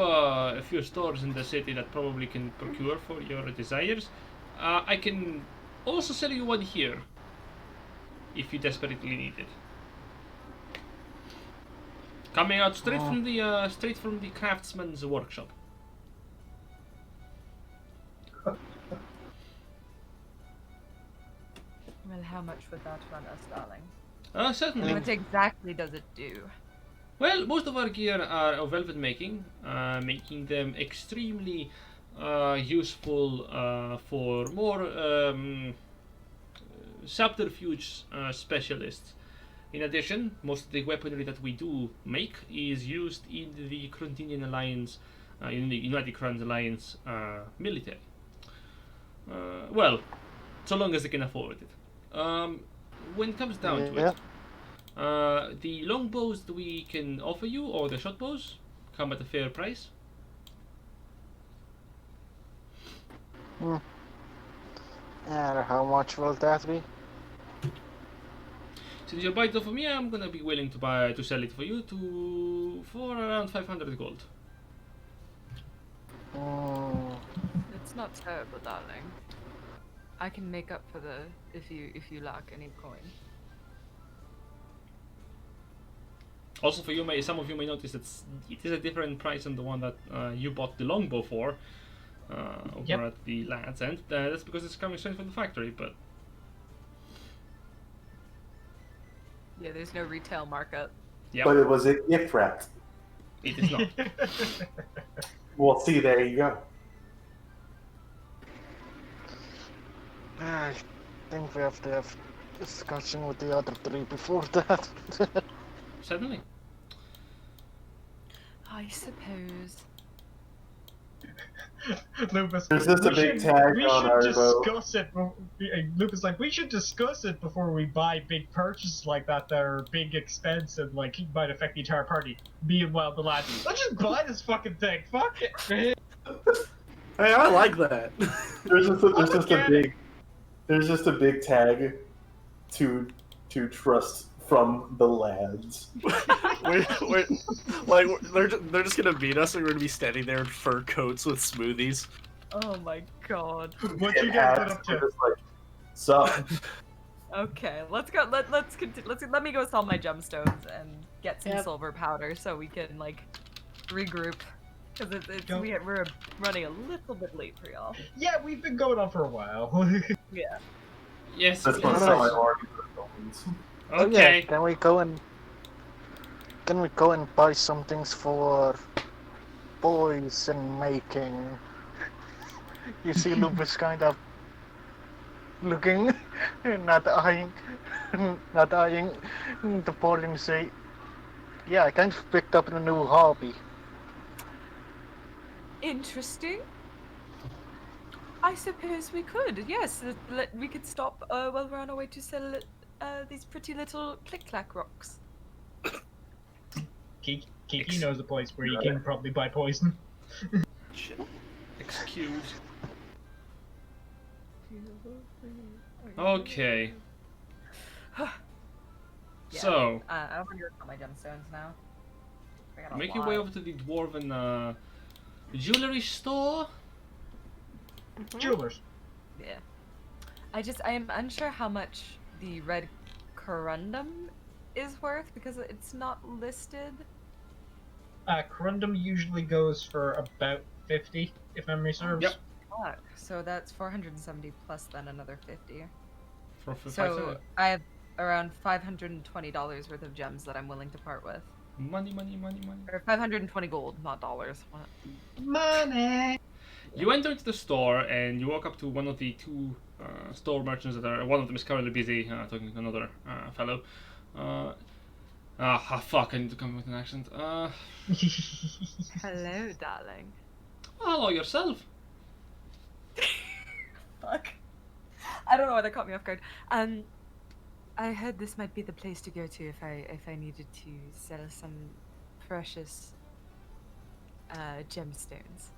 S1: stores in the city that probably can procure for your desires. I can also sell you one here, if you desperately need it. Coming out straight from the craftsman's workshop.
S4: Well, how much would that run us, darling?
S1: Certainly.
S8: What exactly does it do?
S1: Well, most of our gear are of velvet making, making them extremely useful for more subterfuge specialists. In addition, most of the weaponry that we do make is used in the Crundinian Alliance, in the United Crowns Alliance military. Well, so long as they can afford it. When it comes down to it, The longbows that we can offer you, or the short bows, come at a fair price.
S7: And how much will that be?
S1: Since you buy it off of me, I'm gonna be willing to sell it for you for around 500 gold.
S8: It's not terrible, darling. I can make up for the if you lack any coin.
S1: Also, for you, some of you may notice that it is a different price than the one that you bought the longbow for over at the Land's End. That's because it's coming straight from the factory, but...
S8: Yeah, there's no retail markup.
S1: Yeah.
S2: But it was a gift wrapped.
S1: It is not.
S2: Well, see, there you go.
S7: I think we have to have discussion with the other three before that.
S1: Certainly.
S8: I suppose.
S3: Lupus,
S2: There's just a big tag on our boat.
S3: discuss it. Lupus, like, we should discuss it before we buy big purchases like that are big expense and like might affect the entire party. Meanwhile, the lad, let's just buy this fucking thing. Fuck it, man.
S6: Hey, I like that.
S2: There's just a big tag to trust from the lads.
S6: They're just gonna beat us, and we're gonna be standing there in fur coats with smoothies.
S8: Oh my god.
S3: What you guys been up to?
S2: Just like, sup?
S8: Okay, let's go. Let's continue. Let me go sell my gemstones and get some
S5: Yep.
S8: silver powder so we can like regroup because we're running a little bit late for y'all.
S3: Yeah, we've been going on for a while.
S8: Yeah.
S1: Yes.
S2: That's
S1: yes.
S2: what I ordered for phones.
S7: Oh,
S1: Okay.
S7: yeah, can we go and buy some things for boys and making? You see Lupus kind of looking, not eyeing the board and say, yeah, I kind of picked up a new hobby.
S8: Interesting. I suppose we could. Yes, we could stop while we're on our way to sell these pretty little click-clack rocks.
S3: Kiki knows a place where you can probably buy poison.
S1: Shit. Excuse. Okay.
S8: Yeah.
S1: So,
S8: I want to go sell my gemstones now. I got a
S1: make your
S8: lot.
S1: way over to the dwarven jewelry store.
S3: Jewelers.
S8: Yeah. I am unsure how much the red corundum is worth because it's not listed.
S3: Corundum usually goes for about 50, if memory serves.
S1: Yep.
S8: Fuck. So that's 470 plus then another 50.
S1: For
S8: So I have around $520 worth of gems that I'm willing to part with.
S1: money.
S8: Or 520 gold, not dollars. What?
S3: Money!
S1: You enter into the store and you walk up to one of the two store merchants that are. One of them is currently busy talking to another fellow. Fuck! I need to come with an accent.
S8: Hello, darling.
S1: Hello yourself.
S8: Fuck. I don't know why that caught me off guard. I heard this might be the place to go to if I needed to sell some precious gemstones.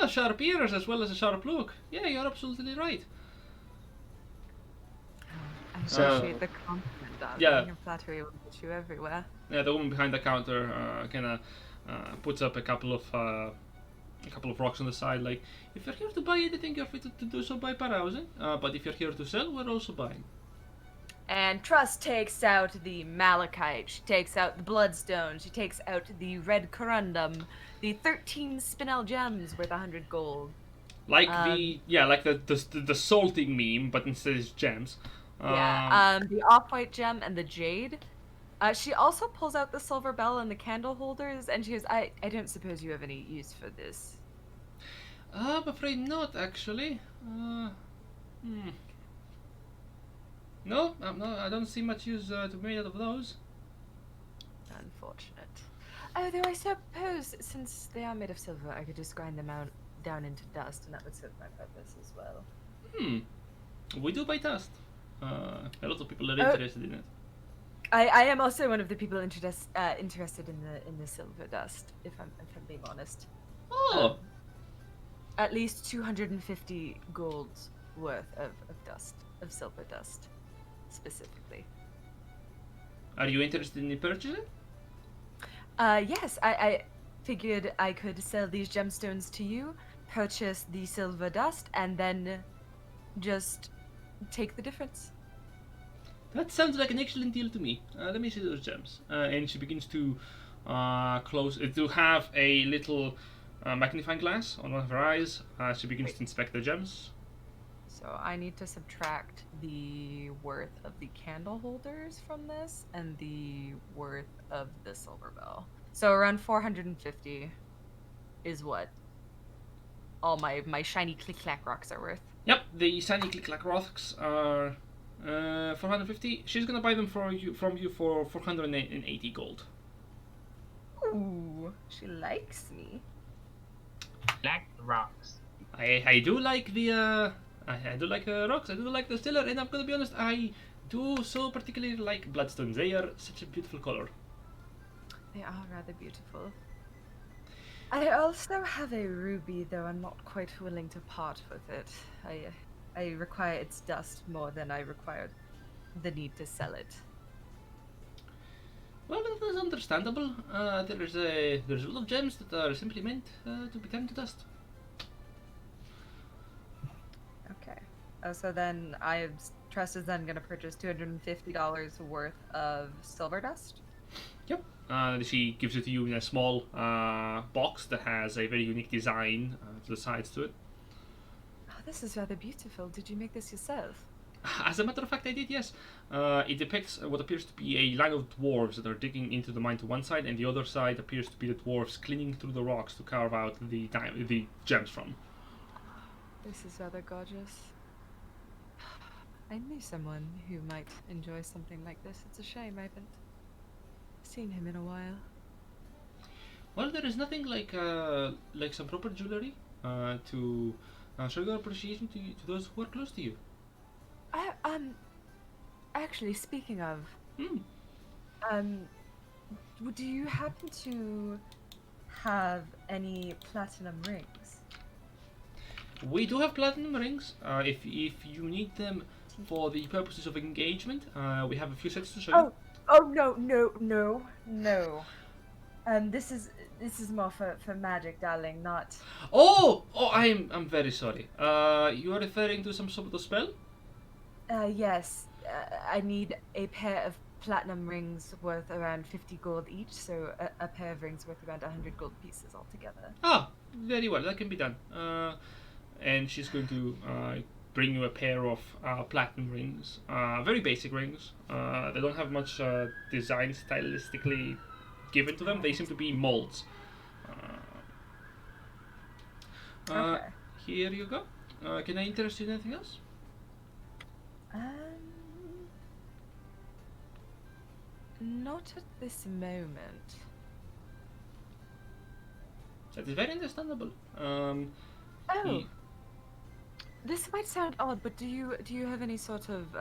S1: Sharp ears as well as a sharp look. Yeah, you're absolutely right.
S8: I appreciate the compliment, darling.
S1: yeah.
S8: Your flattery will get you everywhere.
S1: Yeah, the woman behind the counter kind of puts up a couple of rocks on the side. Like, if you're here to buy anything, you're free to do so by carousing. But if you're here to sell, we're also buying.
S8: And Trust takes out the malachite, she takes out the bloodstone, she takes out the red corundum, the 13 spinel gems worth 100 gold.
S1: Like the salting meme, but instead it's gems.
S8: The off-white gem and the jade. She also pulls out the silver bell and the candle holders, and she goes, I don't suppose you have any use for this.
S1: I'm afraid not, actually. No, I don't see much use to be made out of those.
S8: Unfortunate. Although I suppose, since they are made of silver, I could just grind them out down into dust, and that would serve my purpose as well.
S1: We do buy dust. A lot of people are interested in it.
S8: I am also one of the people interested in the silver dust. If I'm being honest.
S1: Oh,
S8: At least 250 golds worth of silver dust, specifically.
S1: are you interested in purchasing?
S8: Yes, I figured I could sell these gemstones to you, purchase the silver dust, and then just take the difference.
S1: That sounds like an excellent deal to me. Let me see those gems. And she begins to to have a little magnifying glass on one of her eyes. She begins to inspect the gems.
S8: So I need to subtract the worth of the candle holders from this and the worth of the silver bell. So around 450 is what all my shiny click-clack rocks are worth.
S1: Yep, the shiny click-clack rocks are 450. She's gonna buy them from you for 480 gold.
S8: Ooh, she likes me.
S3: Black rocks.
S1: I do like the I do like rocks. I do like the stellar, and I'm gonna be honest. I do so particularly like bloodstones. They are such a beautiful color.
S8: They are rather beautiful. I also have a ruby, though I'm not quite willing to part with it. I require its dust more than I require the need to sell it.
S1: Well, that is understandable. There's a lot of gems that are simply meant to be turned to dust.
S8: Okay. So then Trust is then gonna purchase $250 worth of silver dust.
S1: Yep. She gives it to you in a small box that has a very unique design to the sides to it.
S8: Oh, this is rather beautiful. Did you make this yourself?
S1: As a matter of fact, I did, yes. It depicts what appears to be a line of dwarves that are digging into the mine to one side, and the other side appears to be the dwarves cleaning through the rocks to carve out the gems from.
S8: This is rather gorgeous. I knew someone who might enjoy something like this. It's a shame I haven't seen him in a while.
S1: Well, there is nothing like some proper jewelry to show your appreciation to those who are close to you.
S8: Actually, speaking of, do you happen to have any platinum rings?
S1: We do have platinum rings. If you need them for the purposes of engagement, we have a few sets to show you.
S8: Oh no. This is more for magic, darling, not.
S1: Oh, I'm very sorry. You are referring to some sort of spell?
S8: Yes. I need a pair of platinum rings worth around 50 gold each, so a pair of rings worth around 100 gold pieces altogether.
S1: Ah, very well. That can be done. And she's going to bring you a pair of platinum rings. Very basic rings. They don't have much design stylistically given to them. They seem to be molds.
S8: Okay.
S1: Here you go. Can I interest you in anything else?
S8: Not at this moment.
S1: That is very understandable.
S8: This might sound odd, but do you have any sort of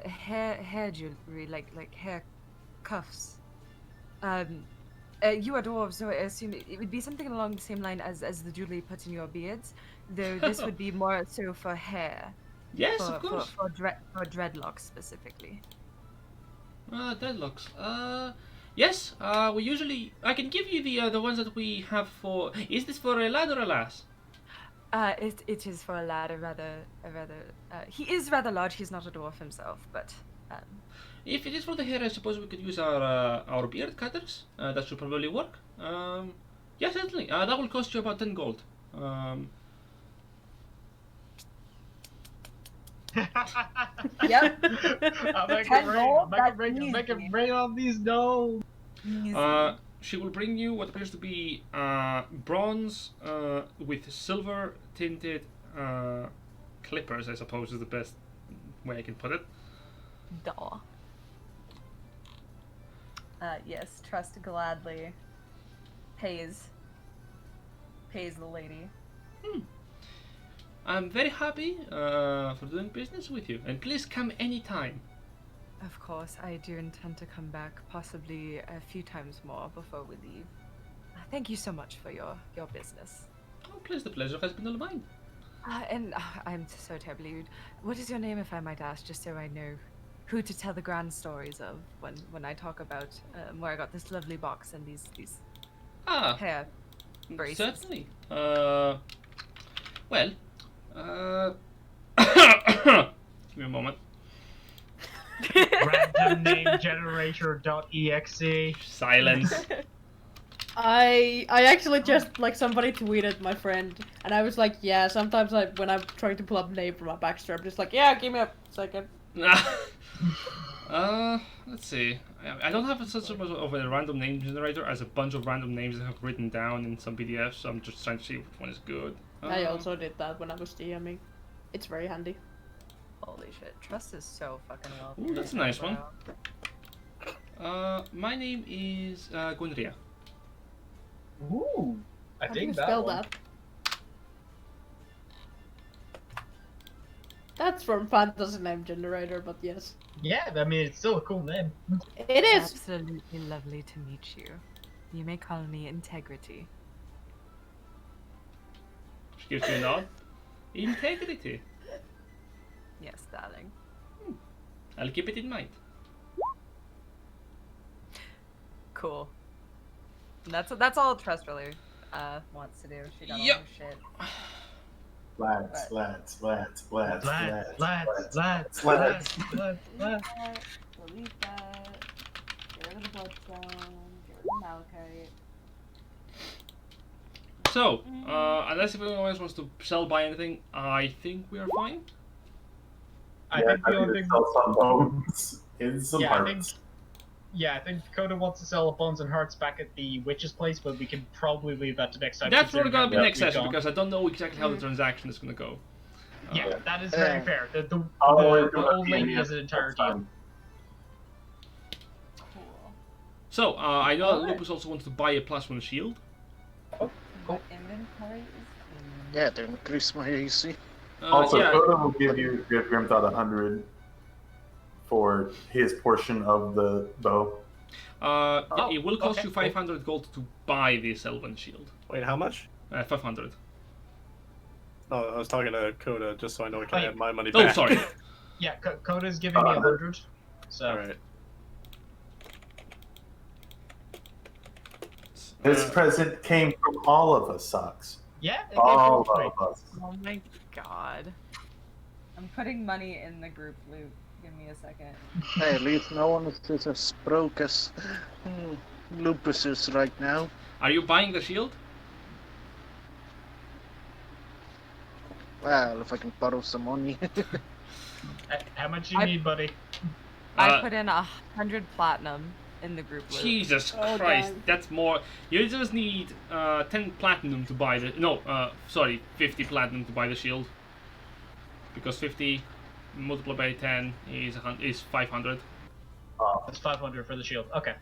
S8: hair jewelry, like hair cuffs? You are dwarves, so I assume it would be something along the same line as the jewelry put in your beards, though this would be more so for hair.
S1: Yes, of course.
S8: For dreadlocks specifically.
S1: Dreadlocks. Yes. We usually. I can give you the ones that we have for. Is this for a lad or a lass?
S8: It is for a lad, a rather. He is rather large. He's not a dwarf himself, but.
S1: If it is for the hair, I suppose we could use our beard cutters. That should probably work. Yes, certainly. That will cost you about 10 gold.
S3: Yep. Make it rain on these domes.
S1: She will bring you what appears to be bronze with silver tinted clippers, I suppose is the best way I can put it.
S8: Duh. Yes, Trust gladly pays the lady.
S1: I'm very happy for doing business with you, and please come anytime.
S8: Of course, I do intend to come back possibly a few times more before we leave. Thank you so much for your business.
S1: Oh, please, the pleasure has been all mine.
S8: I'm so terribly rude. What is your name, if I might ask, just so I know who to tell the grand stories of when I talk about where I got this lovely box and these hair braces?
S1: Certainly. Well, give me a moment.
S3: Random name generator.exe.
S1: Silence.
S5: I actually just like somebody tweeted my friend, and I was like, yeah. Sometimes when I'm trying to pull up a name from my backstory, I'm just like, yeah, give me a second.
S1: Let's see. I don't have such a much of a random name generator as a bunch of random names that I have written down in some PDFs. So I'm just trying to see which one is good.
S5: I also did that when I was DMing. It's very handy.
S8: Holy shit, Trust is so fucking well.
S1: Ooh, that's a nice one. My name is Gunria.
S3: Ooh, I
S5: How do you
S3: think that
S5: spell
S3: one.
S5: that? That's from Fantasy Name Generator, but yes.
S3: Yeah, I mean, it's still a cool name.
S5: It is!
S8: Absolutely lovely to meet you. You may call me Integrity.
S1: She gives you a nod. Integrity.
S8: Yes, darling.
S1: I'll keep it in mind.
S8: Cool. And that's all Trust really wants to do. She got all her shit.
S2: Lads.
S5: Delete that. Get rid of the bloodstone. Get rid of the malachite.
S1: So, unless if anyone else wants to sell, buy anything, I think we are fine.
S3: I think the only thing.
S2: Sell some bones in some parts.
S3: I think Koda wants to sell bones and hearts back at the witch's place, but we can probably leave that to next time.
S1: That's probably gonna be next
S3: we've
S1: session
S3: gone.
S1: because I don't know exactly how the transaction is gonna go.
S3: Yeah, that is very fair. The
S2: we're
S3: old lady has an entire deal.
S5: Cool.
S1: So, I know that Lupus also wants to buy a +1 shield.
S3: Cool.
S8: Inventory is
S7: Yeah, to increase my AC.
S2: Also,
S1: yeah.
S2: Koda will give Grimthod 100 for his portion of the bow.
S1: Yeah, it will cost
S3: okay,
S1: you 500 gold to buy this elven shield.
S6: Wait, how much?
S1: 500.
S6: Oh, I was talking to Koda just so I know I can
S3: Wait.
S6: add my money
S1: Oh,
S6: back.
S1: sorry.
S3: Yeah, Koda's giving me 100. So.
S6: Alright.
S2: This present came from all of us, Socks.
S3: Yeah, it
S2: All
S3: gave me
S2: of us.
S8: Oh my god. I'm putting money in the group loot. Give me a second.
S7: Hey, at least no one is as broke as Lupus is right now.
S1: Are you buying the shield?
S7: Well, if I can borrow some money.
S3: How much you need, buddy?
S8: I put in 100 platinum in the group loot.
S1: Jesus
S5: Oh,
S1: Christ,
S5: dang.
S1: that's more. You just need 10 platinum to buy the. No, sorry, 50 platinum to buy the shield. Because 50 multiplied by 10 is 500.
S3: That's 500 for the shield. Okay.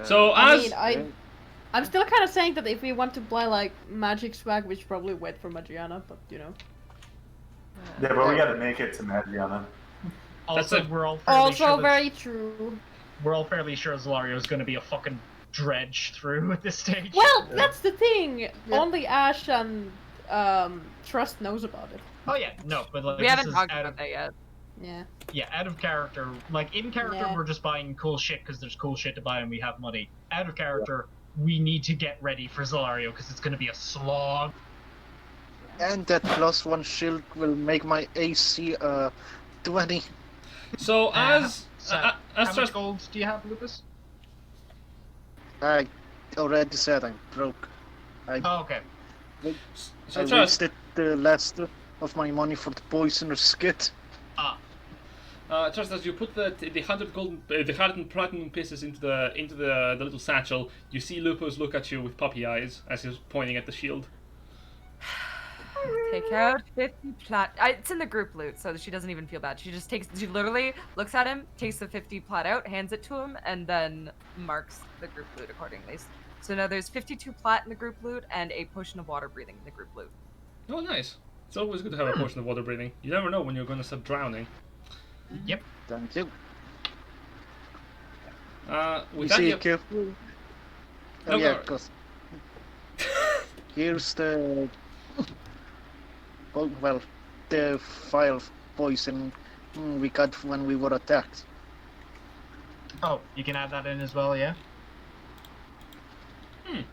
S1: So
S5: I'm still kind of saying that if we want to buy like magic swag, we should probably wait for Magiana, but you know.
S2: Yeah, but we gotta make it to Madriana.
S3: Also, we're all fairly
S5: Also
S3: sure
S5: very true.
S3: we're all fairly sure Zelario is going to be a fucking dredge through at this stage.
S5: Well, that's the thing. Only Ash and Trust knows about it.
S3: Oh yeah, no, but like
S8: We
S3: this
S8: haven't
S3: is
S8: talked
S3: out
S8: about
S3: of
S8: that yet.
S5: Yeah.
S3: out of character. Like in character,
S5: Yeah.
S3: we're just buying cool shit because there's cool shit to buy and we have money. Out of character, we need to get ready for Zelario because it's going to be a slog.
S7: And that +1 shield will make my AC 20.
S1: So as
S3: How much
S1: Trust,
S3: gold do you have, Lucas?
S7: I already said I'm broke.
S3: Oh, okay.
S1: so
S7: I
S1: Trust,
S7: wasted the last of my money for the poisoner's skit.
S1: Trust, as you put the 100 gold, the 100 platinum pieces into the little satchel, you see Lupus look at you with puppy eyes as he's pointing at the shield.
S8: Take out 50 plat. It's in the group loot, so she doesn't even feel bad. She literally looks at him, takes the 50 plat out, hands it to him, and then marks the group loot accordingly. So now there's 52 plat in the group loot and a potion of water breathing in the group loot.
S1: Oh, nice. It's always good to have a potion of water breathing. You never know when you're going to start drowning.
S3: Yep.
S7: Thank you.
S1: With
S7: You
S1: that,
S7: see,
S1: you...
S7: careful.
S1: No,
S7: Oh yeah,
S1: go-
S7: because here's the well, the fire poison we got when we were attacked.
S3: Oh, you can add that in as well, yeah?
S8: Neat.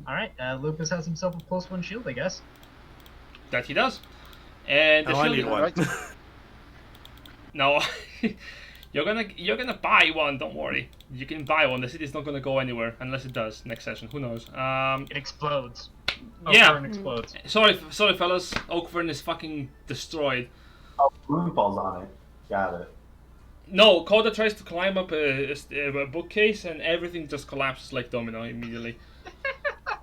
S3: Alright, Lupus has himself a +1 shield, I guess.
S1: That he does. And the
S6: Oh, I
S1: shield...
S6: need one.
S7: Right.
S1: No, you're gonna buy one. Don't worry. You can buy one. The city's not gonna go anywhere unless it does next session. Who knows?
S3: It explodes.
S1: Yeah.
S3: Oakvern explodes.
S1: Sorry, fellas. Oakvern is fucking destroyed.
S2: Oh, moon falls on it. Got it.
S1: No, Koda tries to climb up a bookcase and everything just collapses like domino immediately.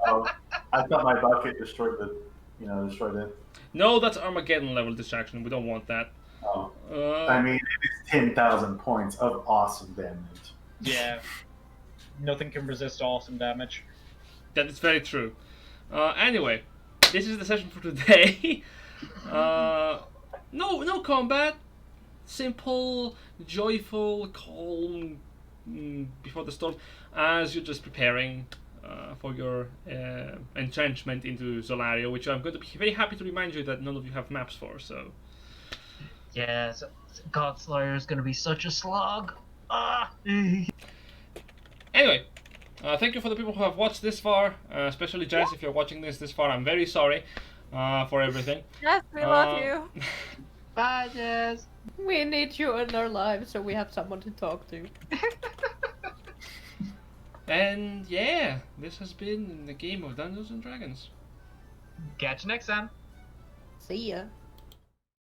S2: Oh, I thought my bucket destroyed it.
S1: No, that's Armageddon level distraction. We don't want that.
S2: Oh. I mean, it is 10,000 points of awesome damage.
S3: Yeah. Nothing can resist awesome damage.
S1: That is very true. Anyway, this is the session for today. No combat. Simple, joyful, calm before the storm, as you're just preparing for your entrenchment into Zolario, which I'm going to be very happy to remind you that none of you have maps for. So.
S3: Yeah, Godslayer is going to be such a slog.
S1: Anyway, thank you for the people who have watched this far, especially Jess. If you're watching this far, I'm very sorry for everything.
S4: Yes, we love you.
S3: Bye, Jess.
S5: We need you in our lives so we have someone to talk to.
S1: And yeah, this has been the game of Dungeons and Dragons.
S3: Catch you next time.
S5: See ya.